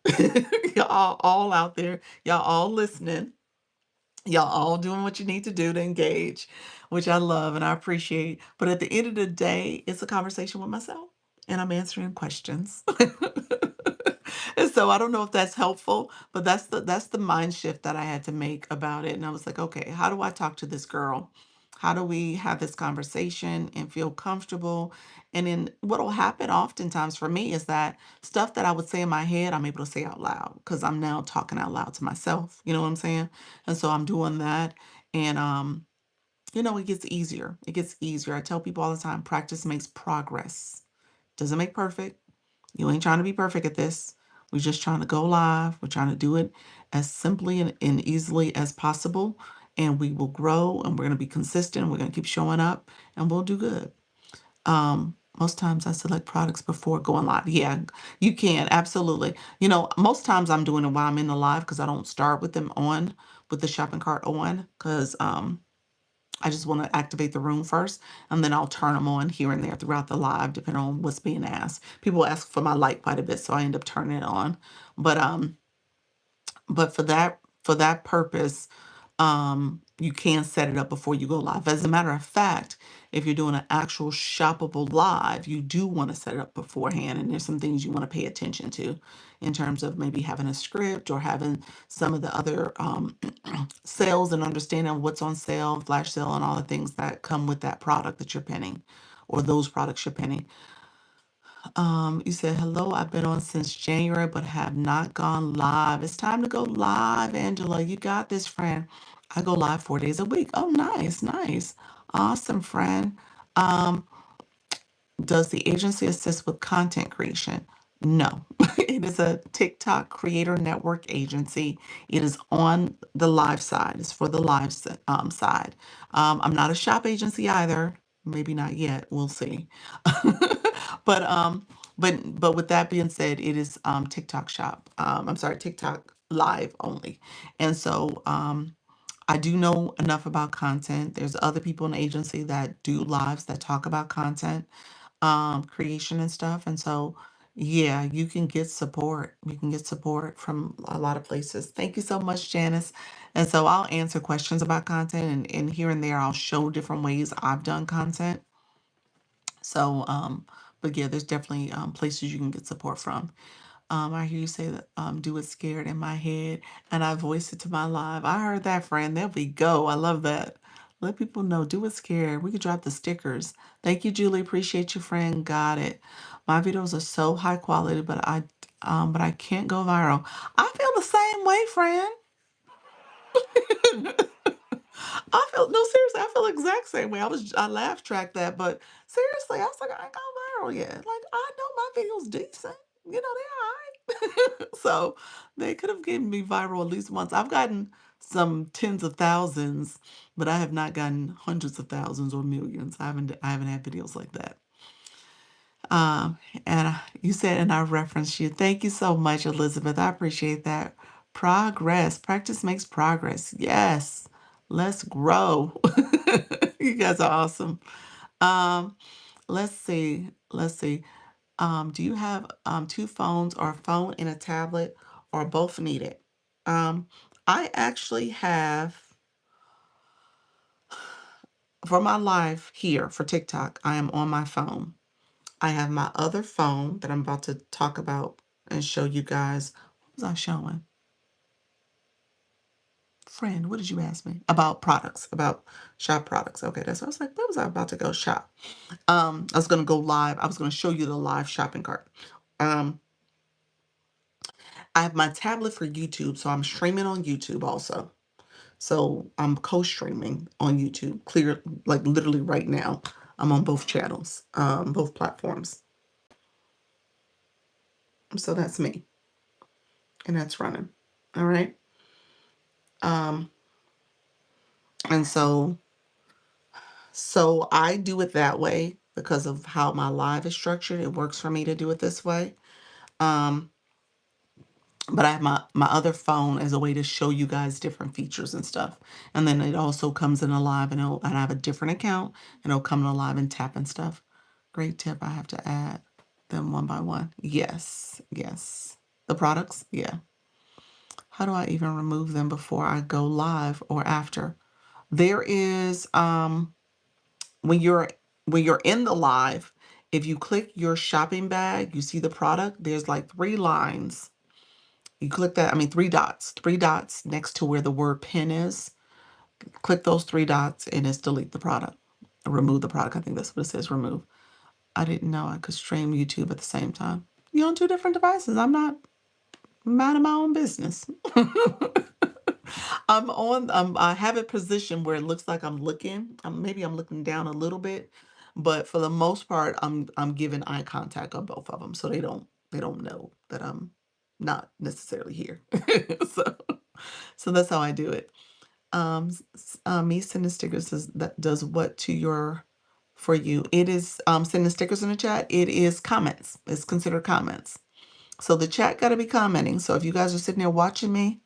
Y'all all out there. Y'all all listening. Y'all all doing what you need to do to engage, which I love and I appreciate. But at the end of the day, it's a conversation with myself and I'm answering questions. And so I don't know if that's helpful, but that's the mind shift that I had to make about it. And I was like, okay, how do I talk to this girl? How do we have this conversation and feel comfortable? And then what'll happen oftentimes for me is that stuff that I would say in my head, I'm able to say out loud because I'm now talking out loud to myself. You know what I'm saying? And so I'm doing that. And it gets easier. It gets easier. I tell people all the time, practice makes progress. Doesn't make perfect. You ain't trying to be perfect at this. We're just trying to go live. We're trying to do it as simply and easily as possible. And we will grow and we're going to be consistent. We're going to keep showing up and we'll do good. Most times I select products before going live. Yeah, you can. Absolutely. Most times I'm doing it while I'm in the live because I don't start with them on, with the shopping cart on, because I just want to activate the room first, and then I'll turn them on here and there throughout the live, depending on what's being asked. People ask for my light quite a bit, so I end up turning it on. But for that purpose, you can set it up before you go live. As a matter of fact, if you're doing an actual shoppable live, you do want to set it up beforehand, and there's some things you want to pay attention to in terms of maybe having a script or having some of the other sales and understanding what's on sale, flash sale, and all the things that come with that product that you're pinning or those products you're pinning. You said, hello, I've been on since January, but have not gone live. It's time to go live, Angela. You got this, friend. I go live 4 days a week. Oh, nice, nice. Awesome, friend. Um, does the agency assist with content creation? No, it is a TikTok creator network agency. It is on the live side. It's for the live side. I'm not a shop agency either. Maybe not yet. We'll see. But but with that being said, it is TikTok shop. I'm sorry, TikTok live only. And so I do know enough about content. There's other people in the agency that do lives that talk about content creation and stuff. And so, yeah, you can get support. You can get support from a lot of places. Thank you so much, Janice. And so I'll answer questions about content, and here and there I'll show different ways I've done content. So, but yeah, there's definitely places you can get support from. I hear you say that do it scared in my head, and I voice it to my live. I heard that, friend. There we go. I love that. Let people know. Do it scared. We could drop the stickers. Thank you, Julie. Appreciate you, friend. Got it. My videos are so high quality, but I can't go viral. I feel the same way, friend. I feel no, seriously. I feel the exact same way. I laugh tracked that, but seriously, I was like, I ain't gone viral yet. Like I know my video's decent. they're all right. So they could have given me viral at least once. I've gotten some tens of thousands, but I have not gotten hundreds of thousands or millions. I haven't had videos like that. Um, and you said, and I referenced you. Thank you so much, Elizabeth. I appreciate that. Progress. Practice makes progress. Yes. Let's grow. You guys are awesome. Um, let's see. Let's see. Do you have two phones or a phone and a tablet or both needed? Um, I actually have for my live here for TikTok, I am on my phone. I have my other phone that I'm about to talk about and show you guys. What was I showing? Friend, what did you ask me? About products, about shop products. Okay, that's what I was like, what was I about to go shop? I was gonna go live. I was gonna show you the live shopping cart. Um, I have my tablet for YouTube, so I'm streaming on YouTube also. So I'm co-streaming on YouTube, clear, like literally right now. I'm on both channels, both platforms. So that's me, and that's running. All right. Um, and so I do it that way because of how my live is structured. It works for me to do it this way. Um, but I have my other phone as a way to show you guys different features and stuff. And then it also comes in a live, and I have a different account, and it'll come in a live and tap and stuff. Great tip. I have to add them one by one. Yes, yes. The products, yeah. How do I even remove them before I go live or after? There is when you're in the live, if you click your shopping bag, you see the product, there's like three lines. You click that, I mean three dots next to where the word pin is. Click those three dots and it's delete the product. Remove the product. I think that's what it says, remove. I didn't know I could stream YouTube at the same time. You're on two different devices. I'm not minding my own business. I have it positioned where it looks like I'm looking. Maybe I'm looking down a little bit, but for the most part, I'm giving eye contact on both of them, so they don't know that I'm not necessarily here. So so that's how I do it. Me sending stickers does what to your for you? It is sending stickers in the chat. It is comments. It's considered comments. So the chat got to be commenting. So if you guys are sitting there watching me,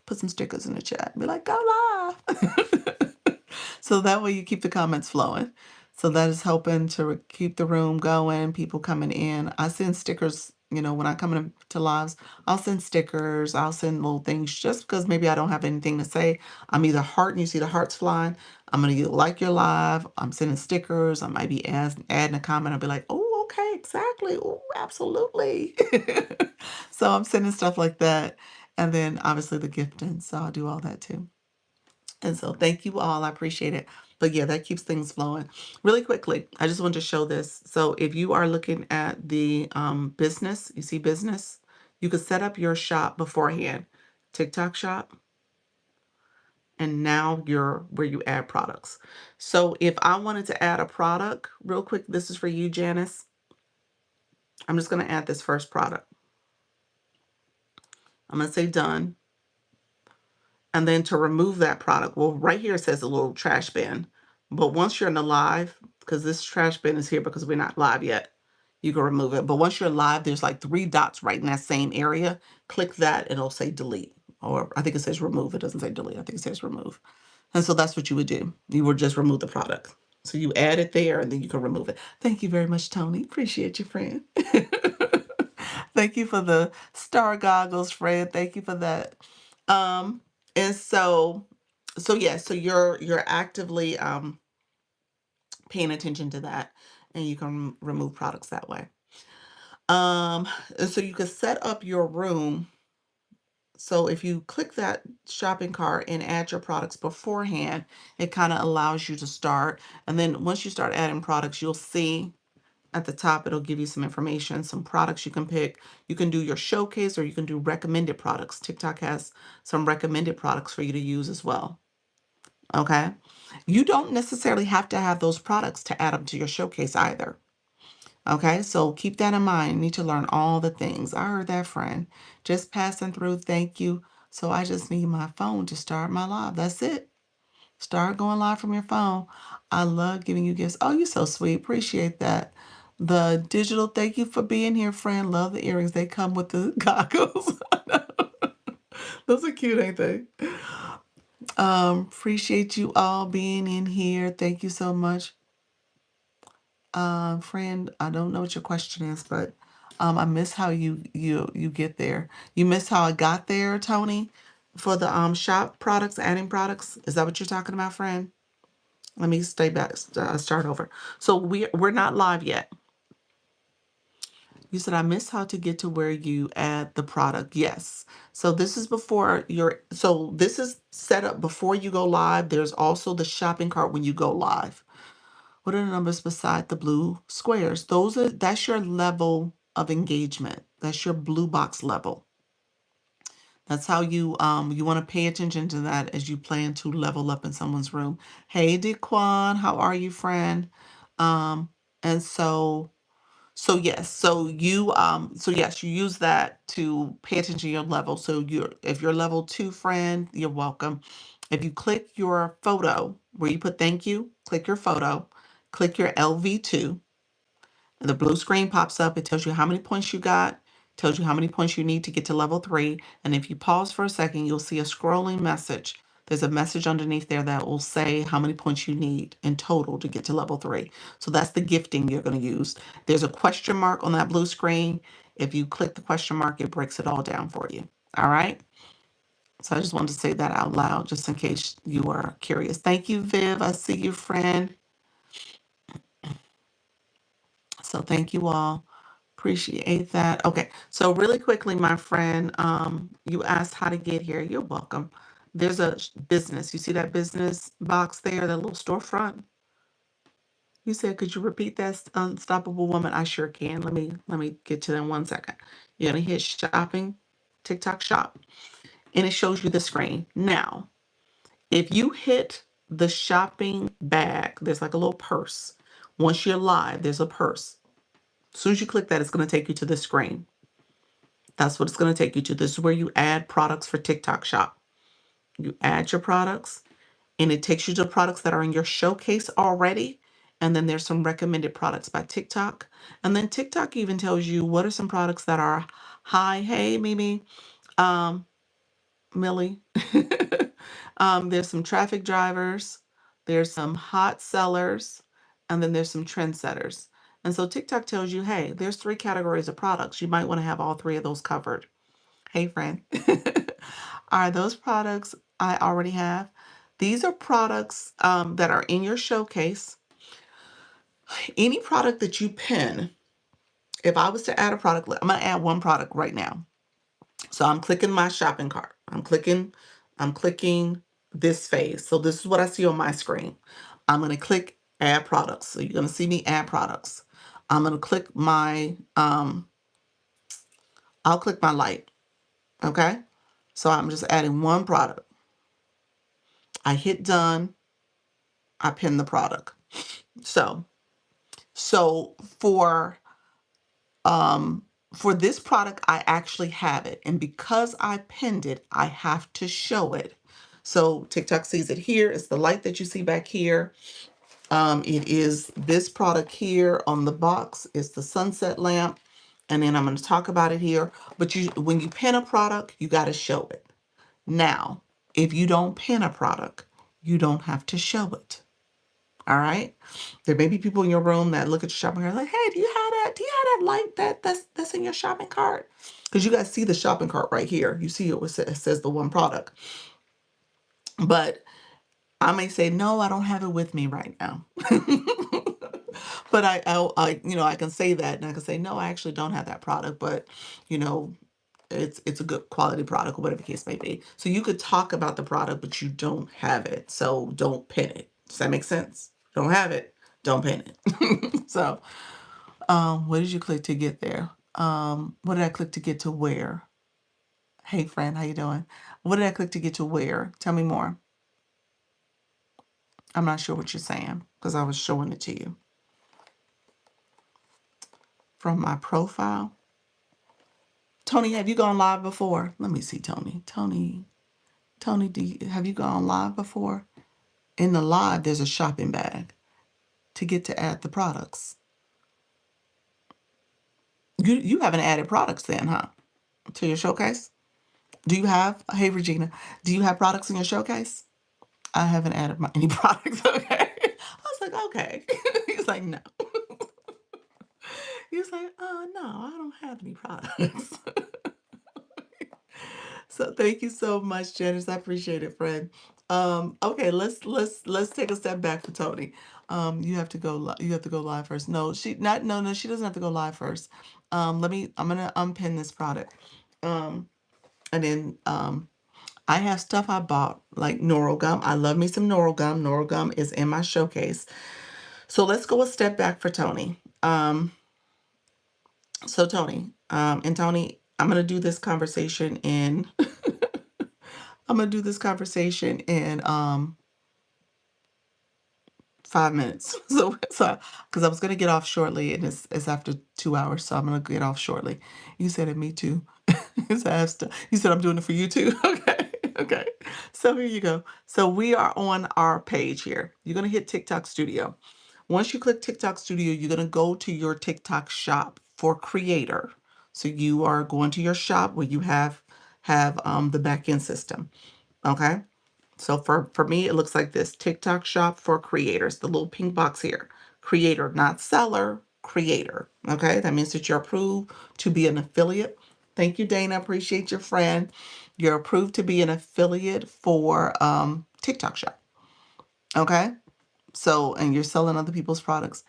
put some stickers in the chat. Be like, go live. So that way you keep the comments flowing. So that is helping to keep the room going, people coming in. I send stickers, when I come into lives, I'll send stickers, I'll send little things just because maybe I don't have anything to say. I'm either hearting, you see the hearts flying. I'm going to like your live. I'm sending stickers. I might be adding a comment. I'll be like, oh, okay, exactly. Oh, absolutely. So I'm sending stuff like that. And then obviously the gifting. So I'll do all that too. And so thank you all. I appreciate it. But yeah, that keeps things flowing. Really quickly, I just wanted to show this. So if you are looking at the business, you see business, you could set up your shop beforehand. TikTok shop. And now you're where you add products. So if I wanted to add a product, real quick, this is for you, Janice. I'm just going to add this first product. I'm going to say done. And then to remove that product, well, right here it says a little trash bin. But once you're in the live, because this trash bin is here because we're not live yet, you can remove it. But once you're live, there's like three dots right in that same area. Click that and it'll say delete. Or I think it says remove. It doesn't say delete. I think it says remove. And so that's what you would do. You would just remove the product. So you add it there and then you can remove it. Thank you very much, Tony. Appreciate you, friend. Thank you for the star goggles, Fred. Thank you for that. Um, and so yeah, so you're actively paying attention to that, and you can remove products that way. And so you can set up your room. So if you click that shopping cart and add your products beforehand, it kind of allows you to start. And then once you start adding products, you'll see at the top, it'll give you some information, some products you can pick. You can do your showcase or you can do recommended products. TikTok has some recommended products for you to use as well. Okay. You don't necessarily have to have those products to add them to your showcase either. Okay, so keep that in mind. You need to learn all the things. I heard that, friend. Just passing through. Thank you. So I just need my phone to start my live. That's it. Start going live from your phone. I love giving you gifts. Oh, you're so sweet. Appreciate that. The digital, thank you for being here, friend. Love the earrings. They come with the goggles. Those are cute, ain't they? Appreciate you all being in here. Thank you so much. Friend, I don't know what your question is, but I miss how you get there. You miss how I got there, Tony, for the shop products, adding products. Is that what you're talking about, friend? Let me stay back, start over. So we're not live yet. You said I miss how to get to where you add the product. Yes. So this is before so this is set up before you go live. There's also the shopping cart when you go live. What are the numbers beside the blue squares? That's your level of engagement. That's your blue box level. That's how you want to pay attention to that as you plan to level up in someone's room. Hey Dequan, how are you, friend? Um, and so yes, you use that to pay attention to your level. So if you're level 2, friend, you're welcome. If you click your photo where you put thank you, click your photo, click your LV2, and the blue screen pops up. It tells you how many points you got, tells you how many points you need to get to level 3. And if you pause for a second, you'll see a scrolling message. There's a message underneath there that will say how many points you need in total to get to level 3. So that's the gifting you're going to use. There's a question mark on that blue screen. If you click the question mark, it breaks it all down for you. All right. So I just wanted to say that out loud just in case you are curious. Thank you, Viv. I see you, friend. So thank you all. Appreciate that. Okay, so really quickly, my friend, you asked how to get here. You're welcome. There's a business. You see that business box there, that little storefront? You said, could you repeat that, unstoppable woman? I sure can. Let me get to that in 1 second. You're gonna hit shopping, TikTok shop, and it shows you the screen. Now, if you hit the shopping bag, there's like a little purse. Once you're live, there's a purse. As soon as you click that, it's going to take you to the screen. That's what it's going to take you to. This is where you add products for TikTok Shop. You add your products, and it takes you to products that are in your showcase already. And then there's some recommended products by TikTok. And then TikTok even tells you what are some products that are high. Hey, Mimi, um, Millie. There's some traffic drivers, there's some hot sellers, and then there's some trendsetters. And so TikTok tells you, hey, there's 3 categories of products. You might want to have all 3 of those covered. Hey, friend. Are those products I already have? These are products that are in your showcase. Any product that you pin, if I was to add a product, I'm going to add one product right now. So I'm clicking my shopping cart. I'm clicking this phase. So this is what I see on my screen. I'm going to click add products. So you're going to see me add products. I'm going to click I'll click my light. Okay. So I'm just adding one product. I hit done. I pin the product. So, so um, for this product, I actually have it. And because I pinned it, I have to show it. So TikTok sees it here. It's the light that you see back here. It is this product here on the box. It's the sunset lamp. And then I'm going to talk about it here. But when you pin a product, you got to show it. Now, if you don't pin a product, you don't have to show it. All right. There may be people in your room that look at your shopping cart like, hey, do you have that? Do you have that light that's in your shopping cart? Because you guys see the shopping cart right here. You see it says the one product. But I may say, no, I don't have it with me right now. But I can say that, and I can say, no, I actually don't have that product, but you know, it's a good quality product or whatever the case may be. So you could talk about the product, but you don't have it. So don't pin it. Does that make sense? Don't have it. Don't pin it. So, what did you click to get there? What did I click to get to where? Hey, friend, how you doing? What did I click to get to where? Tell me more. I'm not sure what you're saying because I was showing it to you. from my profile. Tony, have you gone live before? Let me see, Tony. Tony, have you gone live before? In the live, there's a shopping bag to get to add the products. You haven't added products then, huh? To your showcase? Do you have, hey Regina, do you have products in your showcase? I haven't added any products, okay? I was like, okay. He's like, no. He's like, no, I don't have any products. So thank you so much, Janice. I appreciate it, friend. Okay, let's take a step back for Tony. You have to go. You have to go live first. No, she not. No, no, she doesn't have to go live first. I'm gonna unpin this product. And then I have stuff I bought like Noro gum. I love me some Noro gum. Noro gum is in my showcase. So let's go a step back for Tony. So Tony, and Tony, I'm gonna do this conversation in. I'm gonna do this conversation in 5 minutes. So because I was gonna get off shortly, and it's after 2 hours, so I'm gonna get off shortly. You said it, me too. You said, you said I'm doing it for you too. Okay, okay. So here you go. So we are on our page here. You're gonna hit TikTok Studio. Once you click TikTok Studio, you're gonna go to your TikTok shop for creator. So you are going to your shop where you have the back end system. Okay. So for me, it looks like this: TikTok shop for creators, the little pink box here. Creator, not seller, creator. Okay, that means that you're approved to be an affiliate. Thank you, Dana. Appreciate your friend. You're approved to be an affiliate for TikTok shop. Okay. So, and you're selling other people's products.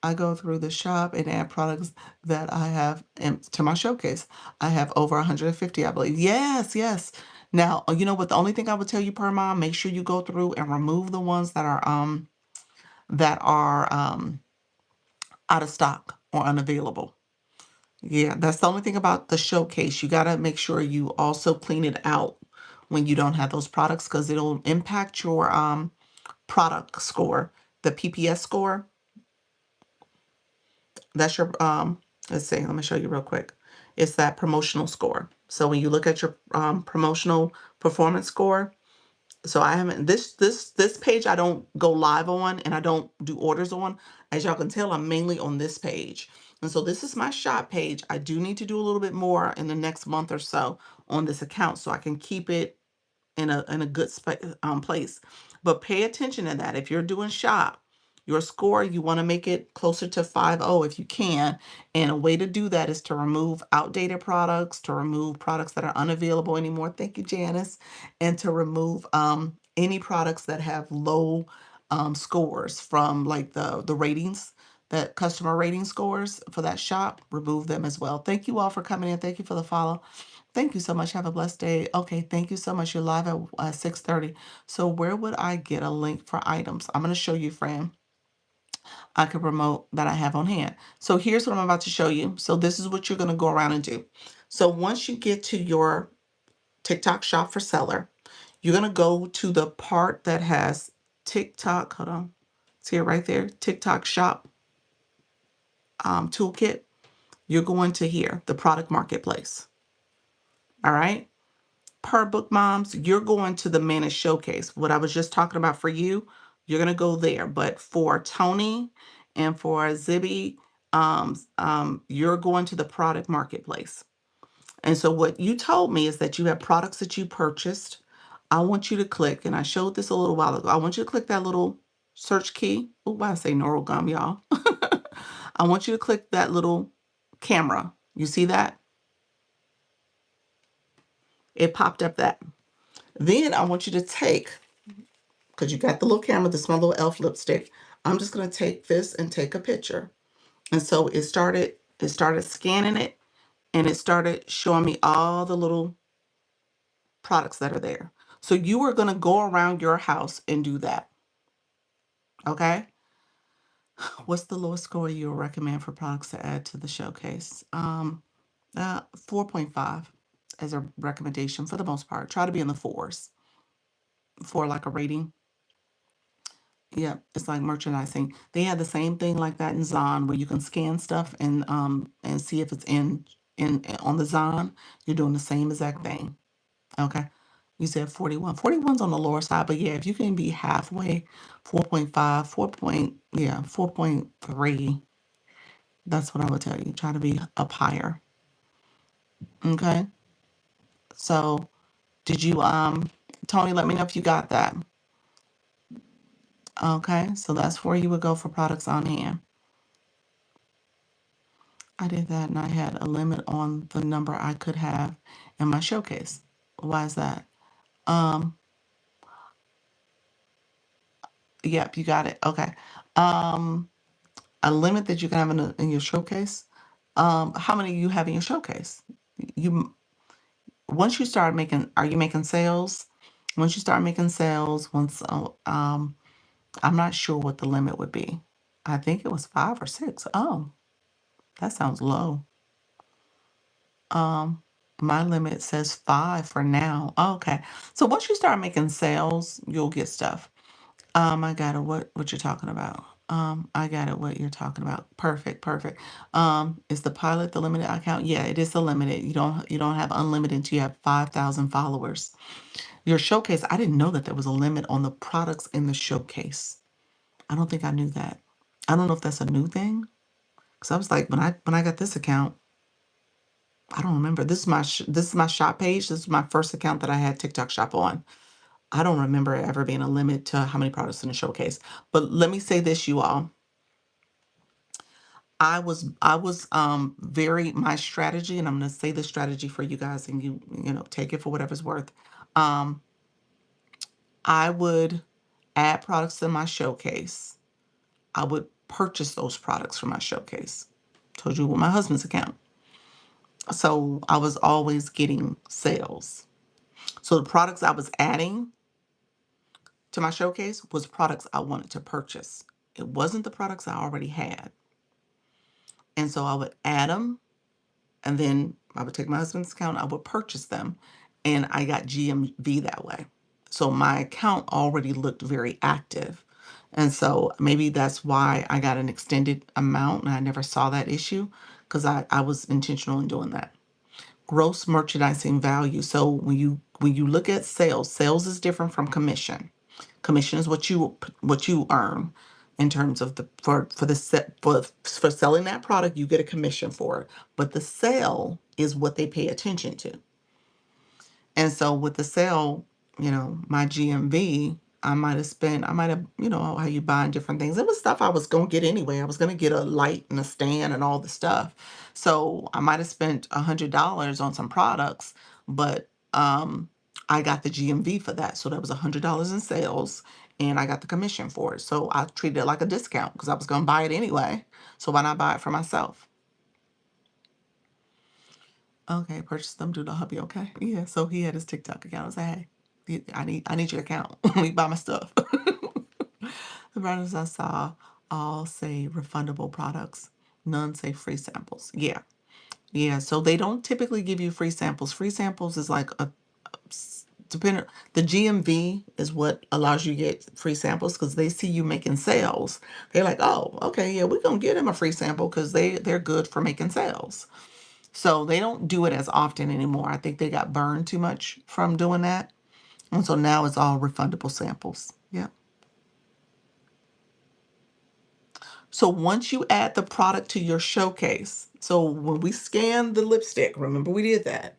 I go through the shop and add products that I have to my showcase. I have over 150, I believe. Yes, yes. Now, you know what? The only thing I would tell you, per mom, make sure you go through and remove the ones that are out of stock or unavailable. Yeah, that's the only thing about the showcase. You got to make sure you also clean it out when you don't have those products, because it'll impact your product score, the PPS score. That's your let's see, let me show you real quick. It's that promotional score. So when you look at your promotional performance score, so I haven't this page I don't go live on, and I don't do orders on. As y'all can tell, I'm mainly on this page. And so this is my shop page. I do need to do a little bit more in the next month or so on this account so I can keep it in a good place. But pay attention to that. If you're doing shop, your score, you want to make it closer to 5.0 if you can. And a way to do that is to remove outdated products, to remove products that are unavailable anymore. Thank you, Janice. And to remove any products that have low scores from like the ratings, that customer rating scores for that shop. Remove them as well. Thank you all for coming in. Thank you for the follow. Thank you so much. Have a blessed day. Okay, thank you so much. You're live at 6:30. So where would I get a link for items? I'm going to show you, friend. I can promote that I have on hand. So here's what I'm about to show you. So this is what you're going to go around and do. So once you get to your TikTok shop for seller, you're going to go to the part that has TikTok. Hold on. See it right there. TikTok shop toolkit. You're going to here, the product marketplace. All right. Per book moms, you're going to the managed showcase. What I was just talking about for you, you're going to go there. But for Tony and for Zibby, you're going to the product marketplace. And so what you told me is that you have products that you purchased. I want you to click, and I showed this a little while ago. I want you to click that little search key. Oh, I say Neural Gum, y'all. I want you to click that little camera. You see that? It popped up that. Then I want you to take, because you got the little camera, this is my little elf lipstick. I'm just going to take this and take a picture. And so it started scanning it, and it started showing me all the little products that are there. So you are going to go around your house and do that. Okay. What's the lowest score you would recommend for products to add to the showcase? 4.5 as a recommendation for the most part. Try to be in the fours for like a rating. Yep, it's like merchandising. They had the same thing like that in Zon where you can scan stuff and see if it's in on the Zon. You're doing the same exact thing. Okay. You said 41. 41's on the lower side, but yeah, if you can be halfway, 4.5, 4.3, that's what I would tell you. Try to be up higher. Okay. So did you Tony, let me know if you got that. Okay, so that's where you would go for products on hand. I did that and I had a limit on the number I could have in my showcase. Why is that? Um, yep, you got it. Okay. Um, a limit that you can have in your showcase. How many you have in your showcase? You once you start making, are you making sales? Once you start making sales, I'm not sure what the limit would be. I think it was 5 or 6. Oh, that sounds low. Um, my limit says 5 for now. Oh, okay. So once you start making sales, you'll get stuff. I got it. What you're talking about? I got it. What you're talking about? Perfect, perfect. Is the pilot the limited account? Yeah, it is the limited. You don't have unlimited until you have 5,000 followers. Your showcase. I didn't know that there was a limit on the products in the showcase. I don't think I knew that. I don't know if that's a new thing. Because I was like, when I got this account, I don't remember. This is my shop page. This is my first account that I had TikTok Shop on. I don't remember it ever being a limit to how many products in the showcase. But let me say this, you all. I was very my strategy, and I'm going to say the strategy for you guys, and you know take it for whatever's worth. Um, I would add products to my showcase. I would purchase those products from my showcase. Told you with my husband's account. So I was always getting sales. So the products I was adding to my showcase was products I wanted to purchase. It wasn't the products I already had. And so I would add them and then I would take my husband's account, I would purchase them, and I got GMV that way. So my account already looked very active. And so maybe that's why I got an extended amount and I never saw that issue because I was intentional in doing that. Gross merchandising value. So when you look at sales, sales is different from commission. Commission is what you earn in terms of the for the set for selling that product, you get a commission for it. But the sale is what they pay attention to. And so with the sale, my GMV, I might have, how you buying different things. It was stuff I was going to get anyway. I was going to get a light and a stand and all the stuff. So I might have spent $100 on some products, but I got the GMV for that. So that was $100 in sales and I got the commission for it. So I treated it like a discount because I was going to buy it anyway. So why not buy it for myself? Okay, purchase them through the hubby. Okay, yeah. So he had his TikTok account. I was like, hey, I need your account. Let me buy my stuff. The products I saw all say refundable products. None say free samples. Yeah, yeah. So they don't typically give you free samples. Free samples is like depending. The GMV is what allows you to get free samples because they see you making sales. They're like, oh, okay, yeah, we're gonna get him a free sample because they're good for making sales. So they don't do it as often anymore. I think they got burned too much from doing that. And so now it's all refundable samples. Yeah. So once you add the product to your showcase, so when we scan the lipstick, remember we did that,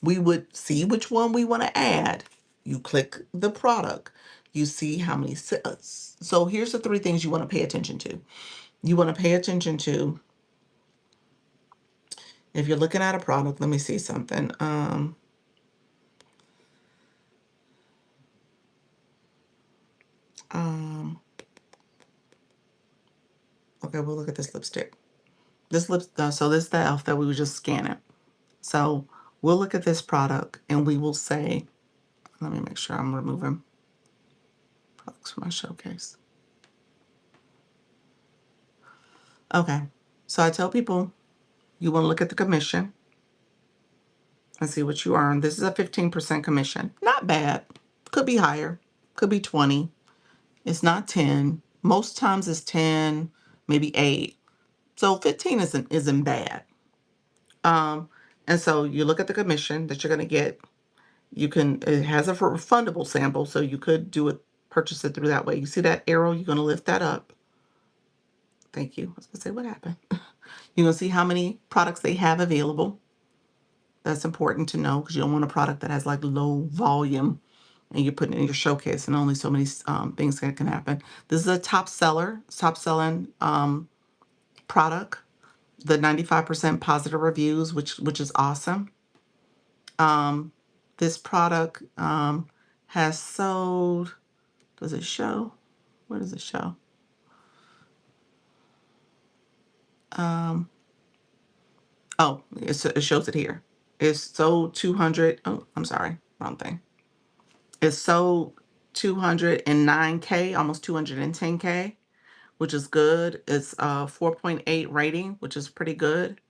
we would see which one we want to add. You click the product, you see how many sales. So here's the 3 things you want to pay attention to. You want to pay attention to, if you're looking at a product, let me see something. Um, okay, we'll look at this lipstick. So this is the elf that we were just scanning. So we'll look at this product and we will say, let me make sure I'm removing products from my showcase. Okay. So I tell people you want to look at the commission and see what you earn. This is a 15% commission. Not bad. Could be higher. Could be 20. It's not 10. Most times it's 10, maybe 8. So 15 isn't bad. Um, and so you look at the commission that you're going to get. It has a refundable sample, so you could purchase it through that way. You see that arrow? You're going to lift that up. Thank you. I was going to say, what happened? You're going to see how many products they have available. That's important to know because you don't want a product that has like low volume and you're putting it in your showcase and only so many things that can happen. This is a top selling product. The 95% positive reviews, which is awesome. This product has sold. Does it show? Where does it show? Oh, it shows it here. It's sold 200. Oh, I'm sorry, wrong thing. It's sold 209K, almost 210K, which is good. It's a 4.8 rating, which is pretty good.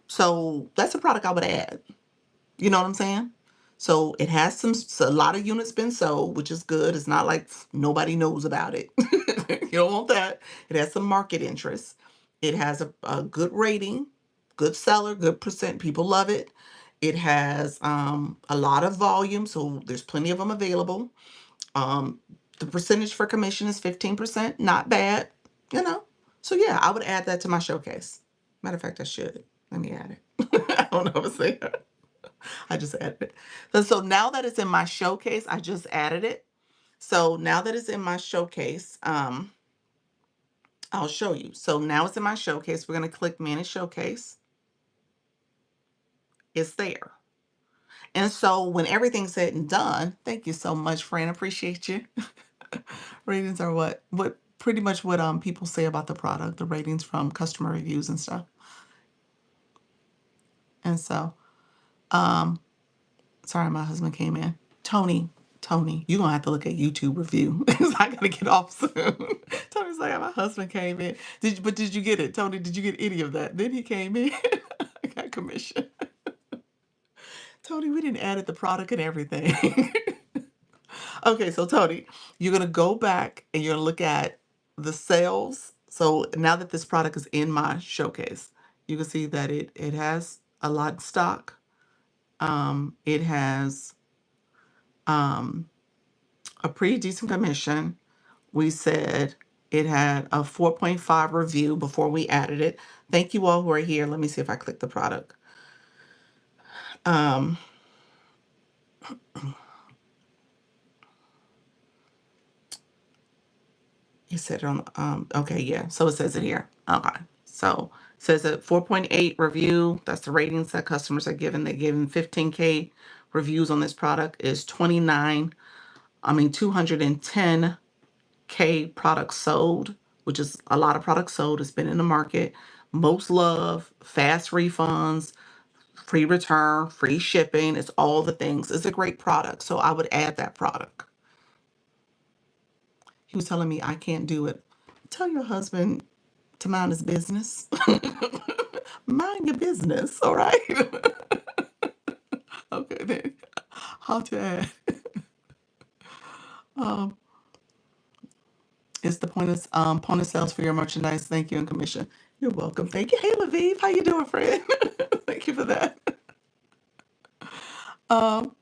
So that's a product I would add. You know what I'm saying? So it has a lot of units been sold, which is good. It's not like nobody knows about it. You don't want that. It has some market interest. It has a good rating, good seller, good percent. People love it. It has a lot of volume, so there's plenty of them available. Um, the percentage for commission is 15%. Not bad, you know. So yeah, I would add that to my showcase. Matter of fact, I should. Let me add it. I don't know what to say. I just added it. So now that it's in my showcase, I just added it. So now that it's in my showcase, I'll show you. So now it's in my showcase. We're going to click Manage Showcase. It's there. And so when everything's said and done, thank you so much, Fran. Appreciate you. Ratings are what pretty much what people say about the product, the ratings from customer reviews and stuff. And so, sorry, my husband came in. Tony, you're gonna have to look at YouTube review. Because I gotta get off soon. Tony's like, my husband came in. Did you get it? Tony, did you get any of that? Then he came in. I got commission. Tony, we didn't add the product and everything. Okay, so Tony, you're gonna go back and you're gonna look at the sales. So now that this product is in my showcase, you can see that it has a lot in stock. It has a pretty decent commission. We said it had a 4.5 review before we added it. Thank you all who are here. Let me see if I click the product. You said it on, okay, yeah. So it says it here. Okay. So it says a 4.8 review. That's the ratings that customers are given. They're given 15K reviews on this product. Is 210K products sold, which is a lot of products sold. It's been in the market. Most love, fast refunds, free return, free shipping. It's all the things. It's a great product. So I would add that product. He was telling me I can't do it. Tell your husband to mind his business. Mind your business, all right? Okay, then. How to add. Um, it's the point of sales for your merchandise. Thank you and commission. You're welcome. Thank you. Hey, Laviv, how you doing, friend? Thank you for that. Um,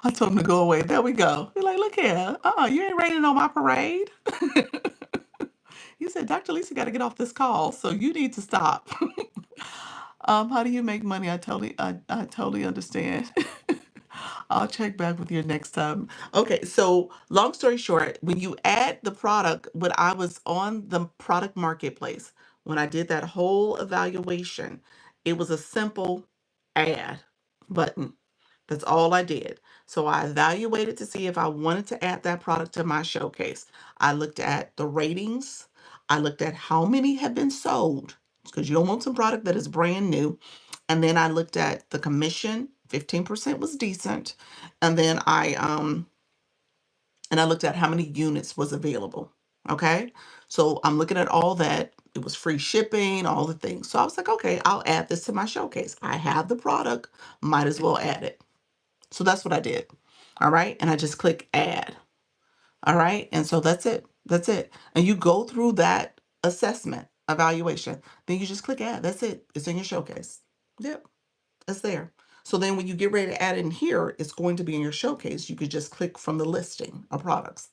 I told him to go away. There we go. He's like, look here. You ain't raining on my parade. You said, Dr. Lisa got to get off this call, so you need to stop. How do you make money? I totally understand. I'll check back with you next time. Okay, so long story short, when you add the product, when I was on the product marketplace, when I did that whole evaluation, it was a simple add button. That's all I did. So I evaluated to see if I wanted to add that product to my showcase. I looked at the ratings. I looked at how many have been sold because you don't want some product that is brand new. And then I looked at the commission. 15% was decent. And then I looked at how many units was available. Okay. So I'm looking at all that. It was free shipping, all the things. So I was like, okay, I'll add this to my showcase. I have the product, might as well add it. So that's what I did. All right. And I just click add. All right. And so that's it. That's it. And you go through that assessment evaluation. Then you just click add. That's it. It's in your showcase. Yep. It's there. So then when you get ready to add it in here, it's going to be in your showcase. You could just click from the listing of products.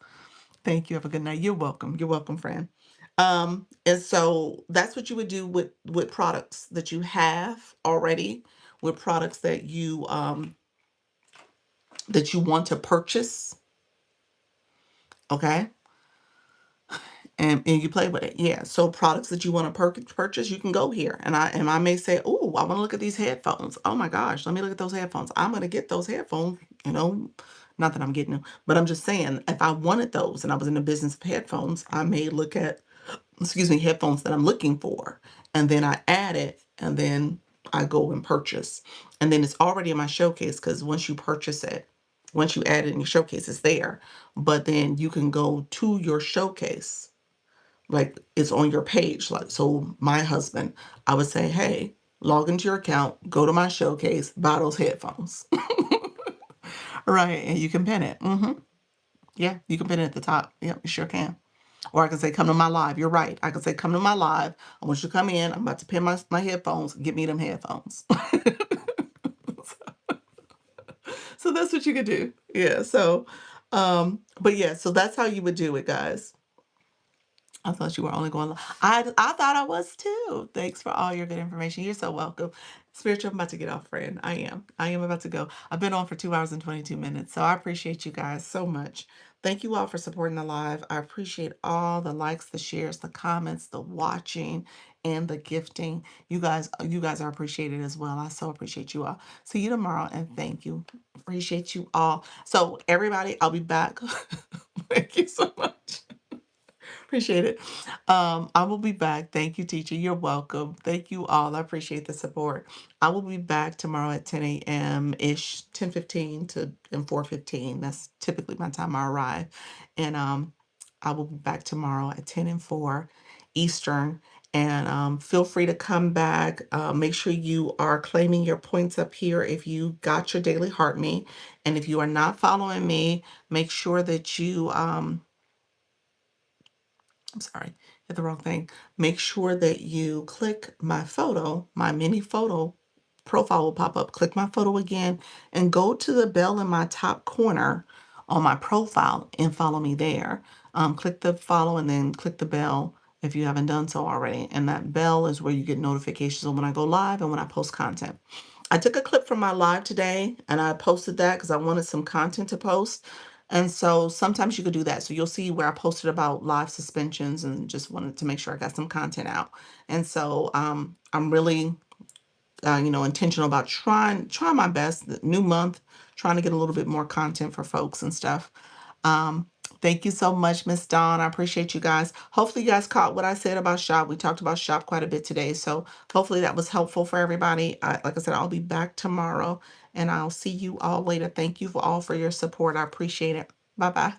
Thank you. Have a good night. You're welcome. You're welcome, friend. And so that's what you would do with products that you have already, with products that you want to purchase. Okay. And you play with it. Yeah. So products that you want to purchase, you can go here. And I may say, oh, I want to look at these headphones. Oh my gosh, let me look at those headphones. I'm gonna get those headphones, not that I'm getting them, but I'm just saying if I wanted those and I was in the business of headphones, I may look at, excuse me, headphones that I'm looking for. And then I add it and then I go and purchase. And then it's already in my showcase because once you purchase it, once you add it in your showcase, it's there. But then you can go to your showcase, like it's on your page. Like, so my husband, I would say, hey, log into your account, go to my showcase, buy those headphones. Right. And you can pin it. Yeah, you can pin it at the top. Yep, you sure can. Or I can say, come to my live. You're right. I can say, come to my live. I want you to come in. I'm about to pin my headphones. Get me them headphones. So that's what you could do. Yeah. So, but yeah, so that's how you would do it, guys. I thought you were only going. I thought I was too. Thanks for all your good information. You're so welcome. Spiritual, I'm about to get off, friend. I am. I am about to go. I've been on for 2 hours and 22 minutes. So I appreciate you guys so much. Thank you all for supporting the live. I appreciate all the likes, the shares, the comments, the watching, and the gifting. You guys are appreciated as well. I so appreciate you all. See you tomorrow and thank you. Appreciate you all. So everybody, I'll be back. Thank you so much. Appreciate it. I will be back. Thank you, teacher. You're welcome. Thank you all. I appreciate the support. I will be back tomorrow at 10 a.m. ish, 10:15 to and 4:15. That's typically my time I arrive. And I will be back tomorrow at 10 and 4 Eastern. And feel free to come back. Make sure you are claiming your points up here if you got your daily heart me. And if you are not following me, make sure that you I'm sorry, hit the wrong thing. Make sure that you click my photo, my mini photo profile will pop up. Click my photo again and go to the bell in my top corner on my profile and follow me there. Click the follow and then click the bell if you haven't done so already. And that bell is where you get notifications of when I go live and when I post content. I took a clip from my live today and I posted that because I wanted some content to post. And so sometimes you could do that. So you'll see where I posted about live suspensions and just wanted to make sure I got some content out. And so I'm really, intentional about trying my best. The new month, trying to get a little bit more content for folks and stuff. Um, Thank you so much, Miss Dawn. I appreciate you guys. Hopefully you guys caught what I said about shop. We talked about shop quite a bit today. So hopefully that was helpful for everybody. Like I said, I'll be back tomorrow and I'll see you all later. Thank you all for your support. I appreciate it. Bye-bye.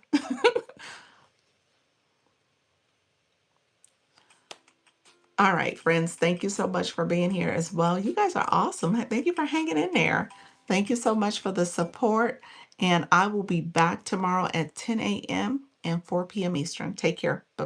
All right, friends. Thank you so much for being here as well. You guys are awesome. Thank you for hanging in there. Thank you so much for the support. And I will be back tomorrow at 10 a.m. and 4 p.m. Eastern. Take care. Bye-bye.